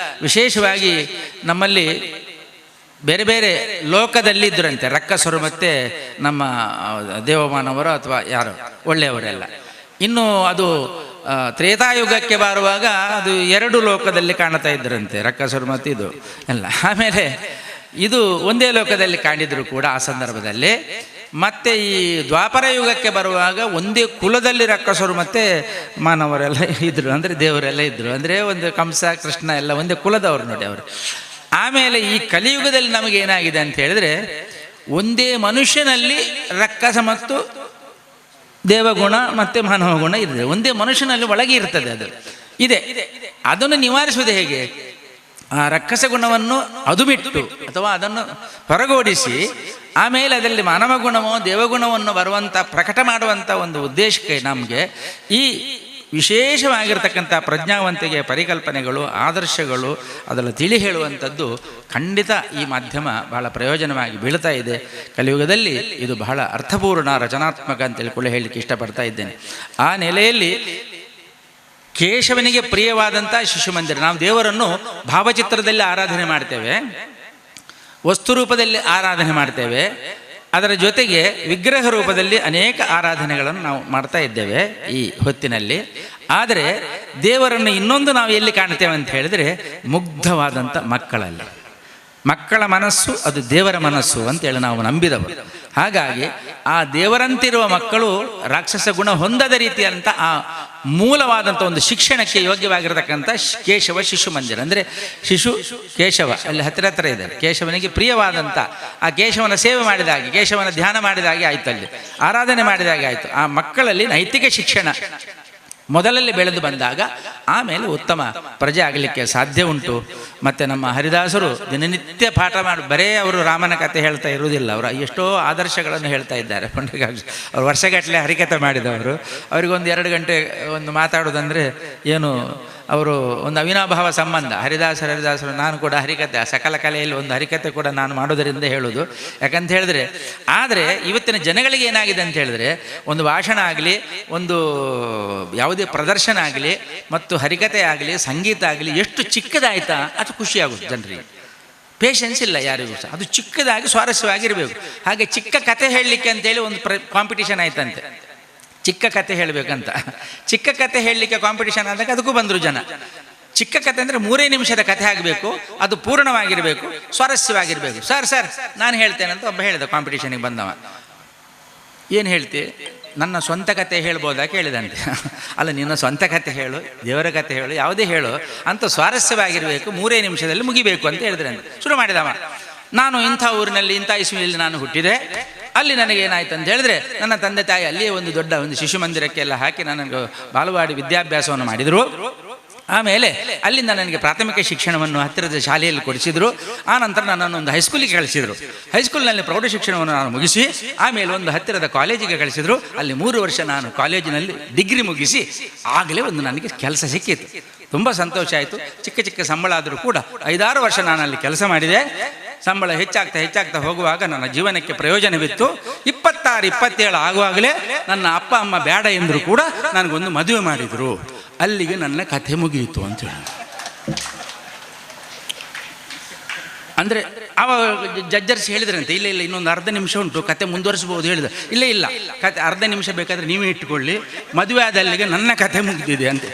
ವಿಶೇಷವಾಗಿ ನಮ್ಮಲ್ಲಿ ಬೇರೆ ಬೇರೆ ಲೋಕದಲ್ಲಿ ಇದ್ದರಂತೆ ರಕ್ಕಸರು ಮತ್ತು ನಮ್ಮ ದೇವಮಾನವರು ಅಥವಾ ಯಾರು ಒಳ್ಳೆಯವರೆಲ್ಲ. ಇನ್ನು ಅದು ತ್ರೇತಾಯುಗಕ್ಕೆ ಬರುವಾಗ ಅದು 2 ಲೋಕದಲ್ಲಿ ಕಾಣ್ತಾ ಇದ್ದರಂತೆ, ರಕ್ಕಸರು ಮತ್ತು ಇದು ಎಲ್ಲ. ಆಮೇಲೆ ಇದು ಒಂದೇ ಲೋಕದಲ್ಲಿ ಕಾಣಿದ್ರು ಕೂಡ ಆ ಸಂದರ್ಭದಲ್ಲಿ. ಮತ್ತೆ ಈ ದ್ವಾಪರ ಯುಗಕ್ಕೆ ಬರುವಾಗ ಒಂದೇ ಕುಲದಲ್ಲಿ ರಕ್ಕಸರು ಮತ್ತು ಮಾನವರೆಲ್ಲ ಇದ್ದರು, ಅಂದರೆ ದೇವರೆಲ್ಲ ಇದ್ದರು. ಅಂದರೆ ಒಂದು ಕಂಸ ಕೃಷ್ಣ ಎಲ್ಲ ಒಂದೇ ಕುಲದವರು ನೋಡಿ ಅವರು. ಆಮೇಲೆ ಈ ಕಲಿಯುಗದಲ್ಲಿ ನಮಗೇನಾಗಿದೆ ಅಂತ ಹೇಳಿದ್ರೆ, ಒಂದೇ ಮನುಷ್ಯನಲ್ಲಿ ರಕ್ಕಸ ಮತ್ತು ದೇವಗುಣ ಮತ್ತು ಮಾನವ ಗುಣ ಇದೆ. ಒಂದೇ ಮನುಷ್ಯನಲ್ಲಿ ಒಳಗೆ ಇರ್ತದೆ, ಅದು ಇದೆ. ಅದನ್ನು ನಿವಾರಿಸುವುದು ಹೇಗೆ? ಆ ರಕ್ಕಸ ಗುಣವನ್ನು ಅದು ಬಿಟ್ಟು ಅಥವಾ ಅದನ್ನು ಹೊರಗೋಡಿಸಿ ಆಮೇಲೆ ಅದರಲ್ಲಿ ಮಾನವ ಗುಣವೋ ದೇವಗುಣವನ್ನು ಬರುವಂಥ ಪ್ರಕಟ ಮಾಡುವಂಥ ಒಂದು ಉದ್ದೇಶಕ್ಕೆ ನಮಗೆ ಈ ವಿಶೇಷವಾಗಿರ್ತಕ್ಕಂಥ ಪ್ರಜ್ಞಾವಂತಿಕೆ ಪರಿಕಲ್ಪನೆಗಳು, ಆದರ್ಶಗಳು ಅದೆಲ್ಲ ತಿಳಿ ಹೇಳುವಂಥದ್ದು ಖಂಡಿತ ಈ ಮಾಧ್ಯಮ ಬಹಳ ಪ್ರಯೋಜನವಾಗಿ ಬೀಳ್ತಾ ಇದೆ. ಕಲಿಯುಗದಲ್ಲಿ ಇದು ಬಹಳ ಅರ್ಥಪೂರ್ಣ, ರಚನಾತ್ಮಕ ಅಂತೇಳಿ ಕೂಡ ಹೇಳಲಿಕ್ಕೆ ಇಷ್ಟಪಡ್ತಾ ಇದ್ದೇನೆ. ಆ ನೆಲೆಯಲ್ಲಿ ಕೇಶವನಿಗೆ ಪ್ರಿಯವಾದಂಥ ಶಿಶು ಮಂದಿರ. ನಾವು ದೇವರನ್ನು ಭಾವಚಿತ್ರದಲ್ಲಿ ಆರಾಧನೆ ಮಾಡ್ತೇವೆ, ವಸ್ತು ರೂಪದಲ್ಲಿ ಆರಾಧನೆ ಮಾಡ್ತೇವೆ, ಅದರ ಜೊತೆಗೆ ವಿಗ್ರಹ ರೂಪದಲ್ಲಿ ಅನೇಕ ಆರಾಧನೆಗಳನ್ನು ನಾವು ಮಾಡ್ತಾ ಇದ್ದೇವೆ ಈ ಹೊತ್ತಿನಲ್ಲಿ. ಆದರೆ ದೇವರನ್ನು ಇನ್ನೊಂದು ನಾವು ಎಲ್ಲಿ ಕಾಣ್ತೇವೆ ಅಂತ ಹೇಳಿದರೆ, ಮುಗ್ಧವಾದಂಥ ಮಕ್ಕಳಲ್ಲಿ. ಮಕ್ಕಳ ಮನಸ್ಸು ಅದು ದೇವರ ಮನಸ್ಸು ಅಂತೇಳಿ ನಾವು ನಂಬಿದವರು. ಹಾಗಾಗಿ ಆ ದೇವರಂತಿರುವ ಮಕ್ಕಳು ರಾಕ್ಷಸ ಗುಣ ಹೊಂದದ ರೀತಿಯಂಥ ಆ ಮೂಲವಾದಂಥ ಒಂದು ಶಿಕ್ಷಣಕ್ಕೆ ಯೋಗ್ಯವಾಗಿರತಕ್ಕಂಥ ಕೇಶವ ಶಿಶು ಮಂದಿರ. ಅಂದರೆ ಶಿಶು ಕೇಶವ ಅಲ್ಲಿ ಹತ್ತಿರ ಹತ್ತಿರ ಇದ್ದಾರೆ. ಕೇಶವನಿಗೆ ಪ್ರಿಯವಾದಂಥ ಆ ಕೇಶವನ ಸೇವೆ ಮಾಡಿದಾಗೆ, ಕೇಶವನ ಧ್ಯಾನ ಮಾಡಿದಾಗೆ ಆಯಿತು, ಅಲ್ಲಿ ಆರಾಧನೆ ಮಾಡಿದಾಗೆ ಆಯಿತು. ಆ ಮಕ್ಕಳಲ್ಲಿ ನೈತಿಕ ಶಿಕ್ಷಣ ಮೊದಲಲ್ಲಿ ಬೆಳೆದು ಬಂದಾಗ ಆಮೇಲೆ ಉತ್ತಮ ಪ್ರಜೆ ಆಗಲಿಕ್ಕೆ ಸಾಧ್ಯ ಉಂಟು. ಮತ್ತು ನಮ್ಮ ಹರಿದಾಸರು ದಿನನಿತ್ಯ ಪಾಠ ಮಾಡಿ ಬರೇ ಅವರು ರಾಮನ ಕಥೆ ಹೇಳ್ತಾ ಇರುವುದಿಲ್ಲ, ಅವರು ಎಷ್ಟೋ ಆದರ್ಶಗಳನ್ನು ಹೇಳ್ತಾ ಇದ್ದಾರೆ. ಅವರು ವರ್ಷಗಟ್ಟಲೆ ಹರಿಕಥೆ ಮಾಡಿದವರು. ಅವರಿಗೊಂದು 2 ಗಂಟೆ ಒಂದು ಮಾತಾಡೋದಂದರೆ ಏನು, ಅವರು ಒಂದು ಅವಿನಾಭಾವ ಸಂಬಂಧ. ಹರಿದಾಸರು ನಾನು ಕೂಡ ಹರಿಕಥೆ, ಸಕಲ ಕಲೆಯಲ್ಲಿ ಒಂದು ಹರಿಕಥೆ ಕೂಡ ನಾನು ಮಾಡೋದರಿಂದ ಹೇಳೋದು. ಯಾಕಂತ ಹೇಳಿದ್ರೆ, ಆದರೆ ಇವತ್ತಿನ ಜನಗಳಿಗೆ ಏನಾಗಿದೆ ಅಂತ ಹೇಳಿದ್ರೆ, ಒಂದು ಭಾಷಣ ಆಗಲಿ, ಒಂದು ಯಾವುದೇ ಪ್ರದರ್ಶನ ಆಗಲಿ, ಮತ್ತು ಹರಿಕಥೆ ಆಗಲಿ, ಸಂಗೀತ ಆಗಲಿ, ಎಷ್ಟು ಚಿಕ್ಕದಾಯ್ತಾ ಅದು ಖುಷಿಯಾಗುತ್ತೆ ಜನರಿಗೆ. ಪೇಷನ್ಸ್ ಇಲ್ಲ ಯಾರಿಗೂ ಸಹ. ಅದು ಚಿಕ್ಕದಾಗಿ ಸ್ವಾರಸ್ಯವಾಗಿರಬೇಕು. ಹಾಗೆ ಚಿಕ್ಕ ಕಥೆ ಹೇಳಲಿಕ್ಕೆ ಅಂತೇಳಿ ಒಂದು ಕಾಂಪಿಟೇಷನ್ ಆಯ್ತಂತೆ, ಚಿಕ್ಕ ಕತೆ ಹೇಳಬೇಕಂತ. ಚಿಕ್ಕ ಕತೆ ಹೇಳಲಿಕ್ಕೆ ಕಾಂಪಿಟೇಷನ್ ಆದಾಗ ಅದಕ್ಕೂ ಬಂದರು ಜನ. ಚಿಕ್ಕ ಕತೆ ಅಂದರೆ 3 ನಿಮಿಷದ ಕಥೆ ಆಗಬೇಕು, ಅದು ಪೂರ್ಣವಾಗಿರಬೇಕು, ಸ್ವಾರಸ್ಯವಾಗಿರಬೇಕು. ಸರ್ ನಾನು ಹೇಳ್ತೇನೆ ಅಂತ ಒಬ್ಬ ಹೇಳಿದ ಕಾಂಪಿಟೇಷನಿಗೆ ಬಂದವ. ಏನು ಹೇಳ್ತಿ? ನನ್ನ ಸ್ವಂತ ಕತೆ ಹೇಳ್ಬೋದಾ ಕೇಳಿದಂತೆ. ಅಲ್ಲ, ನಿನ್ನ ಸ್ವಂತ ಕತೆ ಹೇಳು, ದೇವರ ಕತೆ ಹೇಳು, ಯಾವುದೇ ಹೇಳು, ಅಂತ ಸ್ವಾರಸ್ಯವಾಗಿರಬೇಕು, 3 ನಿಮಿಷದಲ್ಲಿ ಮುಗಿಬೇಕು ಅಂತ ಹೇಳಿದ್ರೆ ಅಂತ ಶುರು ಮಾಡಿದವ. ನಾನು ಇಂಥ ಊರಿನಲ್ಲಿ ಇಂಥ ಇಸ್ವಿಯಲ್ಲಿ ನಾನು ಹುಟ್ಟಿದೆ, ಅಲ್ಲಿ ನನಗೇನಾಯ್ತು ಅಂತ ಹೇಳಿದ್ರೆ, ನನ್ನ ತಂದೆ ತಾಯಿ ಅಲ್ಲಿಯೇ ಒಂದು ದೊಡ್ಡ ಒಂದು ಶಿಶು ಮಂದಿರಕ್ಕೆಲ್ಲ ಹಾಕಿ ನನಗೆ ಬಾಲವಾಡಿ ವಿದ್ಯಾಭ್ಯಾಸವನ್ನು ಮಾಡಿದರು. ಆಮೇಲೆ ಅಲ್ಲಿಂದ ನನಗೆ ಪ್ರಾಥಮಿಕ ಶಿಕ್ಷಣವನ್ನು ಹತ್ತಿರದ ಶಾಲೆಯಲ್ಲಿ ಕೊಡಿಸಿದರು. ಆನಂತರ ನನ್ನನ್ನು ಒಂದು ಹೈಸ್ಕೂಲಿಗೆ ಕಳಿಸಿದರು. ಹೈಸ್ಕೂಲ್ನಲ್ಲಿ ಪ್ರೌಢ ಶಿಕ್ಷಣವನ್ನು ನಾನು ಮುಗಿಸಿ ಆಮೇಲೆ ಒಂದು ಹತ್ತಿರದ ಕಾಲೇಜಿಗೆ ಕಳಿಸಿದರು. ಅಲ್ಲಿ 3 ವರ್ಷ ನಾನು ಕಾಲೇಜಿನಲ್ಲಿ ಡಿಗ್ರಿ ಮುಗಿಸಿ ಆಗಲೇ ಒಂದು ನನಗೆ ಕೆಲಸ ಸಿಕ್ಕಿತ್ತು. ತುಂಬ ಸಂತೋಷ ಆಯಿತು. ಚಿಕ್ಕ ಸಂಬಳ ಆದರೂ ಕೂಡ 5-6 ವರ್ಷ ನಾನು ಅಲ್ಲಿ ಕೆಲಸ ಮಾಡಿದೆ. ಸಂಬಳ ಹೆಚ್ಚಾಗ್ತಾ ಹೋಗುವಾಗ ನನ್ನ ಜೀವನಕ್ಕೆ ಪ್ರಯೋಜನವಿತ್ತು. 26-27 ಆಗುವಾಗಲೇ ನನ್ನ ಅಪ್ಪ ಅಮ್ಮ ಬೇಡ ಎಂದರೂ ಕೂಡ ನನಗೊಂದು ಮದುವೆ ಮಾಡಿದರು. ಅಲ್ಲಿಗೆ ನನ್ನ ಕಥೆ ಮುಗಿಯಿತು ಅಂತೇಳಿ. ಅಂದರೆ ಆವಾಗ ಜಡ್ಜರ್ಸ್ ಹೇಳಿದ್ರಂತೆ, ಇಲ್ಲ ಇನ್ನೊಂದು 1/2 ನಿಮಿಷ ಉಂಟು, ಕತೆ ಮುಂದುವರಿಸ್ಬೋದು ಹೇಳಿದ. ಇಲ್ಲ ಕತೆ 1/2 ನಿಮಿಷ ಬೇಕಾದರೆ ನೀವೇ ಇಟ್ಟುಕೊಳ್ಳಿ, ಮದುವೆ ಆದಲ್ಲಿಗೆ ನನ್ನ ಕಥೆ ಮುಗಿದಿದೆ ಅಂತ.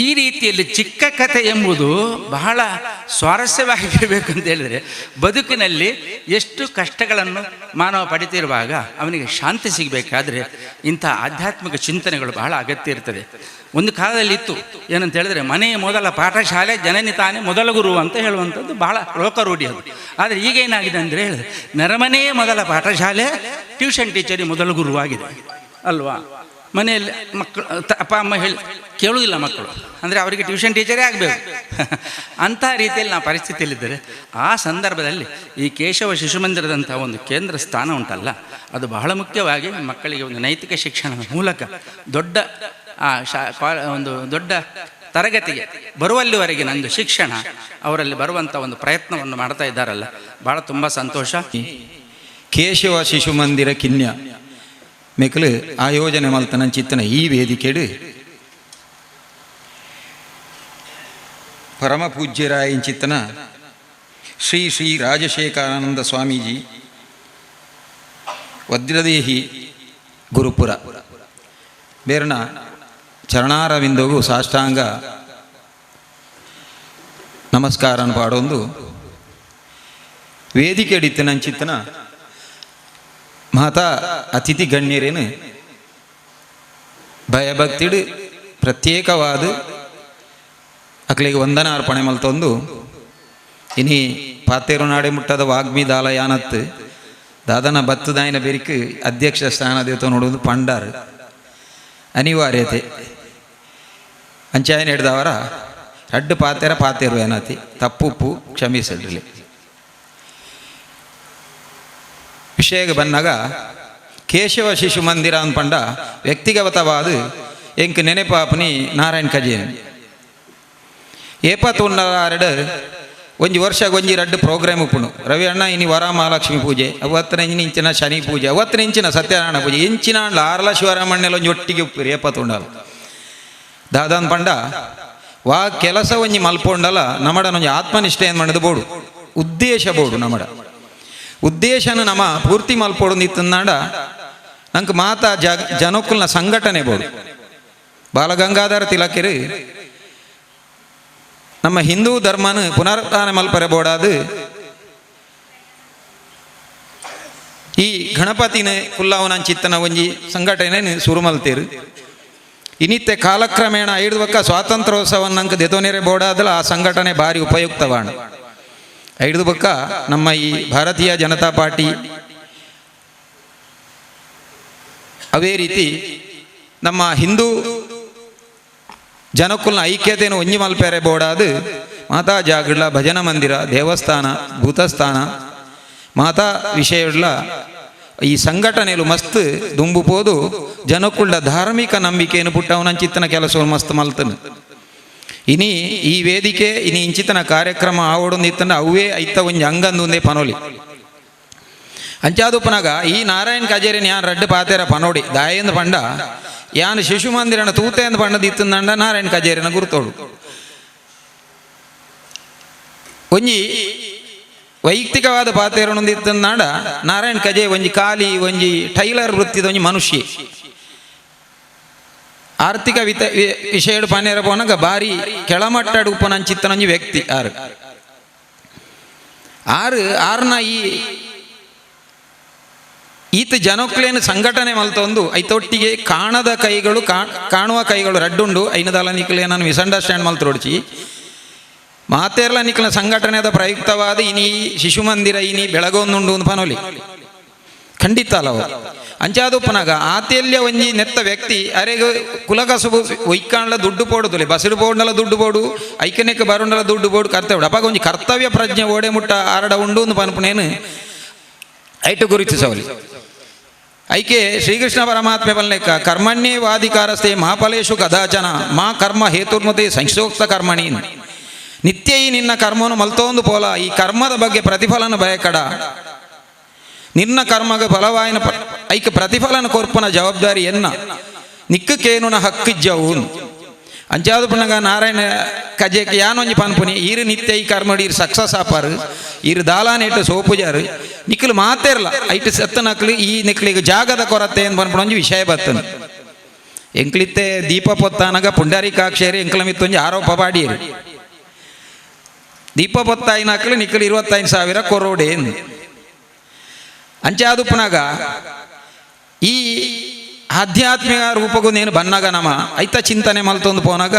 ಈ ರೀತಿಯಲ್ಲಿ ಚಿಕ್ಕ ಕಥೆ ಎಂಬುದು ಬಹಳ ಸ್ವಾರಸ್ಯವಾಗಿರಬೇಕು ಅಂತ ಹೇಳಿದರೆ, ಬದುಕಿನಲ್ಲಿ ಎಷ್ಟು ಕಷ್ಟಗಳನ್ನು ಮಾನವ ಪಡಿತಿರುವಾಗ ಅವನಿಗೆ ಶಾಂತಿ ಸಿಗಬೇಕಾದ್ರೆ ಇಂಥ ಆಧ್ಯಾತ್ಮಿಕ ಚಿಂತನೆಗಳು ಬಹಳ ಅಗತ್ಯ ಇರ್ತದೆ. ಒಂದು ಕಾಲದಲ್ಲಿ ಇತ್ತು ಏನಂತ ಹೇಳಿದ್ರೆ, ಮನೆಯ ಮೊದಲ ಪಾಠಶಾಲೆ ಜನನಿ ತಾನೇ ಮೊದಲ ಗುರು ಅಂತ ಹೇಳುವಂಥದ್ದು ಬಹಳ ಲೋಕರೂಢಿ ಅದು. ಆದರೆ ಈಗ ಏನಾಗಿದೆ ಅಂದರೆ ಹೇಳಿದ್ರೆ, ನೆರೆಮನೆಯೇ ಮೊದಲ ಪಾಠಶಾಲೆ, ಟ್ಯೂಷನ್ ಟೀಚರಿಗೆ ಮೊದಲ ಗುರುವಾಗಿದೆ ಅಲ್ವಾ. ಮನೆಯಲ್ಲಿ ಮಕ್ಕಳು ಅಪ್ಪ ಅಮ್ಮ ಹೇಳಿ ಕೇಳುವುದಿಲ್ಲ ಮಕ್ಕಳು, ಅಂದರೆ ಅವರಿಗೆ ಟ್ಯೂಷನ್ ಟೀಚರೇ ಆಗಬೇಕು. ಅಂಥ ರೀತಿಯಲ್ಲಿ ನಾವು ಪರಿಸ್ಥಿತಿಯಲ್ಲಿದ್ದರೆ, ಆ ಸಂದರ್ಭದಲ್ಲಿ ಈ ಕೇಶವ ಶಿಶು ಮಂದಿರದಂಥ ಒಂದು ಕೇಂದ್ರ ಸ್ಥಾನ ಉಂಟಲ್ಲ, ಅದು ಬಹಳ ಮುಖ್ಯವಾಗಿ ಮಕ್ಕಳಿಗೆ ಒಂದು ನೈತಿಕ ಶಿಕ್ಷಣದ ಮೂಲಕ ದೊಡ್ಡ ಒಂದು ದೊಡ್ಡ ತರಗತಿಗೆ ಬರುವಲ್ಲಿವರೆಗೆ ನಂದು ಶಿಕ್ಷಣ ಅವರಲ್ಲಿ ಬರುವಂಥ ಒಂದು ಪ್ರಯತ್ನವನ್ನು ಮಾಡ್ತಾ ಇದ್ದಾರಲ್ಲ, ಭಾಳ ತುಂಬ ಸಂತೋಷ. ಕೇಶವ ಶಿಶು ಮಂದಿರ ಕಿನ್ಯ ಮೆಕ್ಕಲು ಆಯೋಜನೆ ಮಲ್ತನ ಚಿತ್ತನ ಈ ವೇದಿಕೆಡು ಪರಮ ಪೂಜ್ಯರಾಯ ಚಿತ್ತನ ಶ್ರೀ ರಾಜಶೇಖರಾನಂದ ಸ್ವಾಮೀಜಿ ವಜ್ರದೇಹಿ ಗುರುಪುರ ಬೇರ್ನ ಚರಣಾರವಿಂದಗೂ ಸಾಷ್ಟಾಂಗ ನಮಸ್ಕಾರ ಪಾಡೊಂದು ವೇದಿಕೆ ಹಿಡಿತನ ಚಿತ್ತನ ಮಾತಾ ಅತಿಥಿ ಗಣ್ಯರೇನು ಭಯಭಕ್ತಿಡು ಪ್ರತ್ಯೇಕವಾದ ಅಕ್ಲಿಗೆ ವಂದನಾರ್ಪಣೆ ಮಲ್ತೊಂದು ಇನಿ ಪಾತೇರು ನಾಡೆ ಮುಟ್ಟದ ವಾಗ್ಮಿ ದಾಲಯಾನತ್ ದಾದನ ಬತ್ತದಾಯಿನ ಬೆರಿಕ್ ಅಧ್ಯಕ್ಷ ಸ್ಥಾನದೇತ ನೋಡುವುದು ಪಂಡಾರ್ ಅನಿವಾರ್ಯತೆ ಅಂಚಾಯನ ಹಿಡ್ದವರ ರಡ್ಡು ಪಾತೇರು ಏನತಿ ತಪ್ಪುಪ್ಪು ಕ್ಷಮಿಸಲ್ರಿ. ವಿಷಯಕ್ಕೆ ಬಂದಾಗ ಕೇಶವ ಶಿಶು ಮಂದಿರ ಅಂದ್ಪಂಡ ವ್ಯಕ್ತಿಗತವಾದ ಎಂಕ್ ನೆನೆಪಾಪನಿ ನಾರಾಯಣ್ ಕಜೇನ್ ಏಪತ್ತೊಂದು ಒಂಜಿ ವರ್ಷ ಒಂಜಿ 2 ಪ್ರೋಗ್ರಾಮ್ ಉಪ್ಪುಣು. ರವಿ ಅಣ್ಣ ಇನಿ ವರಮಹಾಲಕ್ಷ್ಮಿ ಪೂಜೆ, ಅವತ್ತಿನ ಇಂಚಿನ ಶನಿ ಪೂಜೆ, ಅವತ್ತಿನ ಇಂಚಿನ ಸತ್ಯನಾರಾಯಣ ಪೂಜೆ, ಇಂಚಿನ ಆರ್ಲ ಶಿವರಾಮಣ್ಣೆಲ್ಲ ಒಂಜಿ ಒಟ್ಟಿಗೆ ಉಪ್ಪಿರಿ ಏಪತ್ತೊಂಡಲ್ಲ ದಾದಾನ್ ಪಂಡ ವಾ ಕೆಲಸ ಒಂಜಿ ಮಲ್ಪೊಂಡಲ್ಲ ನಮ್ಮಡನೊಂಜಿ ಆತ್ಮನಿಷ್ಠೆ ಏನು ಮಾಡೋದು ಬೋಡು ಉದ್ದೇಶ ಬೋಡು ನಮ್ಮಡ ಉದ್ದೇಶನ ನಮ್ಮ ಪೂರ್ತಿ ಮಲ್ಪೊಡು ನಿತ್ತನಾಡ ನಂಗೆ ಮಾತಾ ಜನಕ್ಕಲ್ನ ಸಂಘಟನೆ ಬೋಡು. ಬಾಲಗಂಗಾಧರ ತಿಲಕರು ನಮ್ಮ ಹಿಂದೂ ಧರ್ಮನ ಪುನರುತ್ಥಾನ ಮಲ್ಪರೆ ಬೋಡಾದು ಈ ಗಣಪತಿನ ಕುಲ್ಲಾವನ ಚಿತ್ತನ ಒಂಜಿ ಸಂಘಟನೆ ಶುರು ಮಲ್ತೇರು. ಇನ್ನಿತ್ತೆ ಕಾಲಕ್ರಮೇಣ ಐಡ್ವಕ್ಕ ಸ್ವಾತಂತ್ರ್ಯೋತ್ಸವನ್ನಂಕ ದೆತೋನೆರೆ ಬೋಡಾದಲ ಆ ಸಂಘಟನೆ ಭಾರಿ ಉಪಯುಕ್ತವಾಣ. ಐಡ್ದು ಬಕ್ಕ ನಮ್ಮ ಈ ಭಾರತೀಯ ಜನತಾ ಪಾರ್ಟಿ ಅವೇ ರೀತಿ ನಮ್ಮ ಹಿಂದೂ ಜನಕ್ಕುಲ್ನ ಐಕ್ಯತೆಯನ್ನು ಒಂಜಿ ಮಲ್ಪೆರೆ ಬೋಡಾದು ಮಾತಾ ಜಾಗಡ್ಲ ಭಜನ ಮಂದಿರ ದೇವಸ್ಥಾನ ಭೂತಸ್ಥಾನ ಮಾತಾ ವಿಷಯಡ್ಲ ಈ ಸಂಘಟನೆಲು ಮಸ್ತ್ ದುಂಬುಪೋದು ಜನಕ್ಕುಳ್ಳ ಧಾರ್ಮಿಕ ನಂಬಿಕೆಯನ್ನು ಪುಟ್ಟವನಂಚಿತ್ತನ ಕೆಲಸವನ್ನು ಮಸ್ತ್ ಮಲ್ತನು. ಇನಿ ಈ ವೇದಿಕೆ ಇನಿ ಇಂಚಿತನ ಕಾರ್ಯಕ್ರಮ ಆವಡೊಂದಿತ್ತಂಡ ಅವೇ ಐತ ಒಂಜಿ ಅಂಗಂದುಂದೇ ಪನೋಲಿ ಅಂಚಾದುಪ್ಪನಾಗ ಈ ನಾರಾಯಣ್ ಕಜೇರಿನ ಯಾನ್ ರಡ್ಡು ಪಾತೆರ ಪನೋಡಿ ದಾಯಂದು ಪಂಡ ಯಾನ್ ಶಿಶು ಮಂದಿರನ ತೂತೆಂದು ಪಂಡದಿತ್ತಂಡ ನಾರಾಯಣ್ ಕಜೇರಿನ ಗುರುತೋಡು ಒಂಜಿ ವೈಯಕ್ತಿಕವಾದ ಪಾತೆರನೊಂದಿತ್ತಂದಾಂಡ ನಾರಾಯಣ್ ಕಜೆ ಒಂಜಿ ಖಾಲಿ ಒಂಜಿ ಟೈಲರ್ ವೃತ್ತಿದ ಒಂಜಿ ಮನುಷ್ಯ ಆರ್ಥಿಕ ವಿಷಯ ಪನೇರ ಪೋನಾಗ ಬಾರಿ ಕೆಳಮಟ್ಟಡು ಉಪನಂಚಿತ್ತನೊಂಜಿ ವ್ಯಕ್ತಿ ಆರ್ನ ಈತ ಜನಕ್ಲೇನು ಸಂಘಟನೆ ಮಲ್ತೊಂದು ಐತೊಟ್ಟಿಗೆ ಕಾಣದ ಕೈಗಳು ಕಾಣುವ ಕೈಗಳು ರಡ್ಡುಂಡು ಐನದಲ್ಲ ನಿಕ್ಲೆ ನಾನು ಮಿಸ್ಅಂಡರ್ಸ್ಟ್ಯಾಂಡ್ ಮಲ್ತೊಡ್ಚಿ ಮಾತೇರ್ಲ ನಿಕ್ಲ ಸಂಘಟನೆದ ಪ್ರಯುಕ್ತವಾದ ಇನಿ ಶಿಶು ಮಂದಿರ ಇನಿ ಬೆಳಗೊಂದುಂಡು ಒಂದು ಪನೋಲಿ ಖಂಡಿತ ಅಲ್ಲವ ಅಂಚಾದುಪ್ಪನಾಗ ಆತೆಲ್ಯ ಒಂಜಿ ನೆತ್ತ ವ್ಯಕ್ತಿ ಅರೆಗ ಕುಲಕಸುಬು ಒಯ್ಕಾಂಡ್ಲ ದುಡ್ಡು ಪೋಡುದುಲೆ ಬಸರು ಬೋರ್ಡಲ ದುಡ್ಡು ಬೋಡು ಐಕನೆಕ್ಕ ಬರುಂಡಲ ದುಡ್ಡು ಬೋಡು ಕರ್ತವ್ಯ ಅಪ್ಪಾಗ ಒಂಜಿ ಕರ್ತವ್ಯ ಪ್ರಜ್ಞೆ ಓಡೆ ಮುಟ್ಟ ಆರಡ ಉಂಡು ಒಂದು ಪನ್ಪುನೇನು ಐಟು ಗುರುತಿಸವಲಿ ಐಕೆ ಶ್ರೀಕೃಷ್ಣ ಪರಮಾತ್ಮೆ ಬಲ್ಲೆಕ್ಕ ಕರ್ಮಣ್ಯೇವಾಧಿಕಾರಸ್ಥೆ ಮಹಾಫಲೇಶು ಕದಾಚನ ಮಾ ಕರ್ಮ ಹೇತುರ್ಮತೆ ಸಂಕ್ಷೋಕ್ತ ಕರ್ಮಣಿ ನಿತ್ಯ ಈ ನಿನ್ನ ಕರ್ಮವನ್ನು ಮಲ್ತೊಂದು ಪೋಲ ಈ ಕರ್ಮದ ಬಗ್ಗೆ ಪ್ರತಿಫಲನ ಭಯಕಡ ನಿನ್ನ ಕರ್ಮಗ ಫಲವಾಯಿನ ಐಕ ಪ್ರತಿಫಲನ ಕೊರ್ಪನ ಜವಾಬ್ದಾರಿ ಎನ್ನ ನಿಕ್ಕೇನುನ ಹಕ್ಕಿಜ್ಜವು ಅಂಚಾದು ಪುನಗ ನಾರಾಯಣ ಕಜೆಕ್ಕೆ ಯಾನೊಂಜಿ ಪನ್ಪುನಿ ಈರು ನಿತ್ಯ ಈ ಕರ್ಮಡಿ ಈರು ಸಕ್ಸಸ್ ಆಪಾರು ಈರು ದಾಲಾನೇಟು ಸೋಪುಜಾರು ನಿಕ್ಕಲು ಮಾತೇರ್ಲ ಐಟು ಸತ್ತ ನಕ್ಲು ಈ ನಿಕ್ಲಿಗೆ ಜಾಗದ ಕೊರತೆ ಅಂತ ಪನ್ಪುಣೊಂಜಿ ವಿಷಯ ಬರ್ತನು ಎಂಕ್ಲಿತ್ತೆ ದೀಪ ಪೊತ್ತಾನಗ ಪುಂಡರೀಕಾಕ್ಷೇರಿ ಎಂಕ್ಲ ಮಿತ್ತೊಂಜಿ ಆರೋಪ ಪಾಡಿಯರು ದೀಪ ಪೊತ್ತಾಯಿನಕ್ಲು ನಿಕ್ಕಲು 25,000 ಕೊರೋಡೆ ಅಂಚಾದುಪ್ಪನಾಗ ಈ ಆಧ್ಯಾತ್ಮಿಕ ರೂಪಗೂ ನೇನು ಬನ್ನಾಗ ನಮ ಐತ ಚಿಂತನೆ ಮಲ್ತೊಂದು ಪೋನಾಗ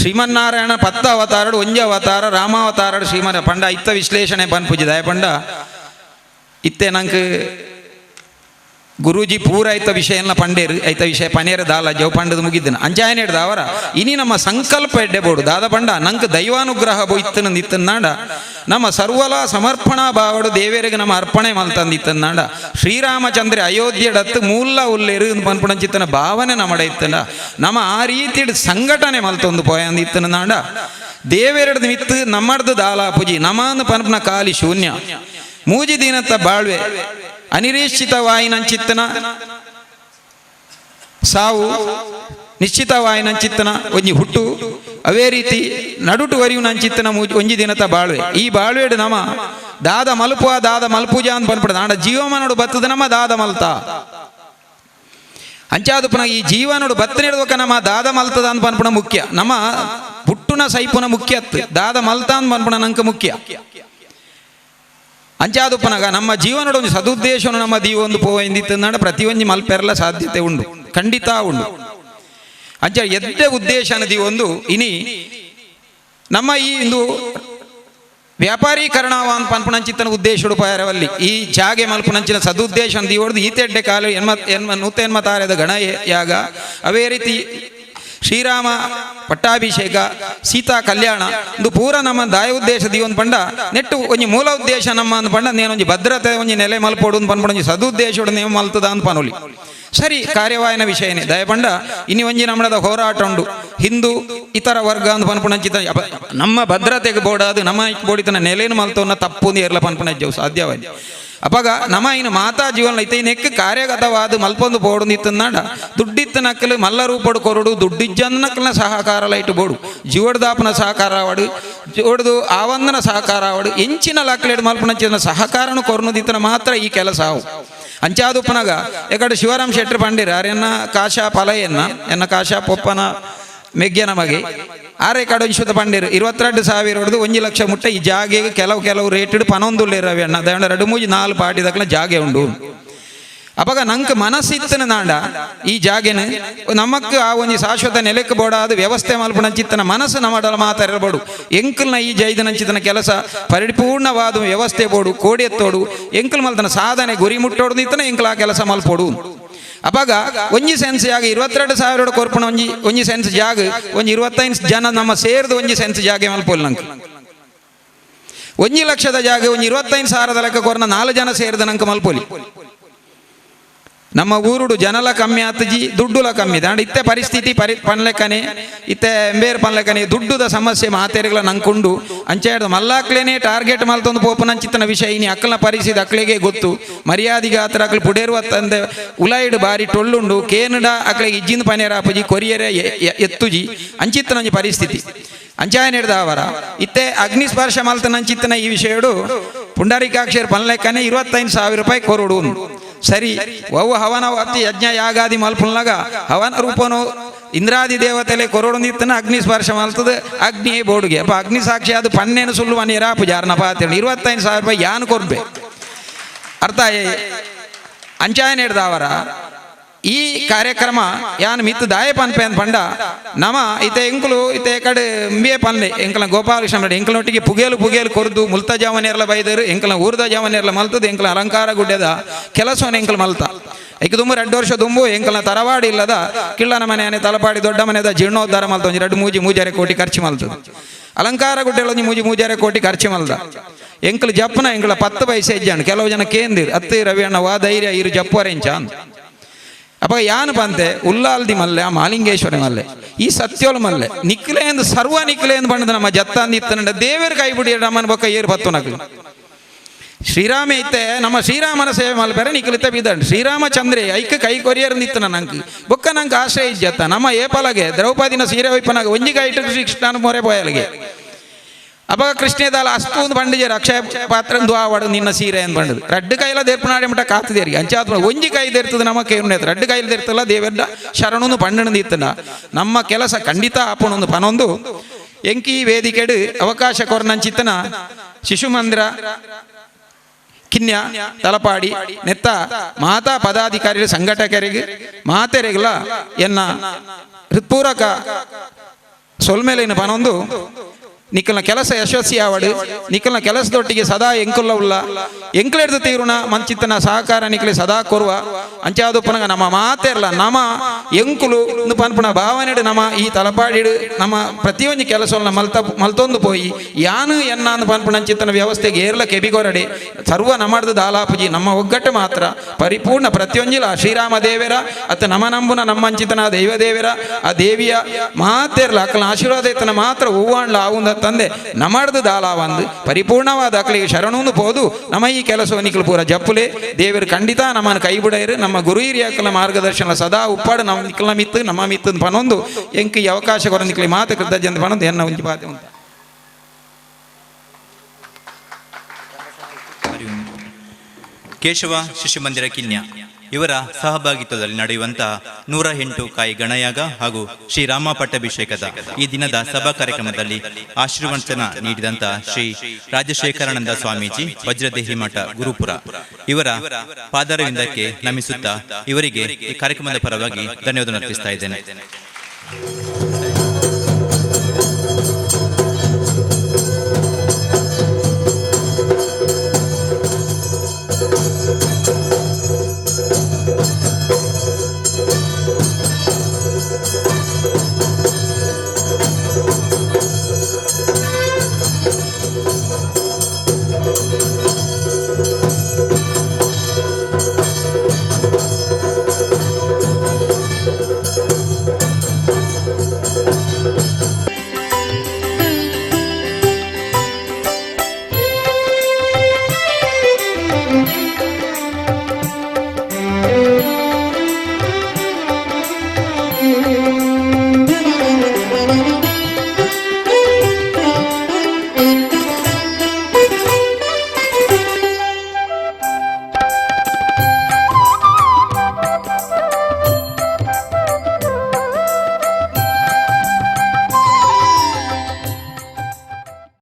ಶ್ರೀಮನ್ನಾರಾಯಣ 10 ಅವತಾರಡು ಒಂಜಿ ಅವತಾರ ರಾಮಾವತಾರಡು ಶ್ರೀಮನ್ ಪಂಡ ಐತ ವಿಶ್ಲೇಷಣೆ ಪನ್ಪುಜಿದಾಯ ಪಂಡ ಇತ್ತೆ ನಂಗೆ ಗುರೂಜಿ ಪೂರ ಐತ ವಿಷಯ ಪಂಡೇರು ಐತ ವಿಷಯ ಪನೇರ ದಾಲ ಜವ್ ಪಂಡದು ಮುಗಿದ್ದನು ಅಂಚಾಯನ ಹಿಡ್ದ ಅವರ ಇನಿ ನಮ್ಮ ಸಂಕಲ್ಪ ಎಡ್ಡೆ ಬೋಡು ದಾದ ಪಂಡ ನಂಗೆ ದೈವಾನುಗ್ರಹ ಬೋಯ್ತನಂದಿತ್ತನ್ನಾಡ ನಮ್ಮ ಸರ್ವಲ ಸಮರ್ಪಣಾ ಭಾವಡು ದೇವರಿಗೆ ನಮ್ಮ ಅರ್ಪಣೆ ಮಲ್ತಂದಿತ್ತನ್ನಾಡ ಶ್ರೀರಾಮಚಂದ್ರ ಅಯೋಧ್ಯೆಡತ್ತು ಮೂಲ ಉಲ್ಲೇರು ಪನ್ಪುಣಂಚಿತ್ತನ ಭಾವನೆ ನಮ್ಮಡ ಇತ್ತನ ನಮ್ಮ ಆ ರೀತಿ ಸಂಘಟನೆ ಮಲ್ತೊಂದು ಪೋಯಂದಿತ್ತನಾಡ ದೇವೆರಡು ಮಿತ್ತು ನಮ್ಮಡ್ದು ದಾಲ ಪೂಜಿ ನಮಾನು ಪನ್ಪನ ಕಾಲಿ ಶೂನ್ಯ ಮೂಜಿ ದಿನತ್ತ ಬಾಳ್ವೆ ಅನಿರೀಕ್ಷಿತವಾಯಿನಂಚಿತ್ತನ ಸಾವು ನಿಶ್ಚಿತವಾಯಿನಂಚಿತ್ತನ ಒಂಜಿ ಹುಟ್ಟು ಅವೇ ರೀತಿ ನಡುಟು ವರಿಯು ನಂಚಿತ್ತನ ಒಂಜಿ ದಿನತ ಬಾಳ್ವೆ ಈ ಬಾಳ್ವೆಡು ನಮ ದಾದ ಮಲ್ಪೂಜ ಅಂತ ಪನ್ಪಡ ನಾಡ ಜೀವಮನೋಡು ಬತ್ತದ ನಮ್ಮ ದಾದ ಮಲ್ತ ಅಂಚಾದು ಪುನಃ ಈ ಜೀವನೋಡು ಬತ್ತನಿಡುವಕ ನಮ್ಮ ದಾದ ಮಲ್ತದ ಅಂತ ಪನ್ಪಣ ಮುಖ್ಯ ನಮ್ಮ ಪುಟ್ಟುನ ಸೈಪುನ ಮುಖ್ಯ ದಾದ ಮಲ್ತ ಅಂತ ಪನ್ಪಣ ನಂಕ ಮುಖ್ಯ ಅಂಚಾದುಪ್ಪನಾಗ ನಮ್ಮ ಜೀವನದ ಒಂದು ಸದುದ್ದೇಶವನ್ನು ನಮ್ಮ ದೀವೊಂದು ಪೋಯಿಂದಿತ್ತಂದಾಡ ಪ್ರತಿಯೊಂದು ಮಲ್ಪೆರಲ ಸಾಧ್ಯತೆ ಉಂಡು ಖಂಡಿತ ಉಂಡು ಅಂಚ ಎದ್ದೆ ಉದ್ದೇಶನ ದೀವೊಂದು ಇನಿ ನಮ್ಮ ಈ ಒಂದು ವ್ಯಾಪಾರೀಕರಣ ಅಂತ ಪನ್ಪುಣಂಚಿತ್ತನ ಉದ್ದೇಶ ಪಯರವಲ್ಲಿ ಈ ಜಾಗೆ ಮಲ್ಪುಣಂಚಿನ ಸದುದ್ದೇಶ ದೀವೊಡ್ದು ಈತೆಡ್ಡೆ ಕಾಲು ನೂತೆನ್ಮತಾರದ ಗಣ ಯಾಗ ಅವೇ ರೀತಿ ಶ್ರೀರಾಮ ಪಟ್ಟಾಭಿಷೇಕ ಸೀತಾ ಕಲ್ಯಾಣ ಇದು ಪೂರ ನಮ್ಮ ದಾಯ ಉದ್ದೇಶ ದೀವೊಂದು ಪಂಡ ನೆಟ್ಟು ಒಂಜಿ ಮೂಲ ಉದ್ದೇಶ ನಮ್ಮ ಅಂದ್ ಪಂಡ ನೇನೊಂಜಿ ಭದ್ರತೆ ಒಂಜಿ ನೆಲೆ ಮಲ್ಪೋಡು ಅಂತ ಪನ್ಪೊಂಜಿ ಸದುದ್ದೇಶೋಡು ನೇಮ ಮಲ್ತದ ಅಂತ ಪನೋಲಿ ಸರಿ ಕಾರ್ಯವಾಯನ ವಿಷಯನೇ ದಯಪಂಡ ಇನ್ನು ಒಂಜಿ ನಮ್ಮದ ಹೋರಾಟ ಉಂಡು ಹಿಂದೂ ಇತರ ವರ್ಗ ಅಂತ ಪನ್ಪುಣಂಚಿತ ನಮ್ಮ ಭದ್ರತೆಗೆ ಬೋಡಾದು ನಮ್ಮ ಬೋಡಿತನ ನೆಲೆನು ಮಲ್ತವನ್ನ ತಪ್ಪು ಏರ್ಲ ಪನ್ಪುಣಜ್ಜವು ಸಾಧ್ಯವಾದ ಅಪ್ಪಾಗ ನಮ್ಮ ಇನ್ನು ಮಾತಾ ಜೀವನ ಐತೆ ನೆಕ್ಕ ಕಾರ್ಯಗತವಾದ ಮಲ್ಪೊಂದು ಬೋಡು ನಿತ್ತನಾಡ ದುಡ್ಡಿತ್ತ ನಕ್ಕಲು ಮಲ್ಲ ರೂಪಡು ಕೊರಡು ದುಡ್ಡಿಜ್ಜನ್ನಕ್ಕನ ಸಹಕಾರ ಲೈಟ್ ಬೋಡು ಜೀವಡ್ದಾಪನ ಸಹಕಾರ ಆವಡು ಜೋಡ್ದು ಆವಂದನ ಸಹಕಾರ ಆವಡು ಎಂಚಿನ ಲಕ್ಕಲೇಡು ಮಲ್ಪುಣಂಚಿನ ಸಹಕಾರನು ಕೊರನುದಿತ್ತನ ಮಾತ್ರ ಈ ಕೆಲಸ ಅವು ಅಂಚಾದುಪ್ಪನಾಗ ಎಕಡೆ ಶಿವರಾಮ್ ಶೆಟ್ಟಿ ಪಂಡಿರ ಅರೆನ್ನ ಕಾಶಾ ಪಲಯನ್ನ ಎನ್ನ ಕಾಶಾ ಪೊಪ್ಪನ ಮೆಗ್ಗೆನ ನಮಗೆ ಆರೆ ಕಡೆ ಶುದ್ಧ ಪಂಡಿರು 22,000 ಹೊಡೆದು 1 ಲಕ್ಷ ಮುಟ್ಟ ಈ ಜಾಗೆಗೆ ಕೆಲವು ರೇಟ್ ಪನೊಂದುಲ್ಲೆ ರವಿ ಅಣ್ಣ ದಂಡ 2-3-4 ಪಾಟಿದಕ್ಕಲ ಜಾಗೆ ಉಂಡು ಅವಾಗ ನಂಗೆ ಮನಸ್ಸಿತ್ತನ ನಾಂಡ ಈ ಜಾಗೆನ ನಮಕ್ ಆ ಒಂಜಿ ಶಾಶ್ವತ ನೆಲೆಕ್ಕೆ ಬೋಡಾದ ವ್ಯವಸ್ಥೆ ಮಲ್ಪನಂಚಿತ್ತನ ಮನಸ್ಸು ನಮ್ಮಡಲ ಮಾತಾಡಿರ್ಬೋಡು ಎಂಕಲ್ನ ಈ ಜೈದನಂಚಿತನ ಕೆಲಸ ಪರಿಪೂರ್ಣವಾದ ವ್ಯವಸ್ಥೆ ಬೋಡು ಕೋಡಿ ಎತ್ತೋಡು ಎಂಕಲ್ ಮಲ್ತನ ಸಾಧನೆ ಗುರಿ ಮುಟ್ಟೋಡು ನಿತ್ತನ ಎಂಕಲ್ ಆ ಕೆಲಸ ಮಲ್ಪೋಡು. ಅವಾಗ ಒಂಜಿ ಸೆನ್ಸ್ ಜಾಗ 22,000 ಕೊರ್ಪಣ ಒಂಜಿ ಸೆನ್ಸ್ ಜಾಗ ಒಂಜಿ 25 ಜನ ನಮ್ಮ ಸೇರಿದ ಒಂಜಿ ಸೆನ್ಸ್ ಜಾಗೆ ಮಲ್ಪೋಲ್ ನಂಗೆ 1 ಲಕ್ಷದ ಜಾಗ ಒಂಜಿ 25,000 ಲೆಕ್ಕ ಕೊರ್ನ 4 ಜನ ಸೇರಿದ ನಂಗೆ ಮಲ್ಪೋಲಿ. ನಮ್ಮ ಊರುಡು ಜನಲ ಕಮ್ಮಿ ಆತಜಿ ದುಡ್ಡುಲ ಕಮ್ಮಿ ದಾಂಡ ಇತ್ತೆ ಪರಿಸ್ಥಿತಿ ಪನ್ಲೆಕ್ಕನೆ ಇತ್ತೆ ಎಂಬೇರ್ ಪನ್ಲೆಕ್ಕನೆ ದುಡ್ಡುದ ಸಮಸ್ಯೆ ಮಾತೇರಿಗಳ ನಂಕೊಂಡು ಅಂಚೆ ಮಲ್ಲಾಕ್ಲೇನೆ ಟಾರ್ಗೆಟ್ ಮಲ್ತೊಂದು ಪೋಪನಂಚಿತ್ತನ ವಿಷಯ ಇನಿ ಅಕ್ಕಲ್ನ ಪರಿಸ್ಥಿತಿ ಅಕ್ಳಿಗೆ ಗೊತ್ತು ಮರ್ಯಾದಿಗೆ ಆತರ ಅಕ್ಳು ಪುಡೇರುವ ತಂದೆ ಉಲಾಯಿಡ್ ಬಾರಿ ಟೊಳ್ಳುಂಡು ಕೇನಡ ಅಕ್ಳಿಗೆ ಇಜ್ಜಿಂದ ಪನೇರಾಪಜಿ ಕೊರಿಯರೆ ಎತ್ತುಜಿ ಅಂಚಿತ್ತನಂಜಿ ಪರಿಸ್ಥಿತಿ ಅಂಚಾಯನ ಹಿಡ್ದ ಅವರ ಇತ್ತೆ ಅಗ್ನಿಸ್ಪರ್ಶ ಮಲ್ತನಂಚಿತ್ತನ ಈ ವಿಷಯಡು ಪುಂಡರೀಕಾಕ್ಷರ ಪನ್ಲೆಕ್ಕನೆ 25,000 ರೂಪಾಯಿ ಕೊರೋಡು. ಸರಿ ಅವು ಹವನ ಅತಿ ಯಜ್ಞ ಯಾಗಾದಿ ಮಲ್ಪುಲ್ನಾಗ ಹವನ ರೂಪನು ಇಂದ್ರಾದಿ ದೇವತೆಲೆ ಕೊರೋಡು ನಿತ್ತನ ಅಗ್ನಿ ಸ್ಪರ್ಶ ಮಲ್ತದ ಅಗ್ನಿ ಬೋಡುಗೆ ಅಪ್ಪ ಅಗ್ನಿ ಸಾಕ್ಷಿ ಅದು ಪನ್ನೇನು ಸುಳ್ಳು ನೀರಾಪು ಜಾರನಪ್ಪ ಅಂತೇಳಿ 25,000 ರೂಪಾಯಿ ಯಾನ್ ಕೊರ್ಬೆ ಅರ್ಥ ಅಂಚಾಯನ ಹಿಡ್ದ ಅವರ ಈ ಕಾರ್ಯಕ್ರಮ ಯಾನ್ ಮಿತ್ತು ದಾಯ ಪನ್ಪೆ ಅಂತ ಪಂಡ ನಮ ಇತ್ತೆ ಎಂಕುಲು ಇತ್ತೆ ಕಡೆ ಎಂಬೆ ಪನ್ಲೆ ಎಂಕಲ ಗೋಪಾಲಕೃಷ್ಣ ರೆಡ್ಡಿ ಎಂಕಲೊಟ್ಟಿಗೆ ಪುಗೇಲು ಕೊರ್ದು ಮುಲ್ತ ಜಾವನೆರ್ಲ ಬೈದರು ಎಂಕಲ ಊರ್ದ ಜಾವನೆರ್ಲ ಮಲ್ತದ ಎಂಕಲ ಅಲಂಕಾರ ಗುಡ್ಡೆದ ಕೆಲಸವನ್ನ ಎಂಕಲ ಮಲ್ತ ಐಕ ತುಂಬ 2 ವರ್ಷ ತುಂಬು ಎಂಕಲ್ನ ತರವಾಡಿ ಇಲ್ಲದ ಕಿಳ್ಳನ ಮನೆಯನೆ ತಲಪಾಡಿ ದೊಡ್ಡ ಮನೆದ ಜೀರ್ಣೋದ್ಧಾರ ಮಲ್ತ ಒಂಜಿ 2-3 ಕೋಟಿ ಖರ್ಚು ಮಲ್ತದ ಅಲಂಕಾರ ಗುಡ್ಡೆಲ್ಲ ಒಂಜಿ 3 ಕೋಟಿ ಖರ್ಚು ಮಲ್ದ ಎಂಕಲ್ ಜಪ್ಪನ ಎಂಕಲ 10 ಪೈಸೆ ಇಜ್ಜಾಣ ಕೆಲವು ಜನ ಕೇಂದಿರ್ ಅತ್ತೆ ರವಿ ಅಣ್ಣ ವಾ ಧೈರ್ಯ ಇರು ಜಪ್ಪರೆಂಚ ಅಂತ ಅಪ್ಪ ಯಾನು ಬಂತೆ ಉಲ್ಲಾಲ್ದಿ ಮಲ್ಲೆ ಆ ಮಾಲಿಂಗೇಶ್ವರ ಮಲ್ಲೆ ಈ ಸತ್ಯೋಲ್ ಮಲ್ಲೆ ನಿಕ್ಲೆ ಎಂದು ಸರ್ವ ನಿಕ್ಲೆ ಎಂದು ಬಂದ ನಮ್ಮ ಜತ್ತಾಂದಿತ್ತನ ದೇವರ ಕೈ ಬಿಡಿ ನಮ್ಮನ ಬೊಕ್ಕ ಏರು ಬತ್ತು ನಕ್ಲು ಶ್ರೀರಾಮ ಇತ್ತೆ ನಮ್ಮ ಶ್ರೀರಾಮನ ಸೇವೆ ಮಲ್ಪೆರೆ ನಿಕ್ಲಿತ್ತೆ ಬಿದ್ದಂಡು ಶ್ರೀರಾಮಚಂದ್ರೆ ಐಕ ಕೈ ಕೊರಿಯರ್ ನಿತ್ತನ ನಂಗೆ ಬೊಕ್ಕ ನಂಗೆ ಆಶ್ರಯ ಇಜ್ಜತ್ತ ನಮ್ಮ ಏಪಲಗೆ ದ್ರೌಪದಿನ ಸೀರೆ ವೈಪನಾಗ ಒಂಜಿ ಕೈಟು ಕೃಷ್ಣನ ಮೊರೆ ಪೋಯಲ್ಗೆ ಅವಾಗ ಕೃಷ್ಣದಾಲ ಅಷ್ಟು ಬಂಡಿಜೇರು ಅಕ್ಷಯ ಪಾತ್ರಂದು ಆವಾಡು ನಿನ್ನ ಸೀರೆ ಅಂತ ಬಂಡದು 2 ಕೈಲ ದೇರ್ಪನಾಡೆ ಮಟ್ಟ ಕಾತದೇರಿ ಅಂಚಾತ್ಮ ಒಂಜಿ ಕೈ ದೇರ್ತದ ನಮ್ಮ ಕೇವನ 2 ಕೈಲಿ ದೇರ್ತಲ್ಲ ದೇವರ ಶರಣನು ಪಂಡಣದ ಇತ್ತನ ನಮ್ಮ ಕೆಲಸ ಖಂಡಿತ ಆಪಣೊಂದು ಪನೊಂದು ಎಂಕಿ ವೇದಿಕೆಡು ಅವಕಾಶ ಕೊರ್ನಂಚಿತ್ತನ ಶಿಶು ಮಂದಿರ ಕಿನ್ಯ ತಲಪಾಡಿ ನೆತ್ತ ಮಾತಾ ಪದಾಧಿಕಾರಿಗಳ ಸಂಘಟಕರಿಗೆ ಮಾತೆರೆಗಳ ಎನ್ನ ಹೃತ್ಪೂರ್ವಕ ಸೊಲ್ಮೇಲಿನ ಪನೊಂದು ನಿಕ್ಕಲ್ನ ಕೆಲಸ ಯಶಸ್ವಿ ಆವಡು ನಿಕ್ಕಲ್ನ ಕೆಲಸದೊಟ್ಟಿಗೆ ಸದಾ ಎಂಕುಲ್ಲ ಉಲ್ಲ ಎಂಕ್ಲೆಡ್ದು ತೀರುಣ ಮಂಚಿತ್ತನ ಸಹಕಾರ ನಿಕ್ಲೆ ಸದಾ ಕೊರುವ ಅಂಚಾದುಪ್ಪನಗ ನಮ್ಮ ಮಾತೆರ್ಲ ನಮ್ಮ ಎಂಕುಲು ಪನ್ಪುಣ ಭಾವನೆಡು ನಮ್ಮ ಈ ತಲಪಾಡಿಡು ನಮ್ಮ ಪ್ರತಿಯೊಂದು ಕೆಲಸವನ್ನು ಮಲ್ತೊಂದು ಪೋಯಿ ಯಾನು ಎನ್ನ ಅಂದು ಪನ್ಪುಣ ಅಂಚಿತ್ತನ ವ್ಯವಸ್ಥೆಗೆ ಏರ್ಲ ಕೆಬಿಗೊರಡೆ ಸರ್ವ ನಮ್ಮಡ್ದು ದಾಲಾಪುಜಿ ನಮ್ಮ ಒಗ್ಗಟ್ಟು ಮಾತ್ರ ಪರಿಪೂರ್ಣ ಪ್ರತಿಯೊಂಜಿಲ ಶ್ರೀರಾಮ ದೇವರ ಅತ್ತ ನಮ್ಮ ನಂಬುನ ನಮ್ಮ ಅಂಚಿತನ ದೈವ ದೇವರ ಆ ದೇವಿಯ ಮಾತೆರ್ಲ ಅಕ್ಕಲ ಆಶೀರ್ವಾದ ಇತ್ತನ ಮಾತ್ರ ಹೂವಾಂಡ್ಲ ಆವುಂದ ತಂದೆ ನಮ್ಮಡ್ದು ದಾಲಾವಂದು ಪರಿಪೂರ್ಣವಾದ ಅಕ್ಕಳಿಗೆ ಶರಣೂನು ಪೋದು ನಮ್ಮ ಈ ಕೆಲಸವನ್ನು ನಿಖಲು ಪೂರ ಜಪ್ಪುಲೆ ದೇವರು ಖಂಡಿತ ನಮ್ಮನ್ನು ಕೈ ಬಿಡೈರು ನಮ್ಮ ಗುರು ಹಿರಿಯಕ್ಕಲ ಮಾರ್ಗದರ್ಶನ ಸದಾ ಉಪ್ಪಾಡು ನಮ್ಮ ನಿಖಲ ಮಿತ್ತು ನಮ್ಮ ಮಿತ್ತು ಪನೊಂದು ಎಂಕಿ ಅವಕಾಶ ಕೊರ ನಿಖಲಿ ಮಾತು ಕೃತಜ್ಞತೆ ಪನೊಂದು ಎನ್ನ ಒಂಜಿ ಬಾತೆ ಉಂಟು. ಕೇಶವ ಶಿಶು ಮಂದಿರ ಕಿನ್ಯ ಇವರ ಸಹಭಾಗಿತ್ವದಲ್ಲಿ ನಡೆಯುವಂತಹ 108 ಕಾಯಿ ಗಣಯಾಗ ಹಾಗೂ ಶ್ರೀರಾಮ ಪಟ್ಟಾಭಿಷೇಕದ ಈ ದಿನದ ಸಭಾ ಕಾರ್ಯಕ್ರಮದಲ್ಲಿ ಆಶೀರ್ವಚನ ನೀಡಿದಂತಹ ಶ್ರೀ ರಾಜಶೇಖರಾನಂದ ಸ್ವಾಮೀಜಿ ವಜ್ರದೇಹಿ ಮಠ ಗುರುಪುರ ಇವರ ಪಾದಾರವಿಂದಕ್ಕೆ ನಮಿಸುತ್ತಾ ಇವರಿಗೆ ಈ ಕಾರ್ಯಕ್ರಮದ ಪರವಾಗಿ ಧನ್ಯವಾದ ಅರ್ಪಿಸ್ತಾ ಇದ್ದೇನೆ.